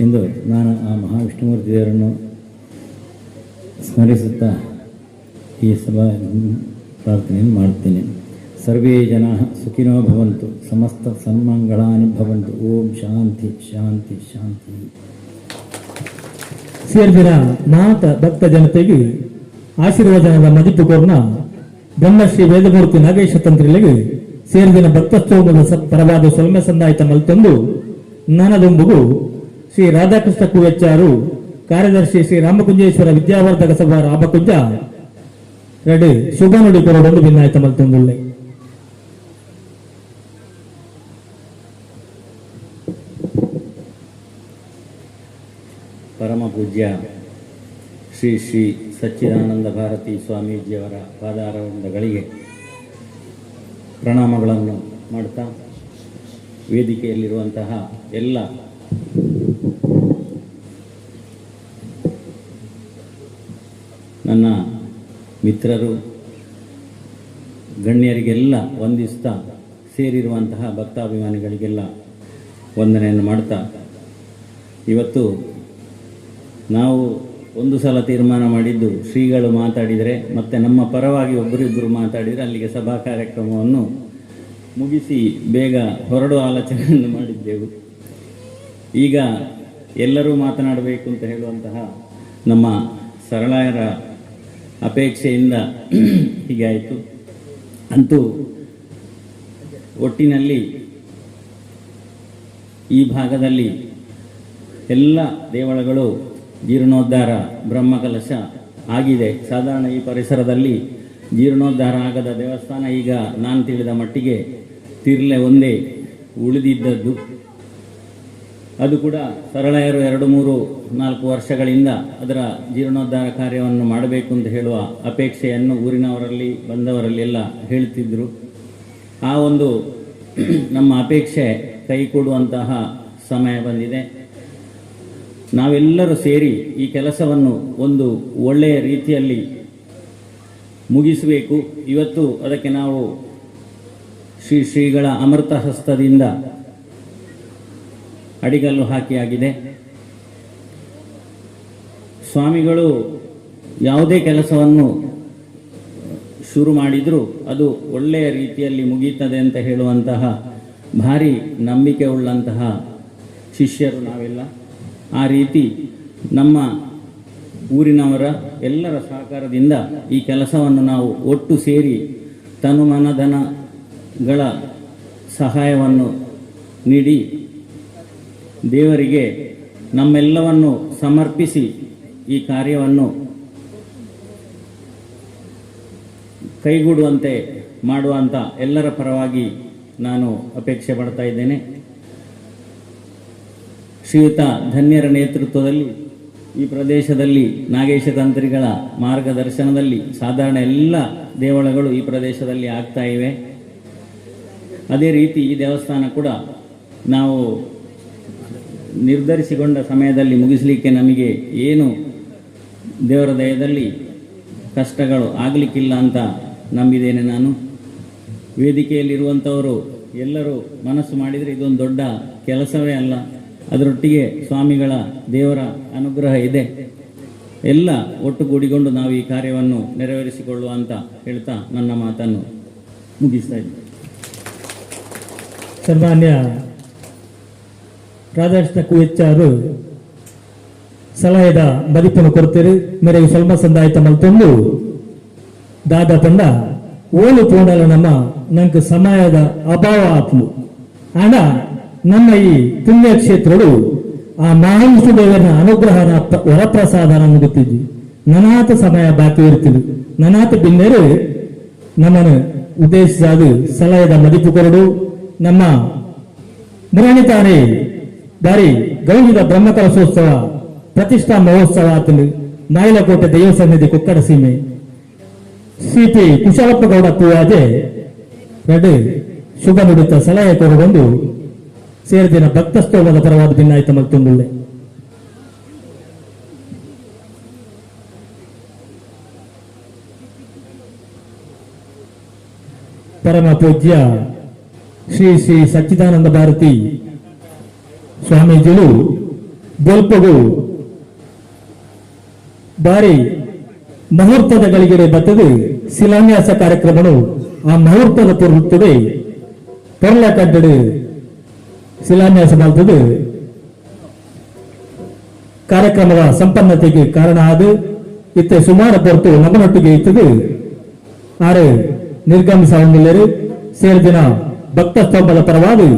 ಎಂದು ನಾನು ಆ ಮಹಾವಿಷ್ಣುಮೂರ್ತಿ ದೇವರನ್ನು ಸ್ಮರಿಸುತ್ತಾ ಈ ಸಭಾ ಪ್ರಾರ್ಥನೆಯನ್ನು ಮಾಡುತ್ತೇನೆ. ಸರ್ವೇ ಜನ ಸುಖಿನೋ ಭವಂತು, ಸಮಸ್ತ ಸನ್ಮಂಗಳಾನಿ ಭವಂತು. ಓಂ ಶಾಂತಿ ಶಾಂತಿ ಶಾಂತಿ. ಸೇರಿದ ಮಾತ ಭಕ್ತ ಜನತೆಗೆ ಆಶೀರ್ವಚನದ ಮದಿಪು ಕೋರ್ನ ಬ್ರಹ್ಮಶ್ರೀ ವೇದಮೂರ್ತಿ ನಾಗೇಶ ತಂತ್ರಿಗಳಿಗೆ ಸೇರಿದಿನ ಭಕ್ತಸ್ತೋಮದ ಪರವಾದ ಸೊಲ್ಮೆ ಸಂದಾಯಿತ ಮಲ್ತೊಂದು ನಾನದೊಂಬುಗು ಶ್ರೀ ರಾಧಾಕೃಷ್ಣ ಕುವೆಚ್ಚಾರು ಕಾರ್ಯದರ್ಶಿ ಶ್ರೀ ರಾಮಕುಂಜೇಶ್ವರ ವಿದ್ಯಾವರ್ಧಕ ಸಭಾ ರಾಮಕುಂಜ ರೆಡಿ ಶುಭ ನುಡಿ ಕೊರಡೊಂದು ಭಿನ್ನಾಯಿತ ಮಲ್ತೊಂದುಳ್ಳೆ. ಪರಮ ಪೂಜ್ಯ ಶ್ರೀ ಶ್ರೀ ಸಚ್ಚಿದಾನಂದ ಭಾರತಿ ಸ್ವಾಮೀಜಿಯವರ ಪಾದಾರವಿಂದಗಳಿಗೆ ಪ್ರಣಾಮಗಳನ್ನು ಮಾಡ್ತಾ, ವೇದಿಕೆಯಲ್ಲಿರುವಂತಹ ಎಲ್ಲ ನನ್ನ ಮಿತ್ರರು, ಗಣ್ಯರಿಗೆಲ್ಲ ವಂದಿಸ್ತಾ, ಸೇರಿರುವಂತಹ ಭಕ್ತಾಭಿಮಾನಿಗಳಿಗೆಲ್ಲ ವಂದನೆಯನ್ನು ಮಾಡ್ತಾ, ಇವತ್ತು ನಾವು ಒಂದು ಸಲ ತೀರ್ಮಾನ ಮಾಡಿದ್ದು ಶ್ರೀಗಳು ಮಾತಾಡಿದರೆ ಮತ್ತು ನಮ್ಮ ಪರವಾಗಿ ಒಬ್ಬರಿಬ್ಬರು ಮಾತಾಡಿದರೆ ಅಲ್ಲಿಗೆ ಸಭಾ ಕಾರ್ಯಕ್ರಮವನ್ನು ಮುಗಿಸಿ ಬೇಗ ಹೊರಡುವ ಆಲೋಚನೆಯನ್ನು ಮಾಡಿದ್ದೆವು. ಈಗ ಎಲ್ಲರೂ ಮಾತನಾಡಬೇಕು ಅಂತ ಹೇಳುವಂತಹ ನಮ್ಮ ಸರಳಾಯರ ಅಪೇಕ್ಷೆಯಿಂದ ಹೀಗಾಯಿತು. ಅಂತೂ ಒಟ್ಟಿನಲ್ಲಿ ಈ ಭಾಗದಲ್ಲಿ ಎಲ್ಲ ದೇವಳಗಳು ಜೀರ್ಣೋದ್ಧಾರ, ಬ್ರಹ್ಮಕಲಶ ಆಗಿದೆ. ಸಾಧಾರಣ ಈ ಪರಿಸರದಲ್ಲಿ ಜೀರ್ಣೋದ್ಧಾರ ಆಗದ ದೇವಸ್ಥಾನ ಈಗ ನಾನು ತಿಳಿದ ಮಟ್ಟಿಗೆ ತಿರ್ಲೆ ಒಂದೇ ಉಳಿದಿದ್ದದ್ದು. ಅದು ಕೂಡ ಸರಳೆಯರು 2-3-4 ವರ್ಷಗಳಿಂದ ಅದರ ಜೀರ್ಣೋದ್ಧಾರ ಕಾರ್ಯವನ್ನು ಮಾಡಬೇಕು ಅಂತ ಹೇಳುವ ಅಪೇಕ್ಷೆಯನ್ನು ಊರಿನವರಲ್ಲಿ ಬಂದವರಲ್ಲಿ ಎಲ್ಲ ಹೇಳ್ತಿದ್ರು. ಆ ಒಂದು ನಮ್ಮ ಅಪೇಕ್ಷೆ ಕೈಕೊಡುವಂತಹ ಸಮಯ ಬಂದಿದೆ. ನಾವೆಲ್ಲರೂ ಸೇರಿ ಈ ಕೆಲಸವನ್ನು ಒಂದು ಒಳ್ಳೆಯ ರೀತಿಯಲ್ಲಿ ಮುಗಿಸಬೇಕು. ಇವತ್ತು ಅದಕ್ಕೆ ನಾವು ಶ್ರೀಗಳ ಅಮೃತ ಹಸ್ತದಿಂದ ಅಡಿಗಲ್ಲು ಹಾಕಿಯಾಗಿದೆ. ಸ್ವಾಮಿಗಳು ಯಾವುದೇ ಕೆಲಸವನ್ನು ಶುರು ಮಾಡಿದರೂ ಅದು ಒಳ್ಳೆಯ ರೀತಿಯಲ್ಲಿ ಮುಗೀತದೆ ಅಂತ ಹೇಳುವಂತಹ ಭಾರಿ ನಂಬಿಕೆ ಉಳ್ಳಂತಹ ಶಿಷ್ಯರು ನಾವೆಲ್ಲ. ಆ ರೀತಿ ನಮ್ಮ ಊರಿನವರ ಎಲ್ಲರ ಸಹಕಾರದಿಂದ ಈ ಕೆಲಸವನ್ನು ನಾವು ಒಟ್ಟು ಸೇರಿ ತನುಮನಧನಗಳ ಸಹಾಯವನ್ನು ನೀಡಿ ದೇವರಿಗೆ ನಮ್ಮೆಲ್ಲವನ್ನು ಸಮರ್ಪಿಸಿ ಈ ಕಾರ್ಯವನ್ನು ಕೈಗೂಡುವಂತೆ ಮಾಡುವಂಥ ಎಲ್ಲರ ಪರವಾಗಿ ನಾನು ಅಪೇಕ್ಷೆ ಪಡ್ತಾ ಇದ್ದೇನೆ. ಶ್ರೀಯುತ ಧನ್ಯರ ನೇತೃತ್ವದಲ್ಲಿ ಈ ಪ್ರದೇಶದಲ್ಲಿ ನಾಗೇಶ ತಂತ್ರಿಗಳ ಮಾರ್ಗದರ್ಶನದಲ್ಲಿ ಸಾಧಾರಣ ಎಲ್ಲ ದೇವಳಗಳು ಈ ಪ್ರದೇಶದಲ್ಲಿ ಆಗ್ತಾ ಇವೆ. ಅದೇ ರೀತಿ ಈ ದೇವಸ್ಥಾನ ಕೂಡ ನಾವು ನಿರ್ಧರಿಸಿಕೊಂಡ ಸಮಯದಲ್ಲಿ ಮುಗಿಸಲಿಕ್ಕೆ ನಮಗೆ ಏನು ದೇವರ ದಯದಲ್ಲಿ ಕಷ್ಟಗಳು ಆಗಲಿಕ್ಕಿಲ್ಲ ಅಂತ ನಂಬಿದ್ದೇನೆ. ನಾನು ವೇದಿಕೆಯಲ್ಲಿರುವಂಥವರು ಎಲ್ಲರೂ ಮನಸ್ಸು ಮಾಡಿದರೆ ಇದೊಂದು ದೊಡ್ಡ ಕೆಲಸವೇ ಅಲ್ಲ. ಅದರೊಟ್ಟಿಗೆ ಸ್ವಾಮಿಗಳ ದೇವರ ಅನುಗ್ರಹ ಇದೆ. ಎಲ್ಲ ಒಟ್ಟುಗೂಡಿಕೊಂಡು ನಾವು ಈ ಕಾರ್ಯವನ್ನು ನೆರವೇರಿಸಿಕೊಳ್ಳುವ ಅಂತ ಹೇಳ್ತಾ ನನ್ನ ಮಾತನ್ನು ಮುಗಿಸ್ತಾ ಇದ್ದೇನೆ. ಸನ್ಮಾನ್ಯ ರಾಧಾಕೃಷ್ಣ ಕುವೆಚ್ಚಾರು ಸಲಹೆದ ಮದಿಪನ್ನು ಕೊಡ್ತೀರಿ ಮೇರೆಗೆ ಸ್ವಲ್ಪ ಸಂದಾಯಿತ ಮಲ್ತೊಂದು ದಾದ ಪಂಡ ಓಲು ಪೋಂಡಲ ನಮ್ಮ ನಂಗೆ ಸಮಯದ ಅಭಾವ ಆತ್ಲು ಆಂಡ ನಮ್ಮ ಈ ಪುಣ್ಯಕ್ಷೇತ್ರಗಳು ಆ ಮಹಾವಿಷ್ಣು ದೇವರ ಅನುಗ್ರಹನ ವರಪ್ರಸಾದನ ಗೊತ್ತಿದ್ವಿ. ನನಾತ ಸಮಯ ಬಾಕಿ ಇರ್ತೀವಿ. ನನಾತ ಬಿನ್ನೇರು ನಮ್ಮನ್ನು ಉದ್ದೇಶಿಸಾದ ಸಲಹೆದ ಮದಿಪು ಕೊರಡು ನಮ್ಮ ಮುರಾಣಿತಾನೆ ದಾರಿ ಗೌರಿದ ಬ್ರಹ್ಮಕಲಶೋತ್ಸವ ಪ್ರತಿಷ್ಠಾ ಮಹೋತ್ಸವ ಆತನು ನಾಯಲಕೋಟೆ ದೈವ ಸನ್ನಿಧಿ ಕುಕ್ಕಡ ಸೀಮೆ ಸಿಪಿ ಕುಶಾಲಪ್ಪ ಗೌಡ ಪೂವಾಜೆ ರೆಡ್ ಶುಭ ನುಡಿತ ಸಲಹೆ ಕೊರಗೊಂಡು ಸೇರಿದಿನ ಭಕ್ತಸ್ತೋಮದ ಪರವಾದ ಭಿನ್ನಾಯಿತ ಮಲ್ತೊಂದುಳ್ಳೆ. ಪರಮ ಪೂಜ್ಯ ಶ್ರೀ ಶ್ರೀ ಸಚ್ಚಿದಾನಂದ ಭಾರತಿ ಸ್ವಾಮೀಜಿಗಳು ಬೋಲ್ಪಗು ಬಾರಿ ಮುಹೂರ್ತದ ಗಳಿಗೆಡೆ ಬರ್ತದೆ ಶಿಲಾನ್ಯಾಸ ಕಾರ್ಯಕ್ರಮಗಳು ಆ ಮುಹೂರ್ತದ ತೋರುತ್ತದೆ ಪೆರ್ಲ ಕಟ್ಟಡ ಶಿಲಾನ್ಯಾಸ ಮಾಡ್ತದೆ ಕಾರ್ಯಕ್ರಮದ ಸಂಪನ್ನತೆಗೆ ಕಾರಣ ಆದ ಇತ್ತೆ ಸುಮಾರು ಹೊರತು ನಮ್ಮನೊಟ್ಟಿಗೆ ಇರ್ತದೆ ಆರೆ ನಿರ್ಗಮಿಸುವವರು ಸೇರಿದಿನ ಭಕ್ತ ಸ್ತಂಭದ ಪರವಾಗಿ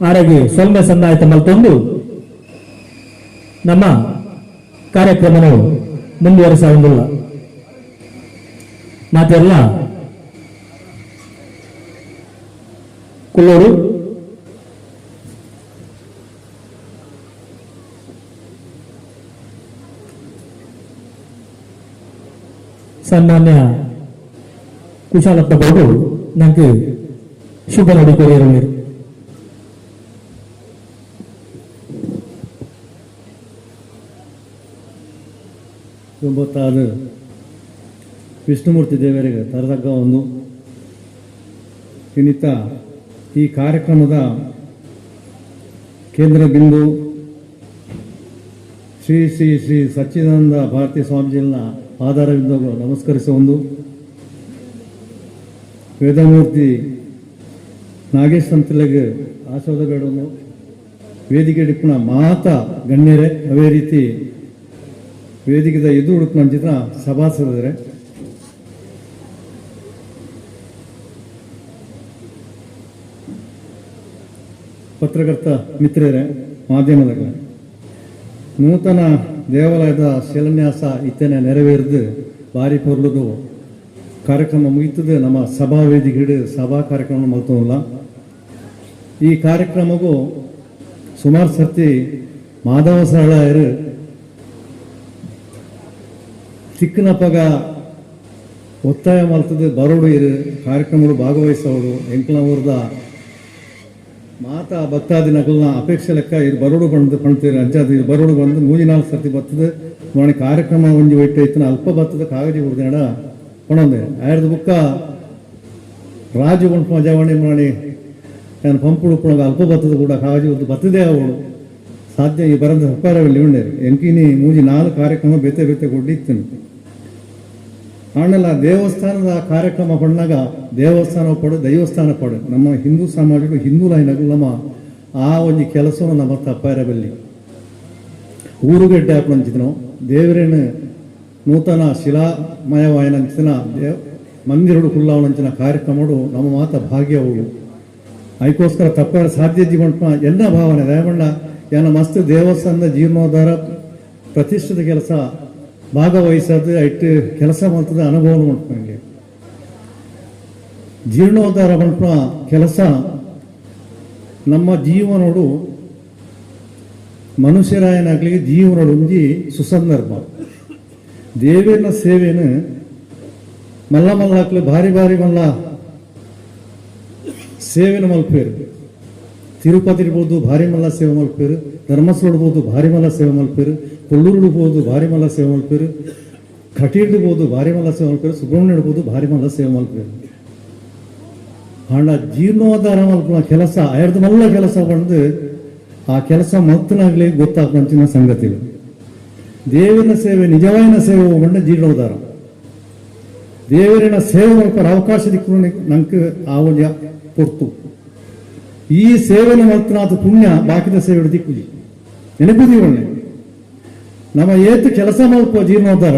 ಆರೆಗೆ ಸೊಲ್ಮೆ ಸನ್ನಾಯಿತ ಮಲ್ತೊಂದು ನಮ್ಮ ಕಾರ್ಯಕ್ರಮನು ಮುಂದುವರಿಸುವುದಿಲ್ಲ ಮಾತೆಲ್ಲ ಕುಲ್ಲೂರು ಸನ್ಮಾನ್ಯ ಕುಶಾಲಪ್ಪ ಗೌಡು ನನಗೆ ಶುಭ ನುಡಿ ಕೋರಿದರು. ಒಂಬತ್ತಾದ ವಿಷ್ಣುಮೂರ್ತಿ ದೇವರಿಗೆ ತರತಕ್ಕ ಒಂದು ಇನ್ನಿತ ಈ ಕಾರ್ಯಕ್ರಮದ ಕೇಂದ್ರ ಬಿಂದು ಶ್ರೀ ಶ್ರೀ ಶ್ರೀ ಸಚ್ಚಿದಾನಂದ ಭಾರತೀ ಸ್ವಾಮೀಜಿಗಳನ್ನ ಆಧಾರವಿಂದ ನಮಸ್ಕರಿಸುವ ಒಂದು ವೇದಮೂರ್ತಿ ನಾಗೇಶ್ ಸಂತಲೆಗೆ ಆಶೀರ್ವಾದ ಬೇಡವನ್ನು ವೇದಿಕೆ ಹಿಡ್ಕಣ ಮಾತ ಗಣ್ಯರೇ ಅವೇ ರೀತಿ ವೇದಿಕೆದ ಎದು ಹುಡುಕಣ ಅಂಚಿದ್ರ ಸಭಾಸದರೇ ಪತ್ರಕರ್ತ ಮಿತ್ರರೇ ಮಾಧ್ಯಮದಾಗ ನೂತನ ದೇವಾಲಯದ ಶಿಲಾನ್ಯಾಸ ಇತ್ತೇನೆ ನೆರವೇರಿದು ಭಾರಿ ಪೊರ್ಲದು ಕಾರ್ಯಕ್ರಮ ಮುಗಿತದೆ ನಮ್ಮ ಸಭಾ ವೇದಿಕೆ ಸಭಾ ಕಾರ್ಯಕ್ರಮ ಮಲ್ತಲ್ಲ ಈ ಕಾರ್ಯಕ್ರಮಗೂ ಸುಮಾರು ಸರ್ತಿ ಮಾಧವ ಸರಳರು ಚಿಕ್ಕನಪ್ಪಗ ಒತ್ತಾಯ ಮಾಡ್ತದೆ ಬರೋಡು ಇರು ಕಾರ್ಯಕ್ರಮಗಳು ಭಾಗವಹಿಸೋರು ಎಂಕ್ಲವರ್ದ ಮಾತಾ ಭಕ್ತಾದಿನಗಳನ್ನ ಅಪೇಕ್ಷೆ ಲೆಕ್ಕ ಇದು ಬರೋಡು ಬಂದು ಕಾಣ್ತೀರಿ ಅಂಚಾದ ಇದು ಬರೋಡು ಬಂದು 3-4 ಸರ್ತಿ ಬರ್ತದೆ ನೋಡಿ ಕಾರ್ಯಕ್ರಮ ಒಂಜಿ ಒಟ್ಟು ಅಲ್ಪ ಬರ್ತದೆ ಕಾಗಜಿ ಹುಡ್ದಾಡ ಕೊಣಂದೆ ಆಯ್ದು ಬುಕ್ಕ ರಾಜು ಉಂಟು ಮಜಾವಣಿ ಮಾಡಿ ನಾನು ಪಂಪು ಉಡ್ಕೊಳಗ ಅಲ್ಪ ಬರ್ತದೆ ಕೂಡ ಕಾಗಜಿ ಉದ್ದು ಬರ್ತದೆ ಅವಳು ಸಾಧ್ಯ ಈ ಬರಂದ ಸರ್ಕಾರದಲ್ಲಿ ಉಂಡೇರು ಎಂಕಿನಿ 3-4 ಕಾರ್ಯಕ್ರಮ ಬೇತೆ ಬೇತೆ ಕೊಟ್ಟಿತ್ತು ಆಮೇಲೆ ದೇವಸ್ಥಾನದ ಕಾರ್ಯಕ್ರಮ ಪಡ್ನಾಗ ದೇವಸ್ಥಾನ ಪಡು ದೈವಸ್ಥಾನ ಪಡು ನಮ್ಮ ಹಿಂದೂ ಸಮಾಜಗಳು ಹಿಂದೂ ಲೈನಗಳು ನಮ್ಮ ಆ ಒಂದು ಕೆಲಸವನ್ನು ನಮ್ಮ ತಪ್ಪಾಯಿರಬಲ್ಲಿ ಊರುಗಡ್ಡೆ ಹಾಕೊಂತಿದ್ನು ದೇವರೇನು ನೂತನ ಶಿಲಾಮಯವಾಯನಂಚಿನ ಮಂದಿರಡು ಕುಲ್ಲಾವನಂಚಿನ ಕಾರ್ಯಕ್ರಮಗಳು ನಮ್ಮ ಮಾತ ಭಾಗ್ಯವು ಅದಕ್ಕೋಸ್ಕರ ತಪ್ಪಾರ ಸಾಧ್ಯ ಜೀವನ ಎಲ್ಲ ಭಾವನೆ ದಯಮಣ್ಣ ಏನ ಮಸ್ತ್ ದೇವಸ್ಥಾನದ ಜೀರ್ಣೋದ್ಧಾರ ಪ್ರತಿಷ್ಠಿತ ಕೆಲಸ ಭಾಗವಹಿಸೋದು ಇಟ್ಟು ಕೆಲಸ ಮಾಡ್ತದೆ ಅನುಭವ ಮಾಡ್ಕೊಂಡೆ ಜೀರ್ಣೋದ್ಧಾರ ಮಾಡ್ಕೊ ಕೆಲಸ ನಮ್ಮ ಜೀವನೋಡು ಮನುಷ್ಯರಾಯನಾಗ್ಲಿ ಜೀವನೋಡು ಒಂಜಿ ಸುಸಂದರ್ಭ ದೇವೇನ ಸೇವೆನು ಮಲ್ಲ ಮಲ್ಲಾಕ್ಲಿ ಭಾರಿ ಭಾರಿ ಮಲ್ಲ ಸೇವೆನ ಮಲ್ಪೇರು ತಿರುಪತಿ ಇರ್ಬೋದು ಭಾರಿ ಮಲ್ಲ ಸೇವೆ ಮಲ್ಪೇರು ಧರ್ಮಸ್ಥಳ ಇಡ್ಬೋದು ಭಾರಿ ಮಲ್ಲ ಸೇವೆ ಮಲ್ಪೇರು ಕೊಲ್ಲೂರು ಇಡ್ಬೋದು ಭಾರಿ ಮಲ್ಲ ಸೇವೆ ಮಲ್ಪೇರು ಕಟಿ ಇಡ್ಬೋದು ಭಾರಿ ಮಲ್ಲ ಸೇವೆ ಮಲ್ಪೇರು ಸುಬ್ರಹ್ಮಣ್ಯ ಇಡ್ಬೋದು ಭಾರಿ ಮಲ್ಲ ಸೇವೆ ಮಲ್ಪೇರು ಹಣ ಜೀರ್ಣೋದ್ಧಾರ ಮಲ್ಪನ ಕೆಲಸ ಆಯ್ದು ಮಲ್ಲ ಕೆಲಸ ಬಂದು ಆ ಕೆಲಸ ಮತ್ತನಾಗ್ಲಿ ಗೊತ್ತಾಗ್ತಂಚಿನ ಸಂಗತಿಗಳು ದೇವರ ಸೇವೆ ನಿಜವಾಯಿನ ಸೇವೆ ಬಂದ ಜೀರ್ಣೋದ್ಧಾರ ದೇವರಿನ ಸೇವೆ ಮಲ್ಪರ ಅವಕಾಶ ದಿಕ್ಕು ನಂಗೆ ಆ ಒಂದು ಕೊಡ್ತು ಈ ಸೇವೆನ ಮಲ್ತನಾದ ಪುಣ್ಯ ಬಾಕಿದ ಸೇವೆ ದಿಕ್ಕುಜಿ ನೆನಪಿದೀವಿ ಒಳ್ಳೆ ನಮ್ಮ ಏತು ಕೆಲಸ ಮಲ್ಪ ಜೀರ್ಣೋದ್ಧಾರ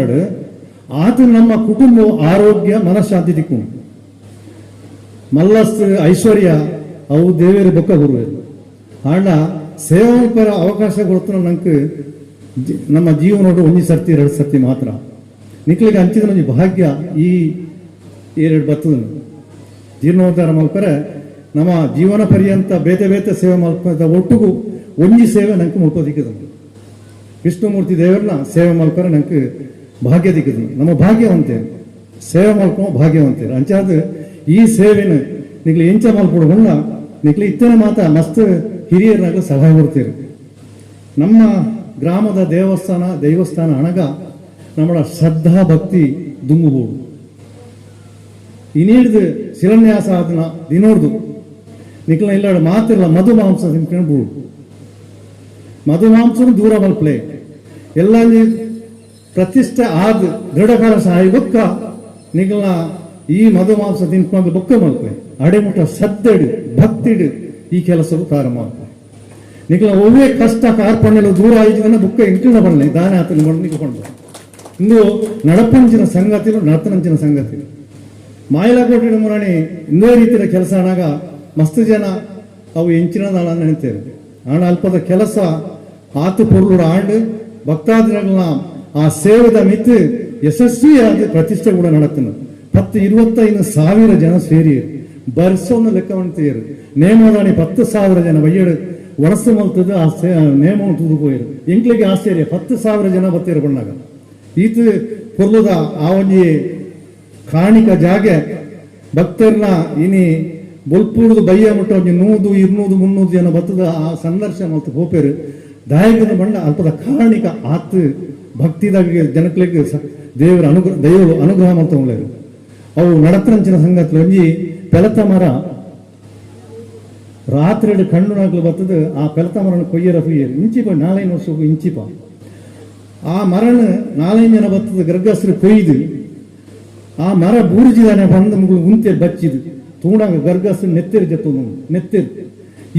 ಆತ ನಮ್ಮ ಕುಟುಂಬ ಆರೋಗ್ಯ ಮನಃಶಾಂತಿ ದಿಕ್ಕು ಮಲ್ಲಸ್ ಐಶ್ವರ್ಯ ಅವು ದೇವರ ಬೊಕ್ಕ ಗುರುವರು ಆಂಡ ಸೇವೆ ಮಲ್ಪರ ಅವಕಾಶ ಕೊಡ್ತು ನಂಗೆ ನಮ್ಮ ಜೀವನೋಡು 1 ಸರ್ತಿ 2 ಸರ್ತಿ ಮಾತ್ರ ನಿಕ್ಲಿಗೆ ಹಂಚಿದ ನಂಗೆ ಭಾಗ್ಯ ಈ 2 ಬರ್ತದ ಜೀರ್ಣೋದ್ಧಾರ ಮಲ್ಪರೆ ನಮ್ಮ ಜೀವನ ಪರ್ಯಂತ ಬೇತೆ ಬೇತೆ ಸೇವೆ ಮಲ್ಪದ ಒಟ್ಟಿಗೂ ಒಂಜಿ ಸೇವೆ ನಂಗೆ ಮುಟ್ಟೋದಿಕ್ಕದ ವಿಷ್ಣುಮೂರ್ತಿ ದೇವರನ್ನ ಸೇವೆ ಮಲ್ಪರೆ ನಂಗೆ ಭಾಗ್ಯ ದಿಕ್ಕದ ನಮ್ಮ ಭಾಗ್ಯವಂತೇರು ಸೇವೆ ಮಲ್ಕೊಂಡು ಭಾಗ್ಯವಂತೇರು ಅಂಚಾದ ಈ ಸೇವೆನ ನಿಕ್ಲಿ ಎಂಚ ಮಲ್ಪಡುವಲ್ಲ ನಿಕ್ಲಿ ಇತ್ತನ ಮಾತ ಮಸ್ತ್ ಹಿರಿಯರಾಗ ಸಹಾಯ ಕೊಡ್ತೀರಿ ನಮ್ಮ ಗ್ರಾಮದ ದೈವಸ್ಥಾನ ಹಣಗ ನಮ್ಮ ಶ್ರದ್ಧಾ ಭಕ್ತಿ ದುಂಗುಬೋದು ಇನ್ನಿಡ್ದು ಶಿಲಾನ್ಯಾಸ ಆದನ ದಿನೋರ್ದು ನಿಕ್ಲ ಇಲ್ಲಾಡ ಮಾತಿಲ್ಲ ಮಧು ಮಾಂಸ ತಿನ್ಕೊಂಡು ಮಧುಮಾಂಸನು ದೂರ ಮಲ್ಪಲೆ ಎಲ್ಲ ಪ್ರತಿಷ್ಠೆ ಆದ ದೃಢಕಾಲ ಸಹಾಯ ಬೊಕ್ಕ ನಿಗಲ ಈ ಮಧುಮಾಂಸ ತಿನ್ಕೊಂಡು ಬೊಕ್ಕ ಮಲ್ಪಲೆ ಅಡೆಮುಟ ಸದ್ದೆಡು ಭಕ್ತಿಡು ಈ ಕೆಲಸವು ಪ್ರಾರಂಭ ಆಗ್ತದೆ ನಿಗಲ ಒಳ್ಳೆ ಕಷ್ಟ ಕಾರ್ಪಣ್ಯಲು ದೂರ ಆಯ್ತು ಬುಕ್ಕ ಇಂಟಿನ ಬರಲಿ ದಾನ ಆತನ ಮಣ್ಣಿಕೊಂಡು ಇಂದು ನಡಪಂಚಿನ ಸಂಗತಿಲು ನಡತನಂಚಿನ ಸಂಗತಿ ಮಾಯಲಕೋಟೆ ಮುರಾಣಿ ಇನ್ನೇ ರೀತಿಯ ಕೆಲಸ ಆನಾಗ ಮಸ್ತ್ ಜನ ಅವು ಎಂಚಿನದಾಳ ನೆನೆತೇವೆ ಆಣ ಅಲ್ಪದ ಕೆಲಸ ಆತು ಪೊರ್ಲುಡ ಆಂಡು ಭಕ್ತಾದಿಗಳನ್ನ ಆ ಸೇವೆದ ಮಿತ್ತು ಯಶಸ್ವಿಯಾಗಿ ಪ್ರತಿಷ್ಠೆ ಕೂಡ ನಡತನು 10-25 ಜನ ಸೇರಿ ಬರ್ಸವನ್ನು ಲೆಕ್ಕ ಮಾಡ್ತೀರು ನೇಮದಾಣಿ 10,000 ಜನ ಬಯ್ಯಡು ವರ್ಷ ಮಲ್ತದ್ದು ಆ ನೇಮವನ್ನು ತುದುಕೋಯರು ಎಂಕ್ಲಿಗೆ ಆಶ್ಚರ್ಯ 10,000 ಜನ ಬತ್ತೀರು ಬಣ್ಣಾಗ ಈತ ಪೊರ್ಲುದ ಆ ಒಂಜಿ ಕಾಣಿಕ ಜಾಗೆ ಭಕ್ತರನ್ನ ಇನಿ ಬೊಲ್ಪುಡುದು ಬಯ್ಯ ಮುಟ್ಟ ಒಂಜಿ 100-200-300 ಜನ ಬತ್ತದ ಆ ಸಂದರ್ಶನ ಮತ್ತು ಹೋಪೇರು ದಾಯಕದ ಬಣ್ಣ ಅಲ್ಪದ ಕಾಣಿಕ ಆತ್ ಭಕ್ತಿದಾಗ ಜನಕ್ಲಿಗೆ ದೇವರ ದೈವಗಳು ಅನುಗ್ರಹ ಮಾಡ್ತೊಂಡ್ಲೇರು ಅವು ನಡತರಂಚಿನ ಸಂಗತಿ ಒಂಜಿ ಪೆಲತ ಮರ ರಾತ್ರಿ ಕಣ್ಣು ನಾಗ್ಲು ಬರ್ತದ ಆ ಪೆಲತ ಮರನ ಕೊಯ್ಯರ ಹುಯ್ಯರು ಇಂಚಿಪ 4 ವರ್ಷಕ್ಕೂ ಇಂಚಿಪ ಆ ಮರನ 4 ಜನ ಬತ್ತದ ಗರ್ಗಸ್ರು ಕೊಯ್ದು ಆ ಮರ ಬೂರ್ಜಿದಾನೆ ಬಂದ ಮುಗುಳು ಉಂತೆ ಬಚ್ಚಿದು ತೂಣಾಗ ಗರ್ಗಸ್ ನೆತ್ತೆರು ಜತ್ತು ನೆತ್ತೆರು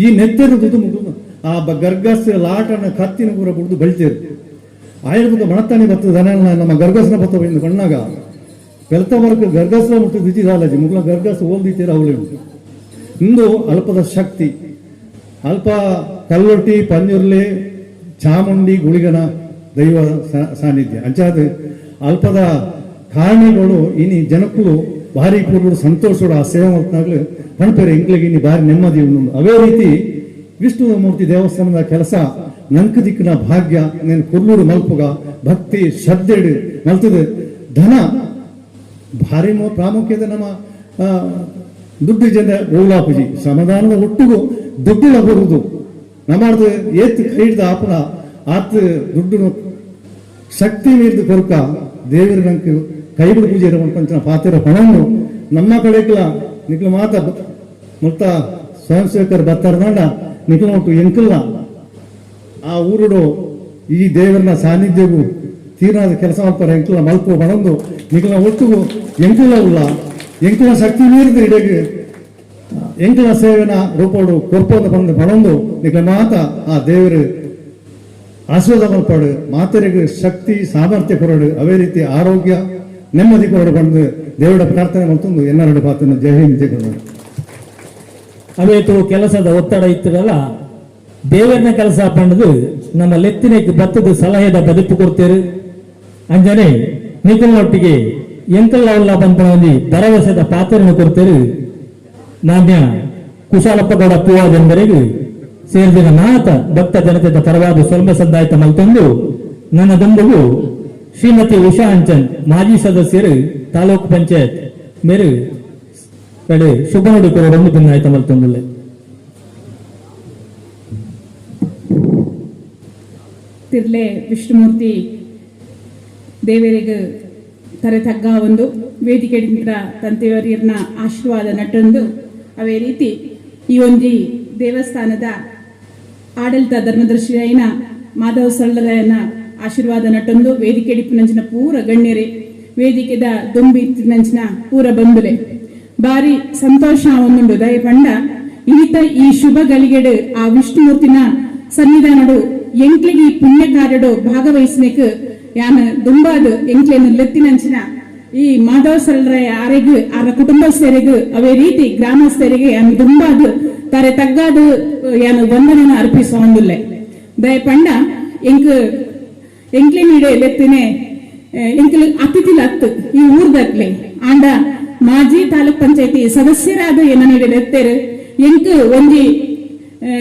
ಈ ನೆತ್ತೆರು ಮುಗುಳು ಆ ಗರ್ಗಸ್ ಲಾಟನ ಕತ್ತಿನ ಕೂಡ ಕುಡಿದು ಬಳ್ತೇರು ಆಯುರ್ವೇದ ಮಣತಾನೆ ಬರ್ತದೆ ನಮ್ಮ ಗರ್ಗಸ್ನ ಬತ್ತ ಇಂದು ಕಣ್ಣಾಗ ಬೆಲ್ತ ಮರಕ್ಕೆ ಗರ್ಗಸ್ನ ಮುಟ್ಟು ದಿಜಿದಾಲಜಿ ಮುಗುಳ ಗರ್ಗಸ್ ಓಲ್ದಿತೀರ ಅವಳೆ ಉಂಟು ಇಂದು ಅಲ್ಪದ ಶಕ್ತಿ ಅಲ್ಪ ಕಲ್ಲೊಟ್ಟಿ ಪಂಜುರ್ಲೆ ಚಾಮುಂಡಿ ಗುಳಿಗನ ದೈವ ಸಾನ್ನಿಧ್ಯ ಅಂಚಾದ ಅಲ್ಪದ ಕಾರಣಗಳು ಇನಿ ಜನಕ್ಕೂ ಭಾರಿ ಪೂರ್ವ ಸಂತೋಷೋಡ ಆ ಸೇವೆ ಮಾಡ್ತಾಗ್ಲು ಪಂಪೇರೆ ಇಂಕ್ಲಿಗೆ ಇನ್ನು ಭಾರಿ ನೆಮ್ಮದಿ ಉಂಟು ಅವೇ ರೀತಿ ವಿಷ್ಣು ಮೂರ್ತಿ ದೇವಸ್ಥಾನದ ಕೆಲಸ ನಂಕ ದಿಕ್ಕಿನ ಭಾಗ್ಯ నేను ಕುರ್ಲೂರು ಮಲ್ಪುಗ ಭಕ್ತಿ ಶ್ರದ್ಧೆಡು ಮಲ್ತದ ಧನ ಭಾರಿ ಪ್ರಾಮುಖ್ಯತೆ ನಮ್ಮ ದುಡ್ಡು ಜನ ಓಲಾಪುಜಿ ಸಮಾಧಾನದ ಒಟ್ಟಿಗೂ ದುಡ್ಡಿನ ಬರುವುದು ನಮ್ಮದು ಏತ್ ಕೈಡ್ದ ಆಪನ ಆತ್ ದುಡ್ಡು ಶಕ್ತಿ ಮೀರಿದ ಕೊರಕ ದೇವರ ನಂಗೆ ಕೈಬಿಡು ಪೂಜೆ ಇರುವಂತ ಪಾತ್ರ ಪಣವನ್ನು ನಮ್ಮ ಕಡೆಗಳ ನಿಕ್ಲು ಮಾತ ಮತ್ತ ಸ್ವಯಂ ಸೇವಕರು ಬರ್ತಾರದಂಡ ನಿಕ್ಲು ನೋಟು ಎಂಕಲ್ಲ ಆ ಊರುಡು ಈ ದೇವರನ ಸಾನ್ನಿಧ್ಯವು ತೀರ್ನಾದ ಕೆಲಸ ಮಾಡ್ತಾರೆ ಎಂಕಲ ಮಲ್ಪು ಬಣಂದು ನಿಕ್ಲ ಒಟ್ಟಿಗೂ ಎಂಕಲ ಉಲ್ಲ ಎಂಕಲ ಶಕ್ತಿ ಮೀರಿದ ಇಡೆಗೆ ಎಂಕಲ ಸೇವೆನ ರೂಪಡು ಕೊರ್ಪದ ಬಂದು ಬಣಂದು ನಿಕ್ಲ ಮಾತ ಆ ದೇವರು ಆಶೀರ್ವಾದ ಮಲ್ಪಾಡು ಮಾತರಿಗೆ ಶಕ್ತಿ ಸಾಮರ್ಥ್ಯ ಕೊರಡು ಅವೇ ರೀತಿ ಆರೋಗ್ಯ ನೆಮ್ಮದಿ ಕೊರಡು ಬಂದು ದೇವರ ಪ್ರಾರ್ಥನೆ ಮಾಡ್ತಂದು ಎನ್ನರಡು ಪಾತ್ರನ ಜೈ ಹಿಂದ್ ಕೊರಡು ಅವೇತು ಕೆಲಸದ ಒತ್ತಡ ಇತ್ತದಲ್ಲ ದೇವರನ ಕೆಲಸ ಪಂಡದು ನಮ್ಮ ಲೆತ್ತಿನಕ್ಕೆ ಬತ್ತದ ಸಲಹೆದ ಬದುಕು ಕೊಡ್ತೇರು ಅಂಜನೆ ನಿಖಲ್ನೊಟ್ಟಿಗೆ ಎಂಕಲ್ಲ ಉಲ್ಲ ಬಂದಿ ಭರವಸೆದ ಪಾತ್ರನ ಕೊಡ್ತೇರು ಮಾನ್ಯ ಕುಶಾಲಪ್ಪ ಗೌಡ ಪೂವಾದೆಂಬರೆಗೆ ಸೇರಿದ ನಾಥ ಭಕ್ತ ಜನತೆದ ಪರವಾದ ಸ್ವಲ್ಪ ಸಂದಾಯಿತ ಮಲ್ತೊಂದು ನನ್ನ ದಂಬುಗು ಶ್ರೀಮತಿ ಉಷಾ ಅಂಚನ್ ಮಾಜಿ ಸದಸ್ಯರು ತಾಲೂಕು ಪಂಚಾಯತ್ ಮೇರು ಕಡೆ ಶುಭ ನುಡಿಕರು ಒಂದು ಭಿನ್ನಾಯಿತ ಮಲ್ತೊಂದುಲ್ಲೆ ತಿರ್ಲೆ ವಿಷ್ಣುಮೂರ್ತಿ ದೇವರಿಗೆ ತರೆತಗ್ಗ ಒಂದು ವೇದಿಕೆಯಿಂದ ತಂತೆಯವರಿಯನ್ನ ಆಶೀರ್ವಾದ ನಟೊಂದು ಅವೇ ರೀತಿ ಈ ಒಂಜಿ ದೇವಸ್ಥಾನದ ಆಡಳಿತ ಧರ್ಮದರ್ಶಿಯೈನ ಮಾಧವ ಸಳ್ಳರನ ಆಶೀರ್ವಾದ ನಟೊಂದು ವೇದಿಕೆ ನಂಚಿನ ಪೂರ ಗಣ್ಯರೇ ವೇದಿಕೆದ ದುಂಬಿ ನಂಚಿನ ಪೂರ ಬಂಧುಲೆ ಬಾರಿ ಸಂತೋಷ ಒಂದುಂಡು ದಯ ಪಂಡ ಈತ ಈ ಶುಭ ಗಳಿಗೆಡು ಆ ವಿಷ್ಣುಮೂರ್ತಿನ ಸನ್ನಿಧಾನಡು ಎಂಕ್ಲಿಗೆ ಈ ಪುಣ್ಯ ಕಾರ್ಯಡು ಭಾಗವಹಿಸಬೇಕು ಯಾನ ದುಂಬಾದು ಎಂಕ್ಲೇನು ಲೆತ್ತಿನಂಚಿನ ಈ ಮಾಧವ ಸರಳರ ಆರೆಗೂ ಆರ ಕುಟುಂಬಸ್ಥರಿಗೂ ಅವೇ ರೀತಿ ಗ್ರಾಮಸ್ಥರಿಗೆ ಯಾನು ದುಂಬಾದು ತಾರೆ ತಗ್ಗಾದು ಯಾನು ವಂದನೆಯನ್ನು ಅರ್ಪಿಸೊಂದಿಲ್ಲ ದಯಪಂಡ ಎಂಕ್ಲಿನಿಡೆ ಲೆತ್ತಿನೆ ಎಂಕ್ಲು ಅತಿಥಿಲ ಹತ್ತು ಈ ಊರ್ದಕ್ಲೆ ಆಂಡ ಮಾಜಿ ತಾಲೂಕ್ ಪಂಚಾಯತಿ ಸದಸ್ಯರಾದ ಏನನಿಡೆ ಲೆತ್ತೇರು ಎಂಕ್ ಒಂಜಿ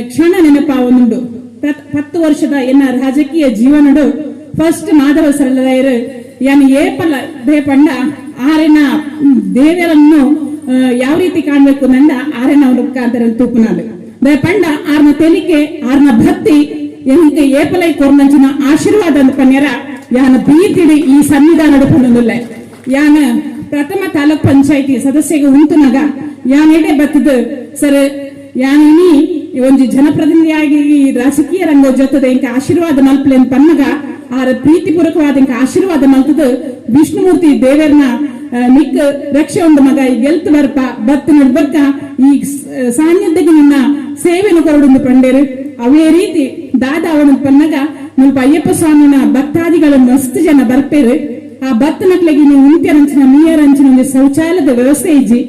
ಕ್ಷಣ ನೆನಪ ಒಂದುಂಡು 10 ವರ್ಷದ ಎನ್ನ ರಾಜಕೀಯ ಜೀವನಡು ಫಸ್ಟ್ ಮಾಧವ ಸರಳರಾಯರು ಯಾನು ಏಪಲ ದಯಪಂಡ ಆರೆನ ದೇವರನ್ನು ಯಾವ ರೀತಿ ಕಾಣಬೇಕು ನಂದ ಆರೆನ ಮುಖಾಂತರ ತೂಪುನಾಡು ದಯಪಂಡ ಆರ್ನ ತೆಲಿಕೆ ಆರ್ನ ಭಕ್ತಿ ಎಂಗೆ ಏಪಲೈ ಕೊರ್ನಂಚಿನ ಆಶೀರ್ವಾದ ಅಂತ ಪನ್ಯರ ಯಾನ ಬೀತಿಡಿ ಈ ಸನ್ನಿಧಾನದ ಪನ್ನೊಂದುಲ್ಲ ಯಾನ ಪ್ರಥಮ ತಾಲೂಕ್ ಪಂಚಾಯತಿ ಸದಸ್ಯಗೆ ಉಂಟುನಾಗ ಯಾನೆಡೆ ಬತ್ತದು ಸರ್ ಯಾನಿ ಒಂಜಿ ಜನಪ್ರತಿನಿಧಿಯಾಗಿ ಈ ರಾಜಕೀಯ ರಂಗ ಜೊತೆದ ಇಂಕ ಆಶೀರ್ವಾದ ಮಲ್ಪಲೆ ಪನ್ನಗ ಆರ ಪ್ರೀತಿಪೂರ್ವಕವಾದ ಇಂಕ ಆಶೀರ್ವಾದ ಮಲ್ತದ ವಿಷ್ಣುಮೂರ್ತಿ ದೇವರನ್ನ ನಿಕ್ ರಕ್ಷೆ ಉಂಡು ಮಗ ಈ ಗೆಲ್ತು ಬರ್ಪ ಬತ್ ನಡ್ಬರ್ಕ ಈ ಸಾನ್ನಿಧ್ಯಕ್ಕೆ ನಿನ್ನ ಸೇವೆಯನ್ನು ಕೊರಡುಂದು ಪಂಡೇರು ಅವೇ ರೀತಿ ದಾದ ಅವನ ಪನ್ನಗ ಮುಲ್ಪ ಅಯ್ಯಪ್ಪ ಸ್ವಾಮಿನ ಭಕ್ತಾದಿಗಳು ಮಸ್ತ್ ಜನ ಬರ್ಪೇರು ಆ ಭತ್ತ ಮಕ್ಳಿಗೆ ನೀವು ಉಂತ್ಯರಂಚಿನ ಮೀಯರಂಚಿನ ಒಂದು ಶೌಚಾಲಯದ ವ್ಯವಸ್ಥೆ ಇಜ್ಜಿ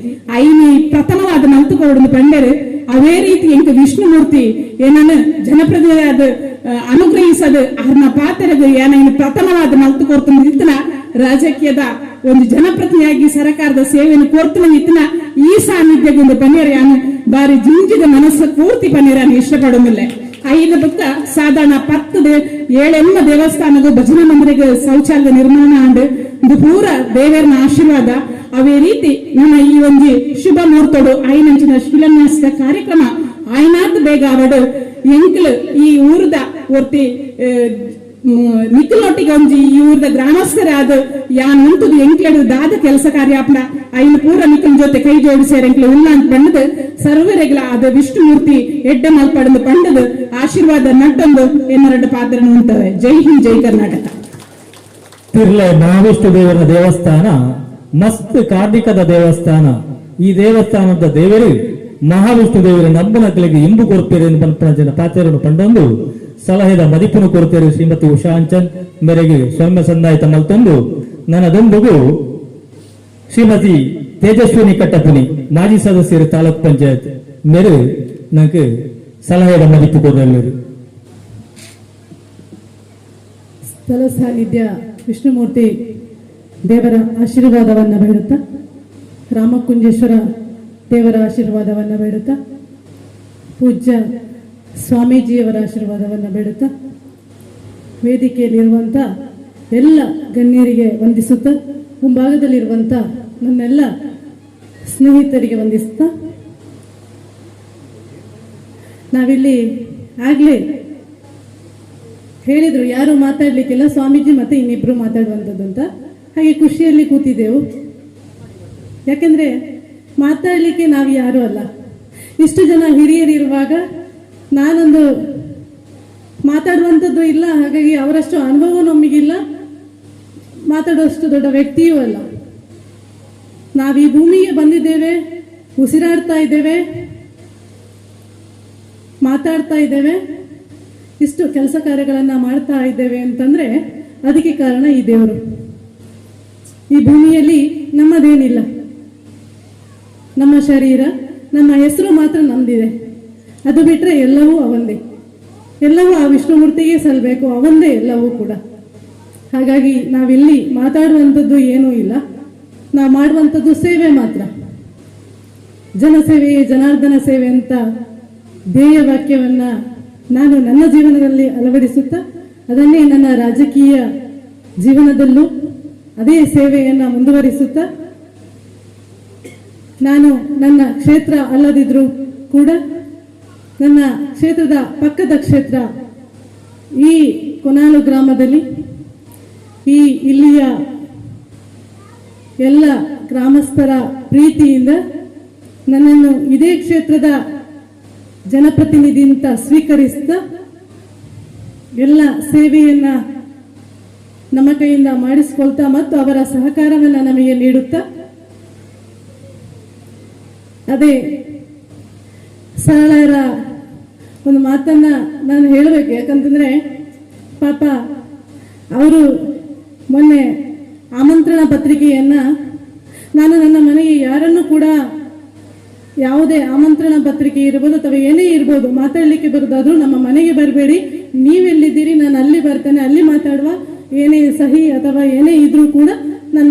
ಐನಿ ಪ್ರಥಮವಾದ ಮಲ್ತು ಕೊರಡುಂದು ಪಂಡೇರು ಅವೇ ರೀತಿ ಎಂಕ ವಿಷ್ಣುಮೂರ್ತಿ ಏನನ್ನ ಜನಪ್ರತಿನಿಧಿಯಾದ ಅನುಗ್ರಹಿಸದು ಅವ್ರನ್ನ ಪಾತ್ರದ ಏನ ಪ್ರಥಮವಾದ ಮಲ್ತು ಕೊಡ್ತು ಇತ್ತನ ರಾಜಕೀಯದ ಒಂದು ಜನಪ್ರತಿನಿಧಿಯಾಗಿ ಸರ್ಕಾರದ ಸೇವೆಯನ್ನು ಕೊಡ್ತು ಇತ್ತನ ಈ ಸಾನ್ನಿಧ್ಯಗೊಂದು ಪನ್ನೀರ್ ಯಾನು ಬಾರಿ ಜಿಂಜಿದ ಮನಸ್ಸು ಪೂರ್ತಿ ಪನ್ನೀರನ್ನು ಇಷ್ಟಪಡುವುದಿಲ್ಲ ಐದು ಬುಕ್ಕ ಸಾಧಾರಣ 7 ದೇವಸ್ಥಾನಗೂ ಭಜನಾ ಮಂದಿರಕ್ಕೆ ಶೌಚಾಲಯ ನಿರ್ಮಾಣ ಆಂಡ್ ಇದು ಪೂರ ದೇವರನ ಆಶೀರ್ವಾದ ಅವೇ ರೀತಿ ನಮ್ಮ ಈ ಒಂದು ಶುಭ ಮುಹೂರ್ತೋಡು ಐನಂಚಿನ ಶಿಲಾನ್ಯಾಸದ ಕಾರ್ಯಕ್ರಮ ಆಯ್ನಾತ್ ಬೇಗ ಅವಡು ಎಂಕ್ಲು ಈ ಊರದ ಒರ್ತಿ ನಿಖಲೊಟ್ಟಿಗೆ ಒಂಜಿ ಈ ಊರದ ಗ್ರಾಮಸ್ಥರಾದ ಯಾನ್ ಉಂಟುದು ಎಂಕ್ಲೆಡು ದಾದ ಕೆಲಸ ಕಾರ್ಯಾಪನ ಐನು ಪೂರ ನಿಖಲ್ ಜೊತೆ ಕೈ ಜೋಡಿಸ್ಯಾರ ಎಂಕ್ಲು ಉಲ್ಲ ಅಂತ ಬಂಡದು ಸರ್ವರೆಗ್ಲ ಅದ ವಿಷ್ಣುಮೂರ್ತಿ ಎಡ್ಡ ಮಲ್ಪಡದು ಪಂಡದು ಆಶೀರ್ವಾದ ನಡ್ಡೊಂದು ಎನ್ನರಡ್ಡ ಪಾತ್ರ ಉಂಟವೆ. ಜೈ ಹಿಂದ್, ಜೈ ಕರ್ನಾಟಕ. ತಿರ್ಲೆ ಮಹಾವಿಷ್ಣು ದೇವರ ದೇವಸ್ಥಾನ ಮಸ್ತ್ ಕಾರ್ಣಿಕದ ದೇವಸ್ಥಾನ. ಈ ದೇವಸ್ಥಾನದ ದೇವರು ಮಹಾವಿಷ್ಣು ದೇವರ ನಂಬನಗಳಿಗೆ ಇಂಬು ಕೊಡ್ತೇವೆ ಎಂದು ಪಾತ್ರವನ್ನು ಪಂಡೊಂದು ಸಲಹೆದ ಮದಿಪುನು ಕೊಡ್ತೇವೆ ಶ್ರೀಮತಿ ಉಷಾಂಚನ್ ಮೇರೆಗೆ ಸೌಮ್ಯ ಸಂದಾಯಿತ ಮಲ್ತೊಂದು ನನ್ನದೊಂದಿಗೂ ಶ್ರೀಮತಿ ತೇಜಸ್ವಿನಿ ಕಟ್ಟಪುನಿ ಮಾಜಿ ಸದಸ್ಯರು ತಾಲೂಕ್ ಪಂಚಾಯತ್ ಮೇರೆ ನನಗೆ ಸಲಹೆದ ಮದಿಪು ಕೊಡಲಿರು. ಸ್ಥಳ ಸಾನ್ನಿಧ್ಯ ವಿಷ್ಣುಮೂರ್ತಿ ದೇವರ ಆಶೀರ್ವಾದವನ್ನ ಬೇಡುತ್ತಾ, ರಾಮಕುಂಜೇಶ್ವರ ದೇವರ ಆಶೀರ್ವಾದವನ್ನ ಬೇಡುತ್ತಾ, ಪೂಜ್ಯ ಸ್ವಾಮೀಜಿಯವರ ಆಶೀರ್ವಾದವನ್ನ ಬೇಡುತ್ತಾ, ವೇದಿಕೆಯಲ್ಲಿರುವಂಥ ಎಲ್ಲ ಗಣ್ಯರಿಗೆ ವಂದಿಸುತ್ತಾ, ಮುಂಭಾಗದಲ್ಲಿರುವಂಥ ನನ್ನೆಲ್ಲ ಸ್ನೇಹಿತರಿಗೆ ವಂದಿಸುತ್ತಾ, ನಾವಿಲ್ಲಿ ಆಗ್ಲೇ ಹೇಳಿದ್ರು ಯಾರು ಮಾತಾಡ್ಲಿಕ್ಕಿಲ್ಲ, ಸ್ವಾಮೀಜಿ ಮತ್ತೆ ಇನ್ನಿಬ್ರು ಮಾತಾಡುವಂಥದ್ದು ಅಂತ. ಹಾಗೆ ಖುಷಿಯಲ್ಲಿ ಕೂತಿದ್ದೆವು. ಯಾಕೆಂದ್ರೆ ಮಾತಾಡ್ಲಿಕ್ಕೆ ನಾವು ಯಾರು ಅಲ್ಲ. ಇಷ್ಟು ಜನ ಹಿರಿಯರಿರುವಾಗ ನಾನೊಂದು ಮಾತಾಡುವಂಥದ್ದು ಇಲ್ಲ. ಹಾಗಾಗಿ ಅವರಷ್ಟು ಅನುಭವ ನಮಗಿಲ್ಲ, ಮಾತಾಡುವಷ್ಟು ದೊಡ್ಡ ವ್ಯಕ್ತಿಯೂ ಅಲ್ಲ. ನಾವು ಈ ಭೂಮಿಗೆ ಬಂದಿದ್ದೇವೆ, ಉಸಿರಾಡ್ತಾ ಇದ್ದೇವೆ, ಮಾತಾಡ್ತಾ ಇದ್ದೇವೆ, ಇಷ್ಟು ಕೆಲಸ ಕಾರ್ಯಗಳನ್ನ ಮಾಡ್ತಾ ಇದ್ದೇವೆ ಅಂತಂದ್ರೆ ಅದಕ್ಕೆ ಕಾರಣ ಈ ದೇವರು. ಈ ಭೂಮಿಯಲ್ಲಿ ನಮ್ಮದೇನಿಲ್ಲ, ನಮ್ಮ ಶರೀರ, ನಮ್ಮ ಹೆಸರು ಮಾತ್ರ ನಮ್ದಿದೆ. ಅದು ಬಿಟ್ರೆ ಎಲ್ಲವೂ ಅವಂದೇ, ಎಲ್ಲವೂ ಆ ವಿಷ್ಣುಮೂರ್ತಿಗೆ ಸಲ್ಲಬೇಕು, ಅವಂದೇ ಎಲ್ಲವೂ ಕೂಡ. ಹಾಗಾಗಿ ನಾವಿಲ್ಲಿ ಮಾತಾಡುವಂಥದ್ದು ಏನೂ ಇಲ್ಲ, ನಾವು ಮಾಡುವಂಥದ್ದು ಸೇವೆ ಮಾತ್ರ. ಜನಸೇವೆಯೇ ಜನಾರ್ದನ ಸೇವೆ ಅಂತ ಧ್ಯೇಯ ವಾಕ್ಯವನ್ನ ನಾನು ನನ್ನ ಜೀವನದಲ್ಲಿ ಅಳವಡಿಸುತ್ತಾ, ಅದನ್ನೇ ನನ್ನ ರಾಜಕೀಯ ಜೀವನದಲ್ಲೂ ಅದೇ ಸೇವೆಯನ್ನ ಮುಂದುವರಿಸುತ್ತಾ, ನಾನು ನನ್ನ ಕ್ಷೇತ್ರ ಅಲ್ಲದಿದ್ರೂ ಕೂಡ ನನ್ನ ಕ್ಷೇತ್ರದ ಪಕ್ಕದ ಕ್ಷೇತ್ರ ಈ ಕೊನಾಲು ಗ್ರಾಮದಲ್ಲಿ ಇಲ್ಲಿಯ ಎಲ್ಲ ಗ್ರಾಮಸ್ಥರ ಪ್ರೀತಿಯಿಂದ ನನ್ನನ್ನು ಇದೇ ಕ್ಷೇತ್ರದ ಜನಪ್ರತಿನಿಧಿ ಅಂತ ಸ್ವೀಕರಿಸ್ತಾ ಎಲ್ಲ ಸೇವೆಯನ್ನ ನಮ್ಮ ಕೈಯಿಂದ ಮಾಡಿಸಿಕೊಳ್ತಾ ಮತ್ತು ಅವರ ಸಹಕಾರವನ್ನ ನಮಗೆ ನೀಡುತ್ತಾ, ಅದೇ ಸರಳರ ಒಂದು ಮಾತನ್ನ ನಾನು ಹೇಳಬೇಕು. ಯಾಕಂತಂದ್ರೆ ಪಾಪ ಅವರು ಮೊನ್ನೆ ಆಮಂತ್ರಣ ಪತ್ರಿಕೆಯನ್ನ ನಾನು ನನ್ನ ಮನೆಗೆ ಯಾರನ್ನು ಕೂಡ ಯಾವುದೇ ಆಮಂತ್ರಣ ಪತ್ರಿಕೆ ಇರ್ಬೋದು ಅಥವಾ ಏನೇ ಇರ್ಬೋದು ಮಾತಾಡ್ಲಿಕ್ಕೆ ಬರೋದಾದ್ರೂ ನಮ್ಮ ಮನೆಗೆ ಬರಬೇಡಿ, ನೀವೆಲ್ಲಿದ್ದೀರಿ ನಾನು ಅಲ್ಲಿ ಬರ್ತೇನೆ, ಅಲ್ಲಿ ಮಾತಾಡುವ, ಏನೇ ಸಹಿ ಅಥವಾ ಏನೇ ಇದ್ರೂ ಕೂಡ ನಾನು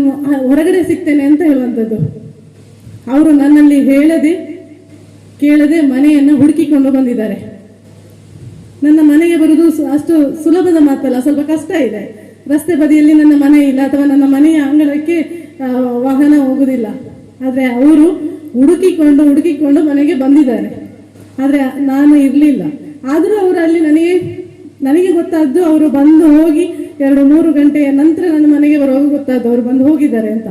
ಹೊರಗಡೆ ಸಿಗ್ತೇನೆ ಅಂತ ಹೇಳುವಂಥದ್ದು. ಅವರು ನನ್ನಲ್ಲಿ ಹೇಳದೆ ಕೇಳದೆ ಮನೆಯನ್ನ ಹುಡುಕಿಕೊಂಡು ಬಂದಿದ್ದಾರೆ. ನನ್ನ ಮನೆಗೆ ಬರುವುದು ಅಷ್ಟು ಸುಲಭದ ಮಾತಲ್ಲ, ಸ್ವಲ್ಪ ಕಷ್ಟ ಇದೆ. ರಸ್ತೆ ಬದಿಯಲ್ಲಿ ನನ್ನ ಮನೆ ಇಲ್ಲ ಅಥವಾ ನನ್ನ ಮನೆಯ ಅಂಗಳಕ್ಕೆ ವಾಹನ ಹೋಗುದಿಲ್ಲ. ಆದ್ರೆ ಅವರು ಹುಡುಕಿಕೊಂಡು ಮನೆಗೆ ಬಂದಿದ್ದಾರೆ. ಆದ್ರೆ ನಾನು ಇರ್ಲಿಲ್ಲ. ಆದ್ರೂ ಅವರು ಅಲ್ಲಿ ನನಗೆ ಗೊತ್ತಾದ್ದು ಅವರು ಬಂದು ಹೋಗಿ 2-3 ಗಂಟೆಯ ನಂತರ ನನ್ನ ಮನೆಗೆ ಬರುವಾಗ ಗೊತ್ತಾದ್ದು ಅವರು ಬಂದು ಹೋಗಿದ್ದಾರೆ ಅಂತ.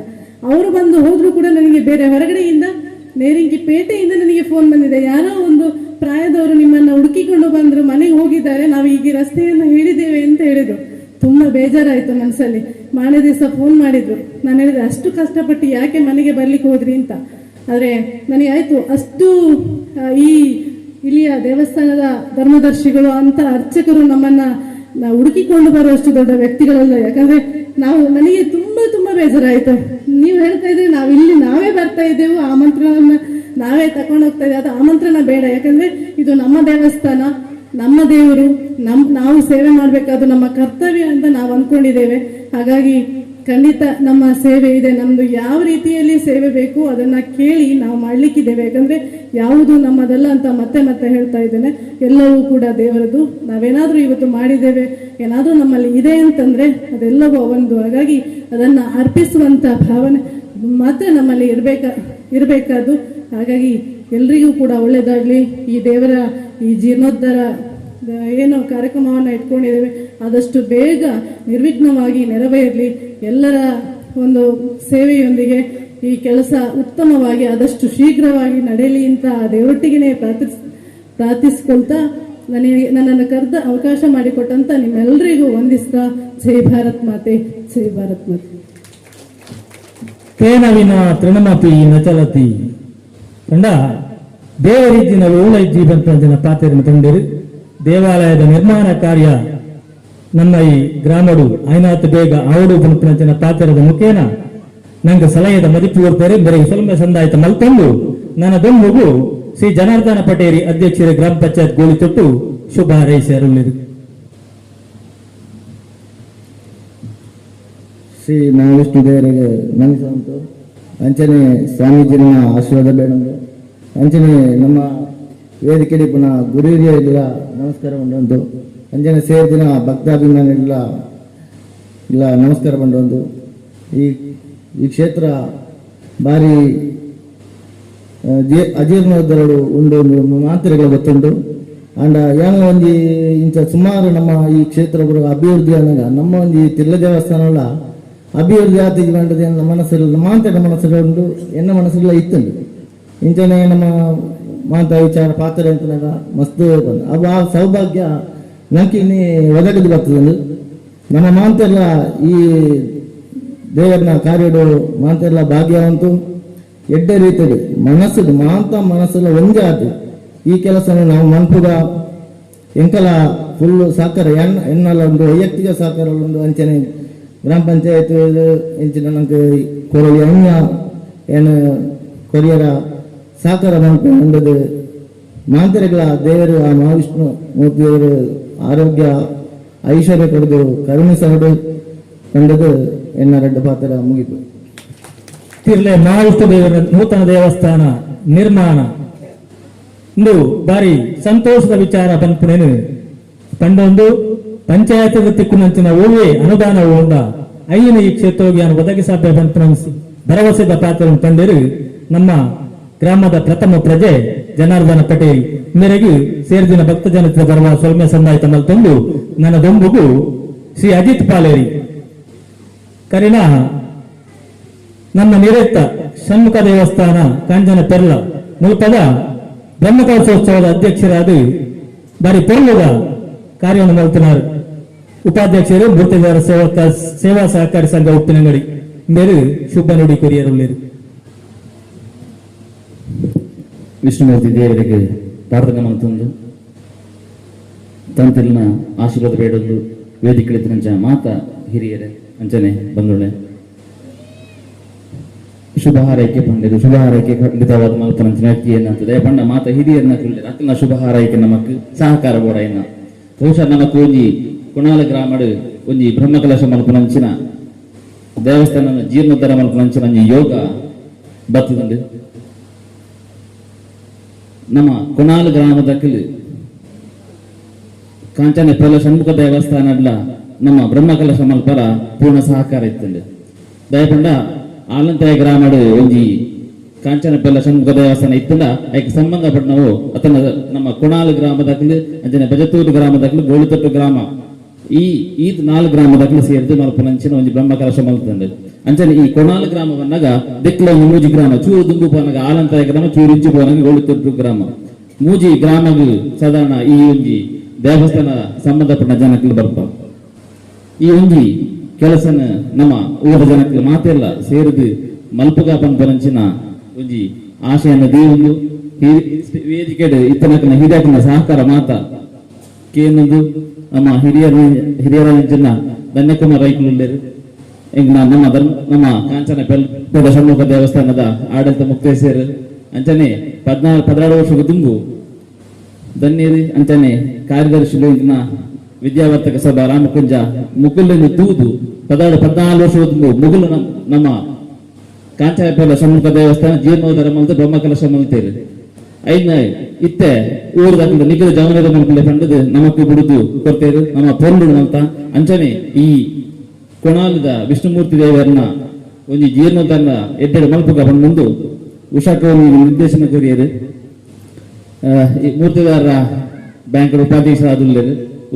ಅವರು ಬಂದು ಹೋದ್ರು ಕೂಡ ನನಗೆ ಬೇರೆ ಹೊರಗಡೆಯಿಂದ ನೇರಿಂಗಿ ಪೇಟೆಯಿಂದ ನನಗೆ ಫೋನ್ ಬಂದಿದೆ, ಯಾರೋ ಒಂದು ಪ್ರಾಯದವರು ನಿಮ್ಮನ್ನ ಹುಡುಕಿಕೊಂಡು ಬಂದ್ರು, ಮನೆಗೆ ಹೋಗಿದ್ದಾರೆ, ನಾವು ಈಗ ಈ ರಸ್ತೆಯನ್ನು ಹೇಳಿದ್ದೇವೆ ಅಂತ ಹೇಳಿದ್ರು. ತುಂಬಾ ಬೇಜಾರಾಯ್ತು ಮನಸ್ಸಲ್ಲಿ. ಮಾರನೇ ದಿವಸ ಫೋನ್ ಮಾಡಿದ್ರು. ನಾನು ಹೇಳಿದೆ ಅಷ್ಟು ಕಷ್ಟಪಟ್ಟು ಯಾಕೆ ಮನೆಗೆ ಬರ್ಲಿಕ್ಕೆ ಹೋದ್ರಿ ಅಂತ. ಆದ್ರೆ ನನಗೆ ಆಯ್ತು, ಅಷ್ಟು ಇಲ್ಲಿಯ ದೇವಸ್ಥಾನದ ಧರ್ಮದರ್ಶಿಗಳು ಅಂತ ಅರ್ಚಕರು ನಮ್ಮನ್ನ ಹುಡುಕಿಕೊಂಡು ಬರುವಷ್ಟು ದೊಡ್ಡ ವ್ಯಕ್ತಿಗಳಲ್ಲ. ಯಾಕಂದ್ರೆ ನನಗೆ ತುಂಬಾ ತುಂಬಾ ಬೇಜಾರಾಯ್ತು. ನೀವು ಹೇಳ್ತಾ ಇದ್ರೆ ನಾವೇ ಬರ್ತಾ ಇದ್ದೇವೆ, ಆಮಂತ್ರಣವನ್ನ ನಾವೇ ತಕೊಂಡು ಹೋಗ್ತಾ ಇದ್ದೇವೆ. ಅದು ಆಮಂತ್ರಣ ಬೇಡ, ಯಾಕಂದ್ರೆ ಇದು ನಮ್ಮ ದೇವಸ್ಥಾನ, ನಮ್ಮ ದೇವರು, ನಾವು ಸೇವೆ ಮಾಡ್ಬೇಕಾದ್ದು ನಮ್ಮ ಕರ್ತವ್ಯ ಅಂತ ನಾವು ಅನ್ಕೊಂಡಿದ್ದೇವೆ. ಹಾಗಾಗಿ ಖಂಡಿತ ನಮ್ಮ ಸೇವೆ ಇದೆ. ನಮ್ದು ಯಾವ ರೀತಿಯಲ್ಲಿ ಸೇವೆ ಬೇಕು ಅದನ್ನ ಕೇಳಿ ನಾವು ಮಾಡ್ಲಿಕ್ಕಿದ್ದೇವೆ. ಯಾಕಂದ್ರೆ ಯಾವುದು ನಮ್ಮದಲ್ಲ ಅಂತ ಮತ್ತೆ ಮತ್ತೆ ಹೇಳ್ತಾ ಇದ್ದೇನೆ. ಎಲ್ಲವೂ ಕೂಡ ದೇವರದು. ನಾವೇನಾದ್ರೂ ಇವತ್ತು ಮಾಡಿದ್ದೇವೆ, ಏನಾದ್ರೂ ನಮ್ಮಲ್ಲಿ ಇದೆ ಅಂತಂದ್ರೆ ಅದೆಲ್ಲವೂ ಒಂದು. ಹಾಗಾಗಿ ಅದನ್ನ ಅರ್ಪಿಸುವಂತ ಭಾವನೆ ಮಾತ್ರ ನಮ್ಮಲ್ಲಿ ಇರಬೇಕಾದ್ದು. ಹಾಗಾಗಿ ಎಲ್ರಿಗೂ ಕೂಡ ಒಳ್ಳೇದಾಗ್ಲಿ. ಈ ದೇವರ ಈ ಜೀರ್ಣೋದ್ಧಾರ ಏನೋ ಕಾರ್ಯಕ್ರಮವನ್ನು ಇಟ್ಕೊಂಡಿದ್ದೇವೆ, ಆದಷ್ಟು ಬೇಗ ನಿರ್ವಿಘ್ನವಾಗಿ ನೆರವೇರಲಿ. ಎಲ್ಲರ ಒಂದು ಸೇವೆಯೊಂದಿಗೆ ಈ ಕೆಲಸ ಉತ್ತಮವಾಗಿ ಆದಷ್ಟು ಶೀಘ್ರವಾಗಿ ನಡೆಯಲಿ ಅಂತ ದೇವರೊಟ್ಟಿಗೆ ಪ್ರಾರ್ಥಿಸ್ಕೊಳ್ತಾ ನನ್ನನ್ನು ಕರೆದ ಅವಕಾಶ ಮಾಡಿಕೊಟ್ಟಂತ ನಿಮ್ಮೆಲ್ಲರಿಗೂ ವಂದಿಸ್ತಾ ಜೈ ಭಾರತ್ ಮಾತೆ, ಜೈ ಭಾರತ್ ಮಾತೆ. ಕೇನವಿನ ತೃಣಮಪಿ ನಚಲತಿ ಕಂಡ ದೇವರಿದ್ದಿನ ಓಳ ಜೀವಂತಂದಿನ ಪಾತ್ರೆಯನ್ನು ತಂದಿರು. ದೇವಾಲಯದ ನಿರ್ಮಾಣ ಕಾರ್ಯ ನಮ್ಮ ಈ ಗ್ರಾಮಡು ಐನಾತ್ ಬೇಗ ಆವಡು ಪಂಪಿನ ಪಾತ್ರದ ಮುಖೇನ ನಂಗೆ ಸಲಹೆದ ಮದಿಪು ಕೊಡ್ತಾರೆ. ಬರೀ ಸ್ವಲ್ಪ ಸಂದಾಯಿತ ಮಲ್ಕೊಂಡು ನನ್ನ ದೊಂಬುಗು ಶ್ರೀ ಜನಾರ್ದನ ಪಟೇರಿ ಅಧ್ಯಕ್ಷರ ಗ್ರಾಮ ಪಂಚಾಯತ್ ಗೋಳಿ ತೊಟ್ಟು ಶುಭ ಹಾರೈಸಿರುವುದು. ಶ್ರೀ ಮಹಾವಿಷ್ಣು ದೇವರಿಗೆ ನಮಿಸ ಉಂಟು. ಅಂಚನೆ ಸ್ವಾಮೀಜಿನ ಆಶೀರ್ವಾದ ಬೇಡಂದು ಅಂಚನೆ ನಮ್ಮ ವೇದಿಕೆಯಲ್ಲಿ ಪುನಃ ಗುರು ಹಿರಿಯರಿಗೆಲ್ಲ ನಮಸ್ಕಾರ ಬಂದೊಂದು. ಅಂಜನೆ ಸೇರಿದಿನ ಭಕ್ತಾಭಿಮಾನಿಗಳ ಇಲ್ಲ ನಮಸ್ಕಾರ ಬಂದೊಂದು. ಈ ಕ್ಷೇತ್ರ ಭಾರಿ ಅಜೀರ್ಣೋದ್ಧರಗಳು ಉಂಡು ಮಾತ್ರೆಗಳು ಗೊತ್ತುಂಟು. ಅಂಡ ಏನೋ ಒಂದು ಇಂಚ ಸುಮಾರು ನಮ್ಮ ಈ ಕ್ಷೇತ್ರ ಅಭಿವೃದ್ಧಿ ಅನ್ನೋದ ನಮ್ಮ ಒಂದು ತಿರ್ಲ ದೇವಸ್ಥಾನ ಅಭಿವೃದ್ಧಿ ಆತಿಗೆ ಕಂಡದ ನಮ್ಮ ಮನಸ್ಸಲ್ಲಿ ಮಾಂತಡ ಮನಸ್ಸಲ್ಲಿ ಉಂಟು, ಎನ್ನ ಮನಸ್ಸೆಲ್ಲ ಇತ್ತುಂಟು. ಇಂಚನೆ ನಮ್ಮ ಮಾಂತ ವಿಚಾರ ಪಾತ್ರ ಅಂತ ಮಸ್ತ್ ಅವು ಆ ಸೌಭಾಗ್ಯ ನಂಗೆ ಒದಗಿದು ಬರ್ತದೆ. ನಮ್ಮ ಮಾಂತೆಲ್ಲ ಈ ದೇವರನ್ನ ಕಾರ್ಯಡು ಮಾಂತೆಲ್ಲ ಭಾಗ್ಯವಂತು ಎಡ್ಡೆ ರೀತಿಯಲ್ಲಿ ಮನಸ್ಸು ಮನಸ್ಸೆಲ್ಲ ಒಂದೇ ಆಯ್ತು. ಈ ಕೆಲಸ ನಾವು ಮನ್ಪುಗ ಎಂಕಲ ಫುಲ್ ಸಹಕಾರ ಎನ್ನಲ್ಲ ಒಂದು ವೈಯಕ್ತಿಕ ಸಹಕಾರ ಒಂದು ಅಂಚನೆ ಗ್ರಾಮ ಪಂಚಾಯತ್ ಎಂಚಿನ ನಂಗೆ ಕೊರಲಿ ಅನ್ಯ ಏನು ಕೊರಿಯರ ಸಹಕಾರ ಮಂಡದು ಮಾಂತರೆಗಳ ದೇವರು ಆ ಮಹಾವಿಷ್ಣು ಮೂರ್ತಿಯವರು ಆರೋಗ್ಯ ಐಶ್ವರ್ಯ ಪಡೆದು ಕರುಣಿಸಲು ಕಂಡದು ಎನ್ನ ರೆಡ್ಡ ಪಾತ್ರ ಮುಗಿತು. ತಿರ್ಲೆ ಮಹಾವಿಷ್ಣು ದೇವರ ನೂತನ ದೇವಸ್ಥಾನ ನಿರ್ಮಾಣ ಇಂದು ಬಾರಿ ಸಂತೋಷದ ವಿಚಾರ ಪನ್ಪುಣೇನು ಪಂಡೊಂದು ಪಂಚಾಯತ್ ತಿಕ್ಕುನಂಚಿನ ಓವೇ ಅನುದಾನ ಹೋಂಡ ಐನ ಈ ಕ್ಷೇತ್ರಕ್ಕೆ ಒದಗಿಸಬೇ ಪನ್ಪುಣಿಸಿ ಭರವಸೆದ ಪಾತ್ರ ತಂದಿರು ನಮ್ಮ ಗ್ರಾಮದ ಪ್ರಥಮ ಪ್ರಜೆ ಜನಾರ್ದನ ಪಟೇಲ್ ಮೇರೆಗೆ ಸೇರಿದಿನ ಭಕ್ತ ಜನತೆ ಬರುವ ಸೊಲ್ಮೆ ಸಂದಾಯಿತ ಮಲ್ತೊಂದು ನನ್ನ ದೊಂಬುಗು ಶ್ರೀ ಅಜಿತ್ ಪಾಲೇರಿ ಕರಿನ ನಮ್ಮ ನಿರತ್ತ ಷಣ್ಮುಖ ದೇವಸ್ಥಾನ ಕಾಂಜನ ಪೆರ್ಲ ಮುಲ್ಪದ ಬ್ರಹ್ಮಕಲಶೋತ್ಸವದ ಅಧ್ಯಕ್ಷರಾದ ಬಾರಿ ಪೆರ್ಲದ ಕಾರ್ಯವನ್ನು ಮಲ್ತಿನಾರು ಉಪಾಧ್ಯಕ್ಷರು ಮೂರ್ತಿದಾರ ಸೇವಾ ಸಹಕಾರಿ ಸಂಘ ಉಪ್ಪಿನಂಗಡಿ ಮೇರು ಶುಭ ನುಡಿ ಕೊರಿಯರುಳ್ಳೇರು. ವಿಷ್ಣುಮೂರ್ತಿ ದೇವರಿಗೆ ಪ್ರಾರ್ಥನೆ ಮಾಡ್ತಂದು ತಂತಿನ ಆಶೀರ್ವಾದ ಬೇಡೊಂದು ವೇದಿಕೆ ಮಾತ ಹಿರಿಯರೇ ಅಂಚನೆ ಬಂದೊಳ್ಳೆ ಶುಭ ಹಾರೈಕೆ ಪಂಡಿತು ಶುಭ ಹಾರೈಕೆ ಖಂಡಿತವಾದ ಮಲ್ಪನಂಚಿನ ವ್ಯಕ್ತಿ ಏನಾಗ್ತದೆ ಪಂಡ ಮಾತ ಹಿರಿಯರನ್ನ ತಿಳಿದ ಅಕ್ಕನ ಶುಭ ಹಾರೈಕೆ ನಮಕ್ ಸಹಕಾರ ಬೋಡ ಏನ ಬಹುಶಃ ನಮಕ್ ಒಂಜಿ ಕುಣಾಲ ಗ್ರಾಮಡ್ ಒಂಜಿ ಬ್ರಹ್ಮಕಲಶ ಮಲ್ಪನಂಚಿನ ದೇವಸ್ಥಾನ ಜೀರ್ಣೋದ್ಧಾರ ಮಲ್ಪನಂಚಿನ ಯೋಗ ಬರ್ತದಂಡು ನಮ್ಮ ಕುಣಾಲ್ ಗ್ರಾಮದಕ್ಕಲು ಕಾಂಚನ ಪೆಲ್ಲ ಷಣ್ಮುಖ ದೇವಸ್ಥಾನಡ್ಲ ನಮ್ಮ ಬ್ರಹ್ಮಕಲಶ ಮಲ್ಪರ ಪೂರ್ಣ ಸಹಕಾರ ಇತ್ತಂಡು ದಯಪಂಡ ಆಲಂತಾಯ ಗ್ರಾಮಡು ಒಂಜಿ ಕಾಂಚನ ಪೆಲ್ಲ ಷಣ್ಮುಖ ದೇವಸ್ಥಾನ ಇತ್ತಂಡ ಅದಕ್ಕೆ ಸಂಬಂಧಪಟ್ಟನವು ಅತನ ನಮ್ಮ ಕುಣಾಲ್ ಗ್ರಾಮದಕ್ಕಲು ಅಂಚನೆ ಬಜತೂರು ಗ್ರಾಮದಕ್ಕಲು ಗೋಳಿತೊಟ್ಟು ಗ್ರಾಮ ಈ 4 ಗ್ರಾಮದಕ್ಕಲು ಸೇರಿದು ಮಲ್ಪನಂಚಿನ ಒಂಜಿ ಬ್ರಹ್ಮಕಲಶ ಮಲ್ತಂಡು ಅಂಚನೆ ಈ ಕೊಣಾಲ್ ಗ್ರಾಮವನ್ನಾಗ ದಿಕ್ಲ ಮೂಜಿ ಗ್ರಾಮ ಚೂರು ದುಂಬು ಪೋನಾಗ ಆಲಂತಾಯ ಗ್ರಾಮ ಚೂರು ಇಂಚು ಪೋನಾಗ ಗೋಳಿತೊಟ್ಟು ಗ್ರಾಮ ಮೂಜಿ ಗ್ರಾಮಗ್ ಸಾಧಾರಣ ಈ ಒಂಜಿ ದೇವಸ್ಥಾನ ಸಂಬಂಧಪಟ್ಟ ಜನಕ್ಕೆ ಬರ್ಪ ಈ ಒಂಜಿ ಕೆಲಸನ ನಮ್ಮ ಊರ ಜನಕ್ಕೆ ಮಾತೆಲ್ಲ ಸೇರಿದು ಮಲ್ಪಗ ಪಂಪರಂಚಿನ ಒಂಜಿ ಆಶೆಯನ್ನು ದೇವೊಂದು ವೇದಿಕೆ ಇತ್ತನಕನ ಹಿರಿಯಕನ ಸಹಕಾರ ಮಾತ ಕೇನೊಂದು ನಮ್ಮ ಹಿರಿಯರ ಧನ್ಯಕುಮಾರ್ ರೈಕುಳ್ಳೇರು ನಮ್ಮ ಕಾಂಚನ ಪೆದ ಷಣ್ಮುಖ ದೇವಸ್ಥಾನದ ಆಡಳಿತ ಮುಕ್ತೇಶ್ವರ ಅಂಚನೆ 16 ವರ್ಷದ ತುಂಬು ಧನ್ಯರು ಅಂಚನೆ ಕಾರ್ಯದರ್ಶಿ ವಿದ್ಯಾವರ್ತಕ ಸಭಾ ರಾಮಕುಂಜ ಮುಗುಲನ್ನು ತೂದು 14 ವರ್ಷದ ತುಂಬು ಮುಗುಲು ನಮ್ಮ ಕಾಂಚನ ಪೆದ ಷಣ್ಮುಖ ದೇವಸ್ಥಾನ ಜೀರ್ಣೋದ್ಧಾರ ಮಲ್ತ ಬ್ರಹ್ಮಕಲಶ ಮಲ್ತೇರು ಐನ ಇತ್ತೆ ಊರದಾಗಲ ನಿಗದ ಜವನದ ಮಲ್ಪಲೆ ಪಂಡದು ನಮಕ್ ಬಿಡುದು ಕೊಡ್ತೇರು ನಮ್ಮ ಪೊರ್ಲು ಅಂತ ಅಂಚನೆ ಈ ಕೊಣಾಲದ ವಿಷ್ಣುಮೂರ್ತಿ ದೇವರನ್ನ ಒಂದು ಜೀರ್ಣೋದ್ಧಾರ ಎಡ್ಡೆಡು ಮಲ್ಪಗ ಬಂದು ಉಷಾಕೌನಿ ನಿರ್ದೇಶನ ಕೊರಿಯರು ಮೂರ್ತಿದಾರರ ಬ್ಯಾಂಕ್ ಉಪಾಧ್ಯಕ್ಷರಾದ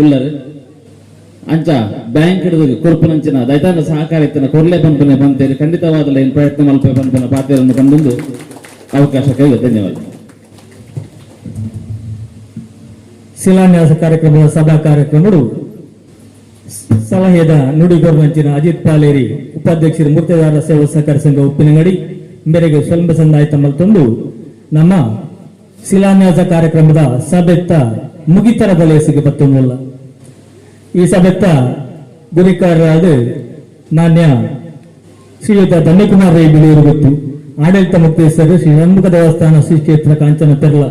ಉಲ್ಲರು ಅಂಚ ಬ್ಯಾಂಕ್ ಕೊರ್ಪನಂಚಿನ ದೈತಾಂಡ ಸಹಕಾರ ಇತ್ತನ ಕೊರ್ಲೆ ಪಂಪನೆ ಬಂತೇರಿ ಖಂಡಿತವಾದ ಏನು ಪ್ರಯತ್ನ ಮಲ್ಪ ಪಂಪನ ಪಾತ್ರವನ್ನು ಕಂಡು ಅವಕಾಶಕ್ಕೆ ಧನ್ಯವಾದ. ಶಿಲಾನ್ಯಾಸ ಕಾರ್ಯಕ್ರಮದ ಸಭಾ ಕಾರ್ಯಕ್ರಮಗಳು ಸಲಹೆದ ನುಡಿಗೊರ್ನಂಚಿನ ಅಜಿತ್ ಪಾಲೇರಿ ಉಪಾಧ್ಯಕ್ಷರು ಮೂರ್ತಿದಾರರ ಸೇವಾ ಸಹಕಾರ ಸಂಘ ಉಪ್ಪಿನಂಗಡಿ ಮೇರೆಗೆ ಸ್ವಲ್ಪ ಸಂದಾಯಿತ ಮಲ್ತೊಂದು ನಮ್ಮ ಶಿಲಾನ್ಯಾಸ ಕಾರ್ಯಕ್ರಮದ ಸಭೆತ್ತ ಮುಗಿತರ ಬಲೆಸಿಗೆ ಬತ್ತೊಂದಿಲ್ಲ. ಈ ಸಭೆತ್ತ ಗುರಿಕಾರರಾದ ಮಾನ್ಯ ಶ್ರೀಯುತ ಧನ್ಯಕುಮಾರ್ ರೈ ಬಿಳಿಯರು ಗೊತ್ತು ಆಡಳಿತ ಮುಕ್ತೇಶ್ವರ ಶ್ರೀ ಷಣ್ಮುಖ ದೇವಸ್ಥಾನ ಶ್ರೀ ಕ್ಷೇತ್ರ ಕಾಂಚನ ಪೆರ್ಲ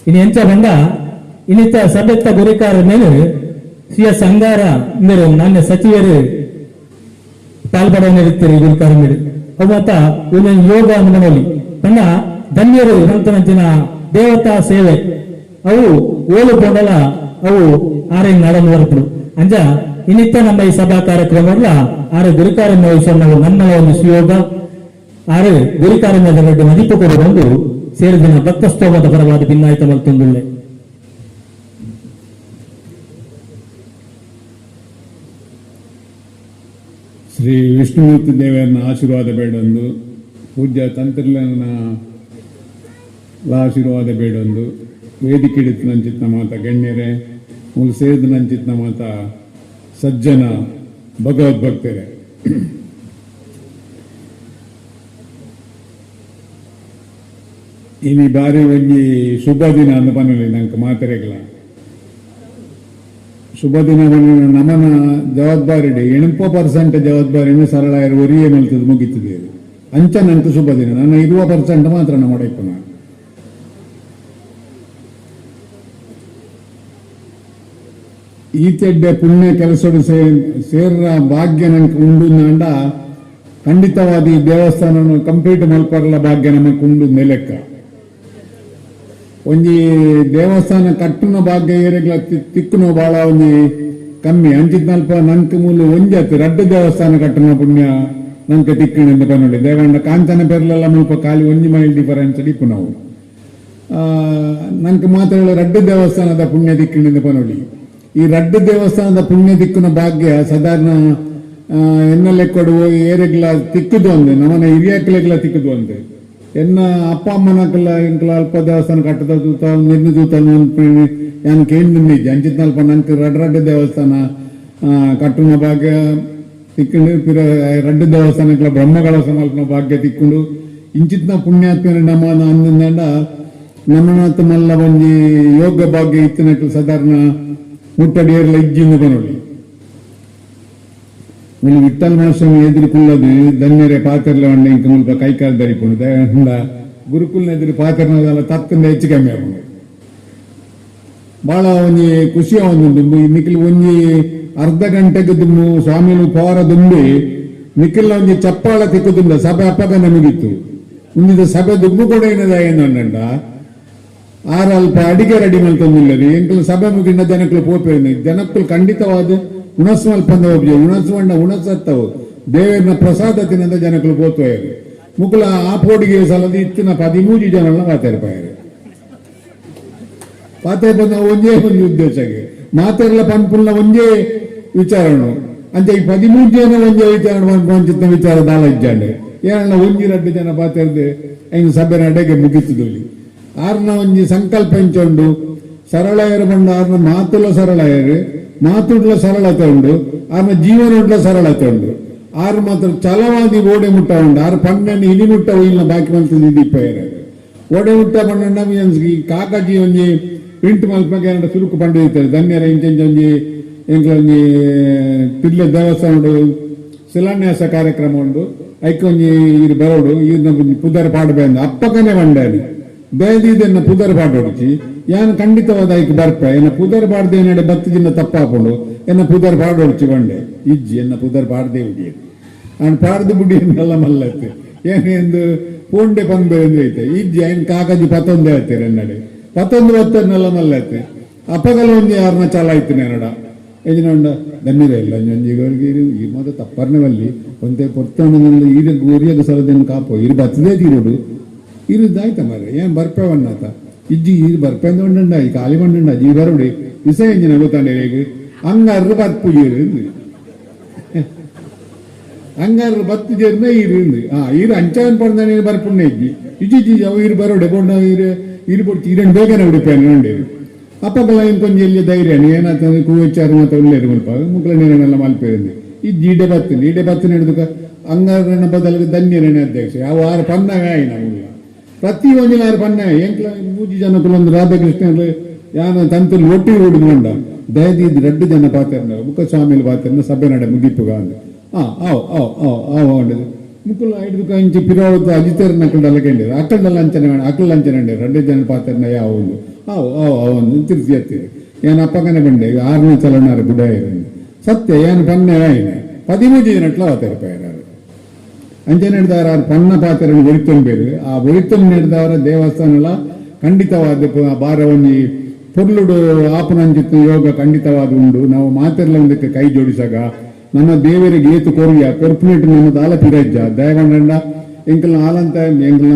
ಇನ್ನು ಎಂಚ ಬಂದ ಇನ್ನಿತ ಸಭೆತ್ತ ಗುರಿಕಾರ ಮೇಲೆ ಶ್ರೀಯ ಸಂಗಾರ ಮೇರೆ ಮಾನ್ಯ ಸಚಿವರು ಪಾಲ್ಪಡೋನಿರುತ್ತಾರೆ ಗುರಿಕಾರ ಮೇಲೆ ಅವತ್ತ ಒಂದೊಂದು ಯೋಗ ಮನೋಲಿ ತನ್ನ ಧನ್ಯರು ನಂತನಂಚಿನ ದೇವತಾ ಸೇವೆ ಅವು ಓಲು ಕೊಂಡಲ ಅವು ಆರೆ ನಡೆದು ಬರ್ತರು ಅಂಜ ಇನ್ನಿತ್ತ ನಮ್ಮ ಈ ಸಭಾ ಕಾರ್ಯಕ್ರಮ ಆರೆ ಗುರಿಕಾರ ನಾವು ನಮ್ಮ ಒಂದು ಸುಯೋಗ ಆರೆ ಗುರಿಕಾರಣ್ಯದ ಬಗ್ಗೆ ಮದಿಪು ಕೂಡ ಬಂದು ಸೇರಿದಿನ ಭಕ್ತಸ್ತೋಮದ ಪರವಾದ ಭಿನ್ನಾಯಿತ ಮಲ್ತೊಂದುಳ್ಳೆ. ಶ್ರೀ ವಿಷ್ಣುಮೂರ್ತಿ ದೇವರನ್ನ ಆಶೀರ್ವಾದ ಬೇಡೊಂದು ಪೂಜ್ಯ ತಂತ್ರಲನ್ನ ಆಶೀರ್ವಾದ ಬೇಡೊಂದು ವೇದಿಕೆ ಹಿಡಿತು ನಂಚಿತ್ನ ಮಾತ ಗಣ್ಯರೇ ಮುಲ್ ಸೇರಿದ ನಂಚಿತ್ನ ಮಾತ ಸಜ್ಜನ ಭಗವದ್ಭಕ್ತರೇ ಇನಿ ಬಾರಿ ಒಂಜಿ ಶುಭ ದಿನ ಅಂದ ಪನ್ನಲಿ ನಂಗೆ ಮಾತರೆಗಳ ಶುಭ ದಿನ ನಮನ ಜವಾಬ್ದಾರಿ 80% ಜವಾಬ್ದಾರಿನ ಸರಳ ಒರಿಯೇ ಮಲ್ತದ್ದು ಮುಗಿತದೆ ಅಂಚ ನಂಗೆ ಶುಭ ದಿನ ನನ್ನ 20% ಮಾತ್ರ ಮಾಡಬೇಕು ನಾನು ಈ ತೆಡ್ಡೆ ಪುಣ್ಯ ಕೆಲಸಡು ಸೇರ ಭಾಗ್ಯ ನಂಗೆ ಉಂಡು ನಾಂಡ ಖಂಡಿತವಾದ ಈ ದೇವಸ್ಥಾನ ಕಂಪ್ಲೀಟ್ ಮಲ್ಪರ್ಲ ಭಾಗ್ಯ ನಮಕ್ ಉಂಡು ನೆಲೆಕ್ಕ ಒಂಜಿ ದೇವಸ್ಥಾನ ಕಟ್ಟುನ ಭಾಗ್ಯ ಏರೆಗ್ಲ ತಿಕ್ಕುನ ಬಾಳ ಒಂಜಿ ಕಮ್ಮಿ ಅಂಚಿತ್ನಲ್ಪ ನಂಗೆ ಮೂಲು ಒಂಜತ್ತು ರಡ್ಡು ದೇವಸ್ಥಾನ ಕಟ್ಟುನ ಪುಣ್ಯ ನಂಗೆ ತಿಕ್ಕಣಿಂದ ಪನ್ನೊಡಿ ದೇವಂಡ ಕಾಂಚನ ಪೆರ್ಲೆಲ್ಲ ಮುಲ್ಪ ಖಾಲಿ ಒಂಜಿ ಮೈಲ್ ಡಿಫರೆನ್ಸ್ ಡಿಪ್ಪು ನಾವು ನಂಗೆ ಮಾತ್ರ ರಡ್ಡು ದೇವಸ್ಥಾನದ ಪುಣ್ಯ ದಿಕ್ಕಿನಿಂದ ಪನ್ನೊಡಿ ಈ ರಡ್ಡು ದೇವಸ್ಥಾನದ ಪುಣ್ಯ ದಿಕ್ಕುನ ಭಾಗ್ಯ ಸಾಧಾರಣ ಎನ್ನಲೆ ಕೊಡುವ ಏರೆಗ್ಲ ತಿಕ್ಕುದು ಅಂದೆ ನಮ್ಮನ ಹಿರಿಯಕ್ಕಲೆಗ್ಲ ತಿಕ್ಕುದು ಅಂದೆ ಎನ್ನ ಅಪ್ಪ ಅಮ್ಮನಕ್ಕೆಲ್ಲ ಇಂಕಲ ಅಲ್ಪ ದೇವಸ್ಥಾನ ಕಟ್ಟದ ತೂತ ನಿರ್ಣಿ ತೂತ ನಾನು ಕೇಳಿದ್ದೆ ಅಂಚಿತ್ನಲ್ಪ ನಂಗೆ ರಡ್ಡು ದೇವಸ್ಥಾನ ಕಟ್ಟುನ ಭಾಗ್ಯ ತಿಕ್ಕೊಂಡು ಪಿರ ರಡ್ಡು ದೇವಸ್ಥಾನಕ್ಕೆಲ್ಲ ಬ್ರಹ್ಮಗಳ ಸಮಲ್ಪನ ಭಾಗ್ಯ ತಿಕ್ಕೊಂಡು ಇಂಚಿತ್ನ ಪುಣ್ಯಾತ್ಮ ನಮ್ಮ ಅಂದಂಡ ನಮ್ಮನಾಥ ಮಲ್ಲ ಒಂಜಿ ಯೋಗ ಭಾಗ್ಯ ಇತ್ತಿನಕ್ಕೆ ಸಾಧಾರಣ ಮುಟ್ಟಡಿಯರ್ಲ ಇಜ್ಜಿಂದು ಬನೋಡಿ ಇಲ್ಲಿ ವಿಠಲ್ ಮಾಸ್ಟರ್ ಎದುರುಕುಳ್ಳದು ಧನ್ಯರೇ ಪಾತ್ರಲ ಅಂಡ ಇಂಕ ಮುಲ್ಪ ಕೈಕಾಲು ಧರಿಕೊಂಡು ದಯಂಡ ಗುರುಕುಲ್ನ ಎದುರು ಪಾತ್ರನದಲ್ಲ ತತ್ತಂದ ಹೆಚ್ಚು ಕಮ್ಮಿ ಆಗುದು ಬಹಳ ಒಂಜಿ ಖುಷಿ ಆಗುದು ನಿಖಿಲ್ ಒಂಜಿ ಅರ್ಧ ಗಂಟೆಗೆ ದುಮ್ಮು ಸ್ವಾಮಿಲು ಪೋರ ದುಂಬಿ ನಿಖಿಲ್ ಒಂಜಿ ಚಪ್ಪಾಳ ತಿಕ್ಕುದುಂಡ ಸಭೆ ಅಪ್ಪಗ ನಮಗಿತ್ತು ಮುಂದಿದ ಸಭೆ ದುಬ್ಬು ಕೂಡ ಏನದ ಏನಂಡ ಆರಲ್ಪ ಅಡಿಗೆ ರೆಡಿ ಮಲ್ತೊಂದಿಲ್ಲರಿ ಎಂಕಲು ಸಭೆ ಮುಗಿಂಡ ಜನಕ್ಕಳು ಪೋಪೆ ಜನಕ್ಕಳು ಖಂಡಿತವಾದ ಉಣಸು ಮಲ್ಪಂದ ಹೋಗ್ಯ ಉಣಸುವಂಡ ಉಣಸತ್ತವು ದೇವರನ ಪ್ರಸಾದ ತಿನ್ನದ ಜನಕ್ಕಳು ಪೋತೋಯರು ಮುಕುಲ ಆ ಪೋಡಿಗೆ ಸಲದ ಇತ್ತಿನ 13 ಜನಗಳನ್ನ ಮಾತಾಡ್ಪಾಯರು ಪಾತೆ ಬಂದ ಒಂದೇ ಒಂದು ಉದ್ದೇಶಕ್ಕೆ ಮಾತಾಡಲ ಪನ್ಪುಲ್ನ ಒಂದೇ ವಿಚಾರಣ ಅಂತ ಈ 13 ಜನ ಒಂದೇ ವಿಚಾರ ಪಂಚಿತ್ನ ವಿಚಾರ 4 ಜನ ಏನಲ್ಲ ಒಂಜಿ 2 ಜನ ಪಾತಿರ್ದೆ ಐನು ಸಭೆ ಅಡೆಗೆ ಮುಗಿತದಲ್ಲಿ ಆರ್ನ ಒಂಜಿ ಸಂಕಲ್ಪ ಎಂಚೊಂಡು ಸರಳಯರು ಬಂಡ ಆರ್ನ ಮಾತುಲ ಸರಳಯರು ಮಾತುಡ್ಲ ಸರಳತೆ ಉಂಡು ಆರ್ನ ಜೀವನೋಡ್ಲ ಸರಳತೆ ಉಂಡು ಆರು ಮಾತ್ರ ಛಲವಾದಿ ಓಡೆ ಮುಟ್ಟ ಉಂಡು ಆರು ಪಣ್ಣನ್ನು ಇಲಿಮುಟ್ಟ ಒಯ್ಲಿನ ಬಾಕಿ ಮಂತ್ರಿ ದೀಪಯ್ಯರು ಓಡೆ ಮುಟ್ಟ ಪಣ್ಣ ಈ ಕಾಕಾಜಿ ಒಂಜಿ ಪ್ರಿಂಟ್ ಮಲ್ಪಗೆ ಎರಡು ಸುರುಕು ಪಂಡಿತಾರೆ ಧನ್ಯರ ಇಂಚೆಂಚ ಒಂಜಿ ಎಂಕ್ಲೊಂಜಿ ತಿರ್ಲೆ ದೇವಸ್ಥಾನ ಶಿಲಾನ್ಯಾಸ ಕಾರ್ಯಕ್ರಮ ಉಂಡು ಐಕೊಂಜಿ ಇದು ಬರೋಡು ಇದನ್ನ ಪುದರ್ ಪಾಡಬೇಂದ ಅಪ್ಪಕನೆ ಬಂಡಾನಿ ಬೇದಿದನ್ನ ಪುದರ್ ಪಾಡೋಡಿಸಿ ಯಾನ್ ಖಂಡಿತವಾದ ಐಕ್ ಬರ್ಪೆ ಎನ್ನ ಪುದರ್ ಪಾಡ್ದೆ ನಡೆ ಬತ್ತಿಜಿನ ತಪ್ಪಾಪುಂಡು ಎನ್ನ ಪುದರ್ ಪಾಡೋಡಿಸಿ ಬಂಡೆ ಇಜ್ಜಿ ಎನ್ನ ಪುದರ್ ಪಾಡ್ದೆ ಬಿಡಿ ಅವ್ನು ಪಾಡ್ದು ಬುಡಿ ಎಲ್ಲ ಮಲ್ಲತ್ತೆ ಏನೆಂದು ಪೋಂಡೆ ಪಂದು ಐತೆ ಇಜ್ಜಿ ಐನ್ ಕಾಕಾಜಿ ಪತ್ತೊಂದೇ ಹೇಳ್ತೀರ ನಡೆ 19 ಮಲ್ಲತ್ತೆ ಅಪ್ಪಗಲ ಒಂಜಿ ಯಾರನ್ನ ಚಾಲ ಆಯ್ತು ನೆನಡ ಎಜಿನೊಂಡ ದನ್ನಿರ ಇಲ್ಲ ಒಂಜಿಗವ್ರಿಗೆ ಈ ಮಾತ ತಪ್ಪರ್ನವಲ್ಲಿ ಒಂದೇ ಪೊರ್ತನಲ್ಲಿ ಈಗ ಗೋರಿಯಾಗ ಸಲದೇನು ಕಾಪೋ ಇರು ಬತ್ತದೇ ತೀರೋಡು ಇರುದಾಯ್ತ ಮರ ಏನ್ ಬರ್ಪೇವನ್ನಾತ ಇಜ್ಜಿ ಇದು ಬರ್ಪೆಂದ ಈ ಕಾಲಿ ಬಂಡ ಜೀ ಬರೋಡಿ ವಿಷಯ ಎಂಜಿನ ಗೊತ್ತಾಂಡೆ ಹೇಗೆ ಹಂಗಾರು ಬತ್ತು ಇರು ಹಂಗಾರು ಬತ್ತು ಜೇರ್ನ ಇರು ಇರು ಅಂಚಾನ್ ಪಡ್ದ ಬರ್ಪುಣ್ಣ ಇಜ್ಜಿ ಇಜ್ಜಿ ಅವು ಇರು ಬರೋಡೆ ಕೊಂಡ ಇರು ಪೊಡ್ಚಿ ಇರನ್ನು ಬೇಗನೆ ಉಡುಪೇನು ನೋಡೇರು ಅಪ್ಪಗಲ ಕೊಂಚ ಇಲ್ಲಿ ಧೈರ್ಯ ಏನಾಗ್ತದೆ ಕೂಚಾರು ಮತ್ತೆ ಒಳ್ಳೆಯದು ಮಲ್ಪ ಮುಕ್ಕಳ ನೀರನ್ನೆಲ್ಲ ಮಲ್ಪೇರಿಂದು ಇಜ್ಜಿ ಈಡೆ ಬತ್ತನ ಹಿಡಿದು ಹಂಗಾರನ ಬದಲಿಗೆ ಧನ್ಯರನೇ ಅಧ್ಯಕ್ಷ ಯಾವ ಆರು ಪನ್ನವೇ ಆಯ್ನ ನಮಗೆ ಪ್ರತಿ ಒಂದಿನ ಆರು ಪನ್ನವೇ ಎಂಕ್ಲ 3 ಜನಕ್ಕೂ ರಾಧಾಕೃಷ್ಣ ಯಾನ ತಂತಲ್ಲಿ ಒಟ್ಟಿಗೆ ಹುಡುಕೊಂಡ ದಯದಿ 2 ಜನ ಪಾತ್ರನ ಮುಖಸ್ವಾಮಿಲಿ ಪಾತ್ರನ ಸಭೆ ನಡೆ ಮುಗಿಪ್ಪುಗ ಅಂದ ಹೊಂಡದು ಮುಕ್ಕಲು ಹಿಡಿದು ಇಂಚಿ ಪಿರೋದು ಅಜಿತರನ್ನ ಅಕ್ಕಳದಲ್ಲ ಕೇಳಿದ್ರು ಅಕ್ಕಳದಲ್ಲ ಅಂಚನೆ 2 ಜನ ಪಾತ್ರನ ಯಾವ ಒಂದು ಅವನು ತಿರ್ಸಿ ಹತ್ತಿರ ಏನ್ ಅಪ್ಪಗನೆ ಬಂಡೆ 6ನೇ ಚಲನಾರ ಬುಡಾಯ ಸತ್ಯ ಏನ್ ಪನ್ನೆ ಆಯ್ನ 13 ಜನಟ್ಲ ಅವತಾರ ಅಂಚನೆ ಹಿಡಿದವರ ಪನ್ನ ಪಾತ್ರ ಒಳಿತೊಂಬೇರು ಆ ಒಳಿತೊಂದು ಹಿಡಿದವರ ದೇವಸ್ಥಾನ ಖಂಡಿತವಾದ ಬಾರ ಒಂಜಿ ಪೊರ್ಲುಡು ಆಪನಂಚಿತ್ತು ಯೋಗ ಖಂಡಿತವಾದ ಉಂಡು ನಾವು ಮಾತೆಲ್ಲ ಒಂದಕ್ಕೆ ಕೈ ಜೋಡಿಸಾಗ ನಮ್ಮ ದೇವರಿಗೆ ಏತು ಕೊರಿಯ ಕೊರ್ಪುನೇಟ್ ನಮ್ಮದು ಆಲಪಿರಜ್ಜ ದಯಗೊಂಡ ಎಂಕಲ್ನ ಆಲಂತ ಎಂಕಲ್ನ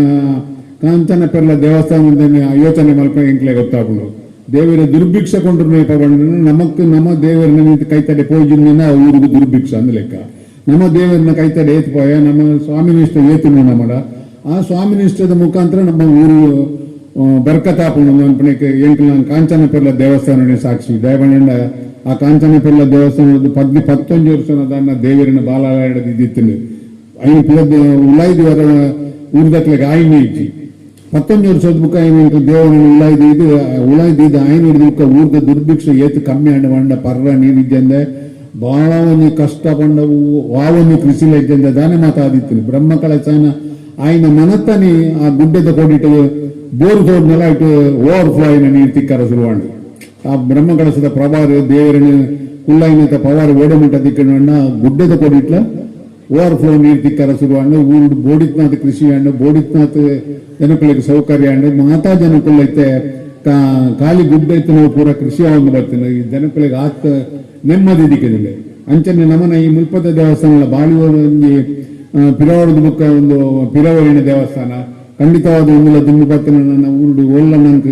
ಕಾಂಚನ ಪೆರ್ಲ ದೇವಸ್ಥಾನದ ಯೋಚನೆ ಮಲ್ಪ ಎಂಕ್ಲೆ ಗೊತ್ತಾಗುಂಡು ದೇವರ ದುರ್ಭಿಕ್ಷ ಕೊಂಡ್ರು ನಮಕ್ ನಮ್ಮ ದೇವರನ್ನ ಕೈತಡೆ ಪೋಜಿನ ಊರಿಗೆ ದುರ್ಭಿಕ್ಷ ಅಂದ ಲೆಕ್ಕ ನಮ್ಮ ದೇವರನ್ನ ಕೈತಡೆ ಏತ್ಪೋಯ ನಮ್ಮ ಸ್ವಾಮಿ ನಿಷ್ಠ ಏತು ನಮ್ಮಡ ಆ ಸ್ವಾಮಿ ನಿಷ್ಠದ ಮುಖಾಂತರ ನಮ್ಮ ಊರು ಬರ್ಕತಾಪುಂಡು ಅನ್ಪಣಕ್ಕೆ ಎಂಕಲ್ನ ಕಾಂಚನ ಪೆರ್ಲ ದೇವಸ್ಥಾನನೇ ಸಾಕ್ಷಿ ದಯಗೊಂಡ ಆ ಕಾಂಚನ ಪೆರ್ಲ ದೇವಸ್ಥಾನದ 11 ವರ್ಷದ ದೇವರಿನ ಬಾಲಾಡಿದ್ದಿತ್ತು ಐದು ಉಲಾಯ್ದು ವರ ಊರ್ದಕ್ಲೆಗೆ ಆಯ್ನೆ ಇಚ್ಚಿ 11 ವರ್ಷದ ಬುಕ್ಕ ದೇವರನ್ನು ಉಲಾಯ್ದು ಆಯ್ನ ಹಿಡಿದು ಊರ್ದ ದುರ್ಭಿಕ್ಷ ಏತು ಕಮ್ಮಿ ಹಣ್ಣು ಬಂಡ ಪರ್ರ ನೀರಿದ್ದಂದೆ ಬಹಳ ಒಂದು ಕಷ್ಟ ಬಂಡವು ವಾವೊಂದು ಕೃಷಿಲ ಇದ್ದಂದೆ ದಾನೆ ಮಾತಾದಿತ್ತು ಬ್ರಹ್ಮ ಕಳಚನ ಆಯ್ನ ಮನತ್ತನಿ ಆ ಗುಡ್ಡದ ಕೊಡಿಟ್ಟು ಬೋರ್ ತೋಡ್ನೆಲ್ಲ ಇಟ್ಟು ಓವರ್ಫ್ಲೋ ಆಯ್ನ ನೀರು ತಿಕ್ಕರ ಶುರುವಾಂಡು ಆ ಬ್ರಹ್ಮ ಕಳಸದ ಪ್ರಭಾರ ದೇವರನ್ನು ಕುಳ್ಳಾಯಿನ ಪವಾರ ಓಡಮುಟ್ಟ ತಿಕ್ಕಣ್ಣ ಗುಡ್ಡದ ಕೊಡಿಟ್ಲ ಓವರ್ಫ್ಲೋ ನೀರು ತಿಕ್ಕರ ಶುರುವಾಂಡು ಊರು ಬೋಡಿತ್ನಾಥ್ ಕೃಷಿ ಹಣ್ಣು ಬೋಡಿತ್ನಾಥ್ ಜನಗಳಿಗೆ ಸೌಕರ್ಯ ಹಣ್ಣು ಮಾತಾ ಜನಕ್ಕೈತೆ ಖಾಲಿ ಗುಡ್ಡ ಇತ್ತು ನಾವು ಪೂರ ಕೃಷಿ ಒಂದು ಬರ್ತೀನಿ ಈ ಜನಗಳಿಗೆ ಆತ ನೆಮ್ಮದಿ ದಿಕ್ಕದಿಲ್ಲ ಅಂಚನೆ ನಮನ ಈ ಮುಲ್ಪದ ದೇವಸ್ಥಾನ ಬಾಳಿ ಪಿರವರದ ಬುಕ್ಕ ಒಂದು ಪಿರವರಿನ ದೇವಸ್ಥಾನ ಖಂಡಿತವಾದ ಒಂದು ದುಂಬು ಬತ್ತಿನ ನನ್ನ ಊರು ಒಳ್ಳನಂಕ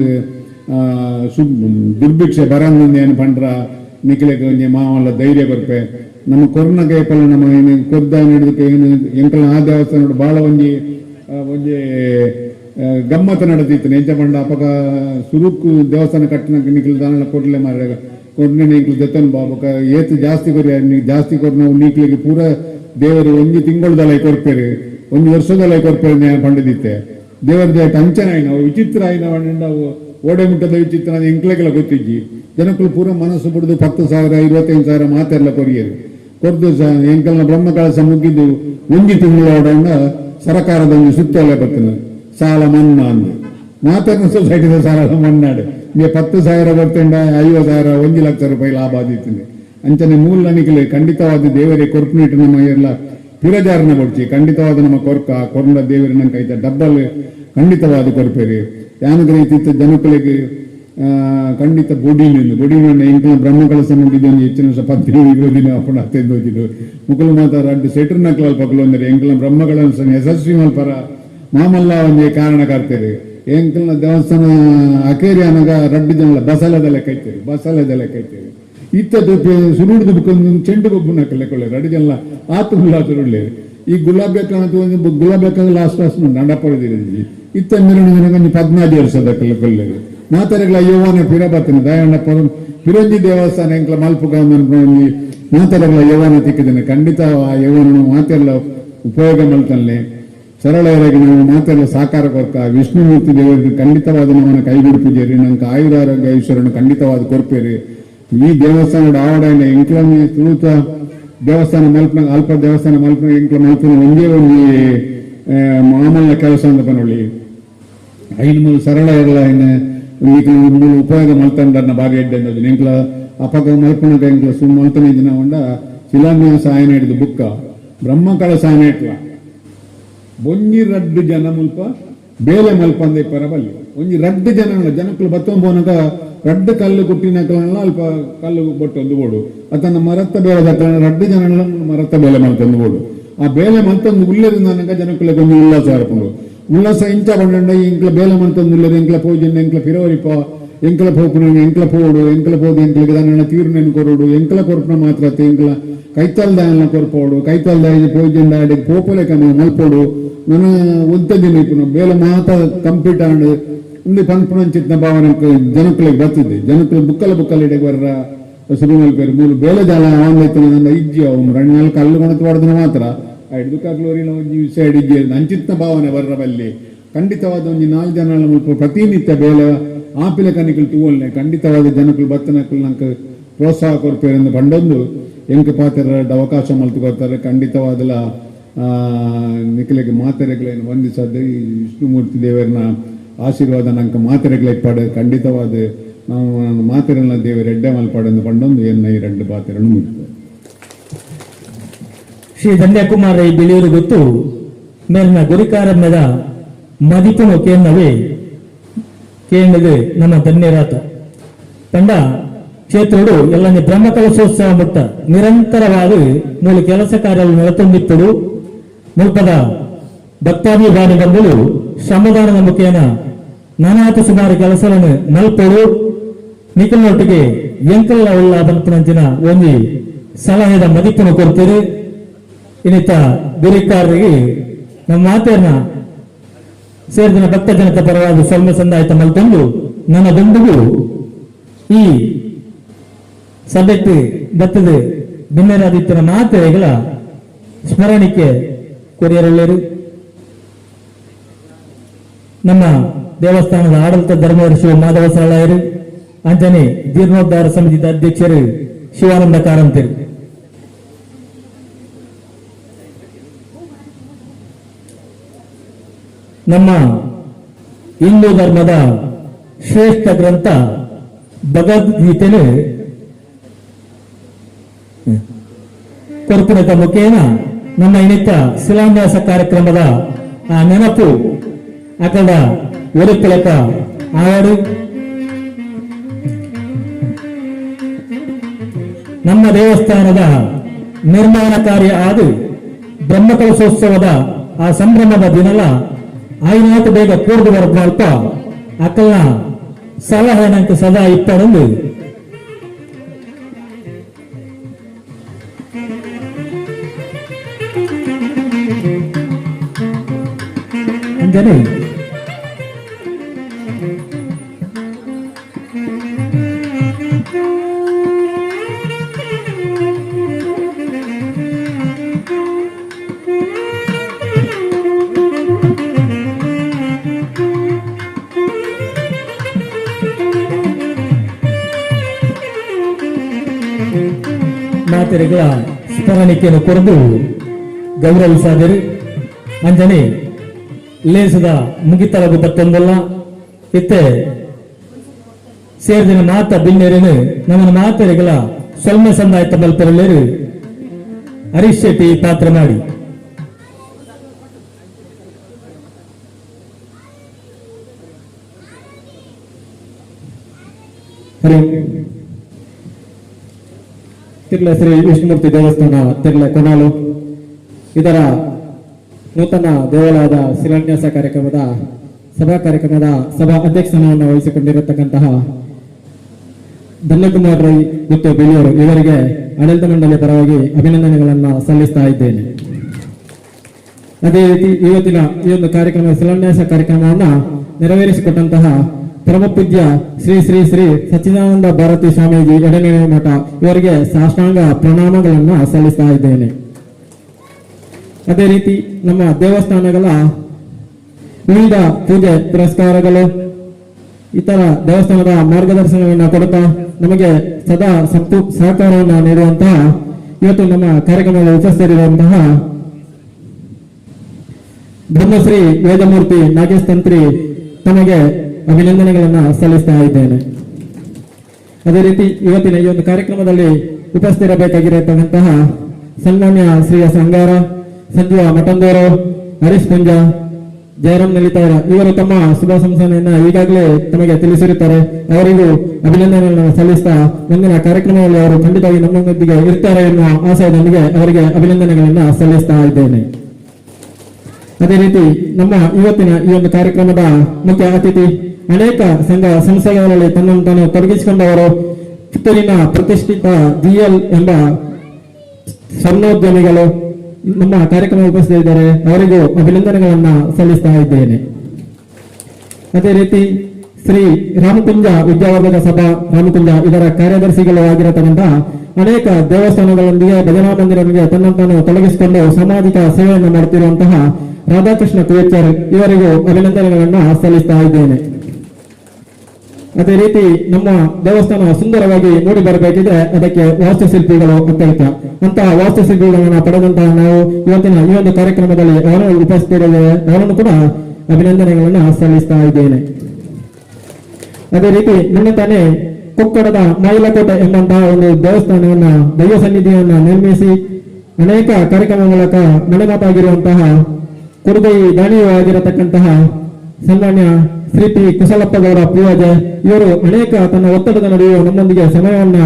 ದುರ್ಭಿಕ್ಷೆ ಬರಂದ ಏನು ಪಂಡ್ರ ನಿಖಿಲೆಗೆ ಒಂಜಿ ಮಾವಲ್ಲ ಧೈರ್ಯ ಬರ್ಪೆ ನಮ್ಮ ಕೊರೋನಾ ಕೈಪಲ್ಲ ನಮ್ಮ ಏನು ಕೊದ್ದ ನಡೆದಕ್ಕೆ ಏನು ಎಂಕಲ ಆ ದೇವಸ್ಥಾನ ಬಹಳ ಒಂಜಿ ಗಮ್ಮತ್ತು ನಡೆದಿತ್ತು ನೆಂಚ ಬಂಡ ಅಪಗ ಸುರುಕು ದೇವಸ್ಥಾನ ಕಟ್ಟಿನ ನಿಖಿಲ್ ದಾನ ಕೊಡ್ಲೆ ಮಾರ ಕೊಡ್ನೆ ನಿಖಿಲ್ ಜೊತೆ ಬಾಬಕ ಏತು ಜಾಸ್ತಿ ಜಾಸ್ತಿ ಕೊಡ್ ನಾವು ನಿಖಿಲಿಗೆ ಪೂರ ದೇವರು 1 ತಿಂಗಳದಲ್ಲ ಕೊಡ್ಪೇರಿ 1 ವರ್ಷದಲ್ಲ ಕೊಡ್ಪೇರಿ ಪಂಡಿದಿತ್ತೆ ದೇವರ ದೇಟ ಅಂಚನ ಆಯ್ನ ವಿಚಿತ್ರ ಆಯ್ನ ನಾವು ಓಡೆ ಮುಟ್ಟದ ವಿಚಿತ್ರ ಎಂಕ್ಲೆಗೆಲ್ಲ ಗೊತ್ತಿಜ್ಜಿ ಜನಕ್ಕಳು ಪೂರ ಮನಸ್ಸು ಬಿಡುದು 10,000 25,000 ಮಾತೆಲ್ಲ ಕೊರಿಯರು ಕೊರ್ದು ಎಂಕಲ್ನ ಬ್ರಹ್ಮ ಕಳಸ ಮುಗಿದು 1 ತಿಂಗಳೊಡಂಡ ಸರ್ಕಾರದ ಒಂದು ಸುತ್ತೋಲೆ ಬರ್ತದೆ ಸಾಲ ಮನ್ನಾ ಅಂದು ಮಾತನ್ನ ಸೊಸೈಟಿದ ಸಾಲ ಮನ್ನಾಡು 10,000 ಬರ್ತಂಡ 50,000 1 ಲಕ್ಷ ರೂಪಾಯಿ ಲಾಭ ಆದಿತ್ತು ಅಂಚನೆ ಮೂಲ ನಿಖಿಲೆ ಖಂಡಿತವಾದ ದೇವರೇ ಕೊರ್ಪುನೇಟ್ ನಮ್ಮ ಎಲ್ಲ ಪಿರಜಾರನ ಬಡ್ಚಿ ಖಂಡಿತವಾದ ನಮ್ಮ ಕೊರ್ನ ದೇವರಿನ ಕೈತ ಡಬ್ಬಲ್ ಖಂಡಿತವಾದ ಕೊರ್ಪೇರಿ ಯಾನದ ರೀತಿ ಜನಗಳಿಗೆ ಖಂಡಿತ ಬೊಡಿನ ಎಂಕಲ ಬ್ರಹ್ಮ ಕಳಸ ನುಡಿದ ಹೆಚ್ಚಿನ 10 ದಿನ ಅಪ್ಪಣ 15 ಮುಕುಲು ಮಾತ 2 ಸೆಟ್ರ್ ನಕ್ಲಲ್ ಪಕ್ಕಲು ಅಂದರೆ ಎಂಕಲ ಬ್ರಹ್ಮ ಕಳಸ ಯಶಸ್ವಿ ಮಲ್ಪರ ಮಾಮಲ್ಲ ಒಂದು ಕಾರಣಕರ್ತೇರಿ ಎಂಕಲ್ನ ದೇವಸ್ಥಾನ ಅಕೇರಿ ಅನಗ 2 ಜನ ಬಸಲದ ಲೆಕ್ಕೈತೇರಿ ಇತ್ತದು ಸುರುಡ್ದು ಬುಕ್ಕೊಂದು ಚೆಂಡು ಗೊಬ್ಬು ನಕ್ಕಲೆಕ್ಕೊಳ್ಳೆ 2 ಜನ ಆತು ಸುರುಳ್ಳೆ ಈ ಗುಲಾಬೇಕ ಲಾಸ್ಟ್ ನಡಪಡಿದಿರಿ ಇತ್ತ ಮಿರಣಿಗೆ 14 ವರ್ಷದ ಕೊಲ್ಲರು ಮಾತಾರೆಗಳ ಯೌವನ ಪಿರಬತ್ತಿನ ದಯಣ್ಣ ಪಿರಂಜಿ ದೇವಸ್ಥಾನ ಎಂಕ್ಲ ಮಲ್ಪುಗ ಮಾತಾರೆಗಳ ಯೌವನ ತಿಕ್ಕಿದ್ದೇನೆ ಖಂಡಿತ ಆ ಯೌವನ ಮಾತೆಲ್ಲ ಉಪಯೋಗ ಮಾಡ್ತಾನೆ ಸರಳವಾಗಿ ನಾವು ಮಾತೆಲ್ಲ ಸಾಕಾರ ಕೊರ್ಕ ವಿಷ್ಣುಮೂರ್ತಿ ದೇವರಿಗೆ ಖಂಡಿತವಾದ ನಮ್ಮನ್ನು ಕೈಬಿಡ್ತಿದ್ದೀರಿ ನಂಗೆ ಆಯುರಾರೋಗ್ಯ ಐಶ್ವರ್ಯನ ಖಂಡಿತವಾದ ಕೊರ್ಪೇರಿ ಈ ದೇವಸ್ಥಾನದ ಆವಡ ಎಂಕ್ಲ ತುಳುತ ದೇವಸ್ಥಾನ ಮಲ್ಪನ ಅಲ್ಪ ದೇವಸ್ಥಾನ ಮಲ್ಪನ ಎಂಕ್ಲ ಮಲ್ಪನ ಒಂದೇ ಒಂದು ಮಾಮೂಲ ಕೆಲಸ ಅಂತ ಪನೊಳ್ಳಿ ಐದು ಸರಳ ಇರಲ್ಲ ಮೂಲ ಉಪಯೋಗ ಮಲ್ತಂಡ ಬಾರಿ ಎಡ್ಡೆ ಎಂಕ್ಲ ಅಪಕ ಮಲ್ಪನಗ ಎಂಕ್ಲ ಮಲ್ತನ ದಿನ ಹೊಂಡ ಶಿಲಾನ್ಯಾಸ ಆಯನ ಹಿಡಿದು ಬುಕ್ಕ ಬ್ರಹ್ಮಕಳಸ ಆಯನ ಇಟ್ಲ ಒಂಜಿ ರಡ್ಡು ಜನ ಮುಲ್ಪ ಬೇಲೆ ಮಲ್ಪ ಅಂದ ಪರಬಲ್ಲಿ ಒಂಜಿ ರಡ್ಡು ಜನಕ್ಕಳು ಬತ್ತೊಂಬೋನಗ ರಡ್ಡು ಕಲ್ಲು ಕುಟ್ಟಿನಕಲಲ್ಲ ಅಲ್ಪ ಕಲ್ಲು ಬೊಟ್ಟೊಂದು ಬೋಡು ಅತನ ಮರತ್ತ ಬೇಳೆ ರಡ್ಡು ಜನ ಮರತ್ತ ಬೇಲೆ ಮಲ್ತೊಂದು ಬೋಡು ಆ ಬೇಲೆ ಮಲ್ತೊಂದು ಉಳ್ಳರಿಂದ ನನಗ ಜನಕ್ಕಳಿಗೆ ಒಂದು ಉಲ್ಲಾಸ ಹರಕೊಂಡು ಉಲ್ಲಾಸ ಇಂಚ ಬಂಡ ಇಂಕ್ಲ ಬೇಲೆ ಮಲ್ತೊಂದು ಉಳ್ಳರು ಎಂಕ್ಲ ಪೋಜನ್ ಎಂಕ್ಲ ಪಿರವರಿಪ ಎಂಕ್ಲ ಪೋಪುನ ಎಂಕ್ಲ ಪೋಡು ಎಂಕ್ಲ ಪೋದು ಎಂಕ್ಲಿಗೆ ದನ್ನ ತೀರ್ನೆನ್ ಕೊರೋಡು ಎಂಕ್ಲ ಕೊರ್ಪನ ಮಾತ್ರ ಎಂಕ್ಲ ಕೈತಲ್ದಾಯನ ಕೊರ್ಪೋಡು ಕೈತಲ್ದಾಯ ಪೋಜನ್ ಆಡಿ ಪೋಪಲೆ ಕಮ ಮಲ್ಪೋಡು ನನ್ನ ಒದ್ದದಿನ ಇಪ್ಪು ಬೇಲೆ ಮಾತ ಕಂಪ್ಲೀಟ್ ಆಂಡ್ ಒಂದು ಪನ್ಪುಣಂಚಿತ್ನ ಭಾವನೆ ಜನಕ್ಕಳಿಗೆ ಬರ್ತಿದ್ದೆ ಜನಕ್ಕಳು ಬುಕ್ಕಲ ಇಡೆಗೆ ಬರ್ರ ಶುರು ಮಲ್ಪೇರು ಮೂರು ಬೇಲೆ ಜಾಲ ಆನ್ಲೈನ್ ನನ್ನ ಇಜ್ಜಿ ಅವ್ನು 2-4 ಕಲ್ಲು ಗಣತು ಹೊಡೆದ್ರೆ ಮಾತ್ರ ಐದು ಕಾಕ್ಲೂರಿನ ಒಂದು ಸೈಡ್ ಇಜ್ಜಿ ಅಂಚಿತ್ನ ಭಾವನೆ ಬರ್ರ ಬಲ್ಲಿ ಖಂಡಿತವಾದ ಒಂದು 4 ಜನ ಮುಲ್ಪ ಪ್ರತಿನಿತ್ಯ ಬೇಲೆ ಆಪಿಲೆ ಕನಿಕಲು ತೂವಲ್ನೆ ಖಂಡಿತವಾದ ಜನಕ್ಕಳು ಬತ್ತನಕ್ಕಳು ನಂಗೆ ಪ್ರೋತ್ಸಾಹ ಕೊಡ್ಪೇರೆಂದು ಬಂಡೊಂದು ಎಂಕ ಪಾತ್ರ ಅವಕಾಶ ಮಲ್ತು ಕೊಡ್ತಾರೆ ಖಂಡಿತವಾದಲ್ಲ ನಿಖಿಲಿಗೆ ಮಾತೆರೆಗಳೇನು ವಂದಿಸದೆ ಈ ವಿಷ್ಣುಮೂರ್ತಿ ದೇವರನ್ನ ಆಶೀರ್ವಾದ ನಂಗೆ ಮಾತೆರೆಗಳಿಗೆ ಪಡೆ ಖಂಡಿತವಾದ ನಾವು ಮಾತೆರೆಲ್ಲ ದೇವರ ಎಡ್ಡೆ ಮಲ್ಪಾಡೆಂದು ಪಂಡೊಂದು ಎನ್ನ ಈ 2 ಪಾತೆರನ್ನು ಮುಗಿತಾರೆ. ಶ್ರೀ ಧನ್ಯಕುಮಾರ ಈ ಬಿಳಿಯೂರು ಗೊತ್ತು ಮೇಲಿನ ಗುರಿಕಾರಮ್ಯದ ಮದಿಪುನು ಕೇಂದ್ರವೇ ಕೇಂದ್ರವೇ ನಮ್ಮ ಧನ್ಯರಾತ ಪಂಡ ಕ್ಷೇತ್ರಡು ಎಲ್ಲ ಬ್ರಹ್ಮಕಲಶೋತ್ಸವ ಮುಟ್ಟ ನಿರಂತರವಾಗಿ ಮೂಲ ಕೆಲಸ ಕಾರ್ಯಗಳು ನೆಲತೊಂದಿಪ್ಪಡು ಮುಲ್ಪದ ಭಕ್ತಾಭಿಮಾನಿ ಬಂಧುಗಳು ಶ್ರಮದಾನದ ಮುಖೇನ ನಾನಾತ ಸುಮಾರು ಕೆಲಸಗಳನ್ನು ಮಲ್ಪಡು ನಿಖಲ್ನೊಟ್ಟಿಗೆ ಎಂಕಲ್ಲ ಉಳ್ಳ ಬಲ್ಪನಂಚಿನ ಒಂದು ಸಲಹೆದ ಮದಿಪನ್ನು ಕೊಡ್ತೀರಿ ಇನ್ನಿತ ಗುರಿಕಾರರಿಗೆ ನಮ್ಮ ಮಾತನ್ನ ಸೇರಿದ ಭಕ್ತ ಜನತೆ ಪರವಾದ ಸ್ವಲ್ಪ ಸಂದಾಯಿತ ಮಲ್ಕೊಂಡು ನನ್ನ ಬಂಧುವು ಈ ಸಭೆಗೆ ಬತ್ತದ ಭಿನ್ನರಾದಿತ್ಯನ ಮಾತೆರೆಗಳ ಸ್ಮರಣಿಕೆ ಕೊರಿಯರಲ್ಲರು ನಮ್ಮ ದೇವಸ್ಥಾನದ ಆಡಳಿತ ಧರ್ಮದರ್ಶಿ ಮಾಧವ ಸಾಳಾಯರು ಅಂಜನೆ ಜೀರ್ಣೋದ್ಧಾರ ಸಮಿತಿಯ ಅಧ್ಯಕ್ಷರು ಶಿವಾನಂದ ಕಾರಂತರು ನಮ್ಮ ಹಿಂದೂ ಧರ್ಮದ ಶ್ರೇಷ್ಠ ಗ್ರಂಥ ಭಗವದ್ಗೀತೆಯನ್ನು ಕೊರ್ಪುರದ ಮುಖೇನ ನಮ್ಮ ಇನಿತ ಶಿಲಾನ್ಯಾಸ ಕಾರ್ಯಕ್ರಮದ ಆ ನೆನಪು ಅಕಡ ಒಲಿಪಿಳಕ ಆಡು ನಮ್ಮ ದೇವಸ್ಥಾನದ ನಿರ್ಮಾಣ ಕಾರ್ಯ ಆದು ಬ್ರಹ್ಮಕಲಶೋತ್ಸವದ ಆ ಸಂಭ್ರಮದ ದಿನಲ ಆಯ್ನಾತು ಬೇಗ ಕೂರ್ದು ಬರದ್ ಅಲ್ಪ ಅಕ್ಕಲ್ನ ಸಲಹೆ ನಂಗೆ ಸದಾ ಇಪ್ಪಡೊಂದು ಅಂಜನೆ ಮಾತೆರೆಗಳ ಸ್ಮರಣಿಕೆಯನ್ನು ಕೊರೆದು ಗೌರವಿಸಾದರು ಅಂಜನೆ ಲೇಸದ ಮುಗಿತಲಗು ಬತ್ತೊಂದಲ್ಲ ಇತ್ತೆ ಸೇರಿದಿನ ಮಾತ ಬಿನ್ನೆರೇನು ನಮ್ಮ ಮಾತೆರೆಗಳ ಸೊಲ್ಮೆ ಸಂದಾಯಿತ ಬಲ್ಪರಲ್ಲೇರು ಹರೀಶ್ ಶೆಟ್ಟಿ ಪಾತ್ರ ಮಾಡಿ ತಿರ್ಲ ಶ್ರೀ ವಿಷ್ಣುಮೂರ್ತಿ ದೇವಸ್ಥಾನ ತಿರ್ಲ ಕೊನಾಲು ಇದರ ನೂತನ ದೇವಾಲಯದ ಶಿಲಾನ್ಯಾಸ ಕಾರ್ಯಕ್ರಮದ ಸಭಾ ಅಧ್ಯಕ್ಷತೆಯನ್ನು ವಹಿಸಿಕೊಂಡಿರತಕ್ಕಂತಹ ಧನ್ಯಕುಮಾರ್ ರೈ ಮತ್ತು ಬಿಳಿಯೂರು ಇವರಿಗೆ ಆಡಳಿತ ಮಂಡಳಿ ಪರವಾಗಿ ಅಭಿನಂದನೆಗಳನ್ನು ಸಲ್ಲಿಸ್ತಾ ಇದ್ದೇನೆ. ಅದೇ ರೀತಿ ಇವತ್ತಿನ ಈ ಒಂದು ಕಾರ್ಯಕ್ರಮ ಶಿಲಾನ್ಯಾಸ ಕಾರ್ಯಕ್ರಮವನ್ನು ನೆರವೇರಿಸಿಕೊಟ್ಟಂತಹ ಪರಮಪೂಜ್ಯ ಶ್ರೀ ಶ್ರೀ ಶ್ರೀ ಸಚ್ಚಿದಾನಂದ ಭಾರತಿ ಸ್ವಾಮೀಜಿ ಎರಡನೇ ಮಠ ಇವರಿಗೆ ಸಾಷ್ಟಾಂಗ ಪ್ರಣಾಮಗಳನ್ನು ಸಲ್ಲಿಸ್ತಾ ಇದ್ದೇನೆ. ಅದೇ ರೀತಿ ನಮ್ಮ ದೇವಸ್ಥಾನಗಳ ವಿವಿಧ ಪೂಜೆ ಪುರಸ್ಕಾರಗಳು ಇತರ ದೇವಸ್ಥಾನದ ಮಾರ್ಗದರ್ಶನವನ್ನು ಕೊಡುತ್ತಾ ನಮಗೆ ಸದಾ ಸಹಕಾರವನ್ನು ನೀಡುವಂತಹ ಇವತ್ತು ನಮ್ಮ ಕಾರ್ಯಕ್ರಮದಲ್ಲಿ ಉಪಸ್ಥಿತರಿರುವಂತಹ ಬ್ರಹ್ಮಶ್ರೀ ವೇದಮೂರ್ತಿ ನಾಗೇಶ್ ತಂತ್ರಿ ತಮಗೆ ಅಭಿನಂದನೆಗಳನ್ನು ಸಲ್ಲಿಸ್ತಾ ಇದ್ದೇನೆ. ಅದೇ ರೀತಿ ಇವತ್ತಿನ ಈ ಒಂದು ಕಾರ್ಯಕ್ರಮದಲ್ಲಿ ಉಪಸ್ಥಿತರಬೇಕಾಗಿರತಕ್ಕಂತಹ ಸನ್ಮಾನ್ಯ ಶ್ರೀ ಸಂಗಾರ, ಸಂಜೀವ ಮಠಂದೂರು, ಹರೀಶ್ ಪುಂಜ, ಜಯರಾಮ್ ನಲಿತಾರ ಇವರು ತಮ್ಮ ಶುಭ ಸಂಸನೆಯನ್ನ ಈಗಾಗಲೇ ತಮಗೆ ತಿಳಿಸಿರುತ್ತಾರೆ. ಅವರಿಗೂ ಅಭಿನಂದನೆಗಳನ್ನು ಸಲ್ಲಿಸ್ತಾ ಮುಂದಿನ ಕಾರ್ಯಕ್ರಮದಲ್ಲಿ ಅವರು ಖಂಡಿತವಾಗಿ ನಮ್ಮೊಂದಿಗೆ ಇರ್ತಾರೆ ಎನ್ನುವ ಆಶಯದೊಂದಿಗೆ ಅವರಿಗೆ ಅಭಿನಂದನೆಗಳನ್ನು ಸಲ್ಲಿಸ್ತಾ ಇದ್ದೇನೆ. ಅದೇ ರೀತಿ ನಮ್ಮ ಇವತ್ತಿನ ಈ ಒಂದು ಕಾರ್ಯಕ್ರಮದ ಮುಖ್ಯ ಅತಿಥಿ ಅನೇಕ ಸಂಘ ಸಂಸ್ಥೆಗಳಲ್ಲಿ ತನ್ನನ್ನು ತಾನು ತೊಡಗಿಸಿಕೊಂಡವರು, ಪುತ್ತೂರಿನ ಪ್ರತಿಷ್ಠಿತ ಜಿಎಲ್ ಎಂಬ ಸ್ವರ್ಣೋದ್ಯಮಿಗಳು ನಮ್ಮ ಕಾರ್ಯಕ್ರಮ ಉಪಸ್ಥಿತರಿದ್ದಾರೆ. ಅವರಿಗೂ ಅಭಿನಂದನೆಗಳನ್ನ ಸಲ್ಲಿಸ್ತಾ ಇದ್ದೇನೆ. ಅದೇ ರೀತಿ ಶ್ರೀ ರಾಮಕುಂಜ ವಿದ್ಯಾವರ್ಧಕ ಸಭಾ ರಾಮಕುಂಜ ಇದರ ಕಾರ್ಯದರ್ಶಿಗಳು ಆಗಿರತಕ್ಕಂತಹ ಅನೇಕ ದೇವಸ್ಥಾನಗಳೊಂದಿಗೆ ಭಜನಾ ಮಂದಿರಗಳಿಗೆ ತನ್ನನ್ನು ತಾನು ತೊಡಗಿಸಿಕೊಂಡು ಸಾಮಾಜಿಕ ಸೇವೆಯನ್ನು ಮಾಡುತ್ತಿರುವಂತಹ ರಾಧಾಕೃಷ್ಣ ಕುವೆಚ್ಚರ್ ಇವರಿಗೂ ಅಭಿನಂದನೆಗಳನ್ನ ಸಲ್ಲಿಸ್ತಾ ಇದ್ದೇನೆ. ಅದೇ ರೀತಿ ನಮ್ಮ ದೇವಸ್ಥಾನ ಸುಂದರವಾಗಿ ಮೂಡಿ ಬರಬೇಕಿದ್ರೆ ಅದಕ್ಕೆ ವಾಸ್ತುಶಿಲ್ಪಿಗಳು ಅತ್ಯಗತ್ಯ. ಅಂತಹ ವಾಸ್ತುಶಿಲ್ಪಿಗಳನ್ನು ಪಡೆದಂತಹ ನಾವು ಇವತ್ತಿನ ಈ ಒಂದು ಕಾರ್ಯಕ್ರಮದಲ್ಲಿ ಅವರನ್ನು ಉಪಸ್ಥಿತರಿದ್ದೇವೆ. ಅವರನ್ನು ಕೂಡ ಅಭಿನಂದನೆಗಳನ್ನ ಸಲ್ಲಿಸ್ತಾ ಇದ್ದೇನೆ. ಅದೇ ರೀತಿ ನಿನ್ನೆ ತಾನೇ ಕೊಕ್ಕಡದ ಮೈಲಕೋಟೆ ಎಂಬಂತಹ ಒಂದು ದೇವಸ್ಥಾನವನ್ನ ದೈವ ಸನ್ನಿಧಿಯನ್ನ ನಿರ್ಮಿಸಿ ಅನೇಕ ಕಾರ್ಯಕ್ರಮಗಳ ಮೂಲಕ ನಡೆಮಾತಾಗಿರುವಂತಹ ಕುರುಗೈ ದಾನಿಯೂ ಆಗಿರತಕ್ಕಂತಹ ಸನ್ಮಾನ್ಯ ಶ್ರೀ ಪಿ ಕುಶಲಪ್ಪಗೌಡ ಪೂಜೆ ಇವರು ಅನೇಕ ತನ್ನ ಒತ್ತಡದ ನಡುವೆ ನಮ್ಮೊಂದಿಗೆ ಸಮಯವನ್ನ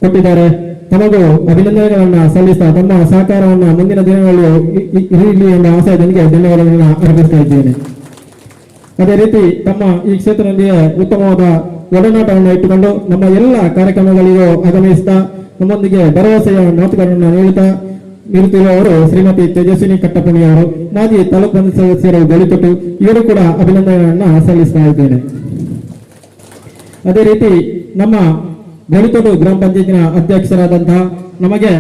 ಕೊಟ್ಟಿದ್ದಾರೆ. ತಮಗೂ ಅಭಿನಂದನೆಗಳನ್ನ ಸಲ್ಲಿಸ್ತಾ ತಮ್ಮ ಸಹಕಾರವನ್ನು ಮುಂದಿನ ದಿನಗಳಲ್ಲಿ ಇರಲಿ ಎಂಬ ಆಶಯದೊಂದಿಗೆ ಧನ್ಯವಾದಗಳನ್ನ ಅರ್ಪಿಸ್ತಾ ಇದ್ದೇನೆ. ಅದೇ ರೀತಿ ತಮ್ಮ ಈ ಕ್ಷೇತ್ರದೊಂದಿಗೆ ಉತ್ತಮವಾದ ಒಡನಾಟವನ್ನು ಇಟ್ಟುಕೊಂಡು ನಮ್ಮ ಎಲ್ಲ ಕಾರ್ಯಕ್ರಮಗಳಿಗೂ ಆಗಮಿಸ್ತಾ ನಮ್ಮೊಂದಿಗೆ ಭರವಸೆಯ ಮಾತುಗಳನ್ನು ನೀಡುತ್ತಿರುವವರು ಶ್ರೀಮತಿ ತೇಜಸ್ವಿನಿ ಕಟ್ಟಪಣಿಯವರು, ಮಾಜಿ ತಾಲೂಕು ಪಂಚಾಯತ್ ಸದಸ್ಯರು ಬೆಳಿತೊಟ್ಟು ಇವರು ಕೂಡ ಅಭಿನಂದನೆಗಳನ್ನ ಸಲ್ಲಿಸ್ತಾ ಇದ್ದೇನೆ. ಅದೇ ರೀತಿ ನಮ್ಮ ಬೆಳಿತೊಟ್ಟು ಗ್ರಾಮ ಪಂಚಾಯತಿನ ಅಧ್ಯಕ್ಷರಾದಂತಹ ನಮಗೆ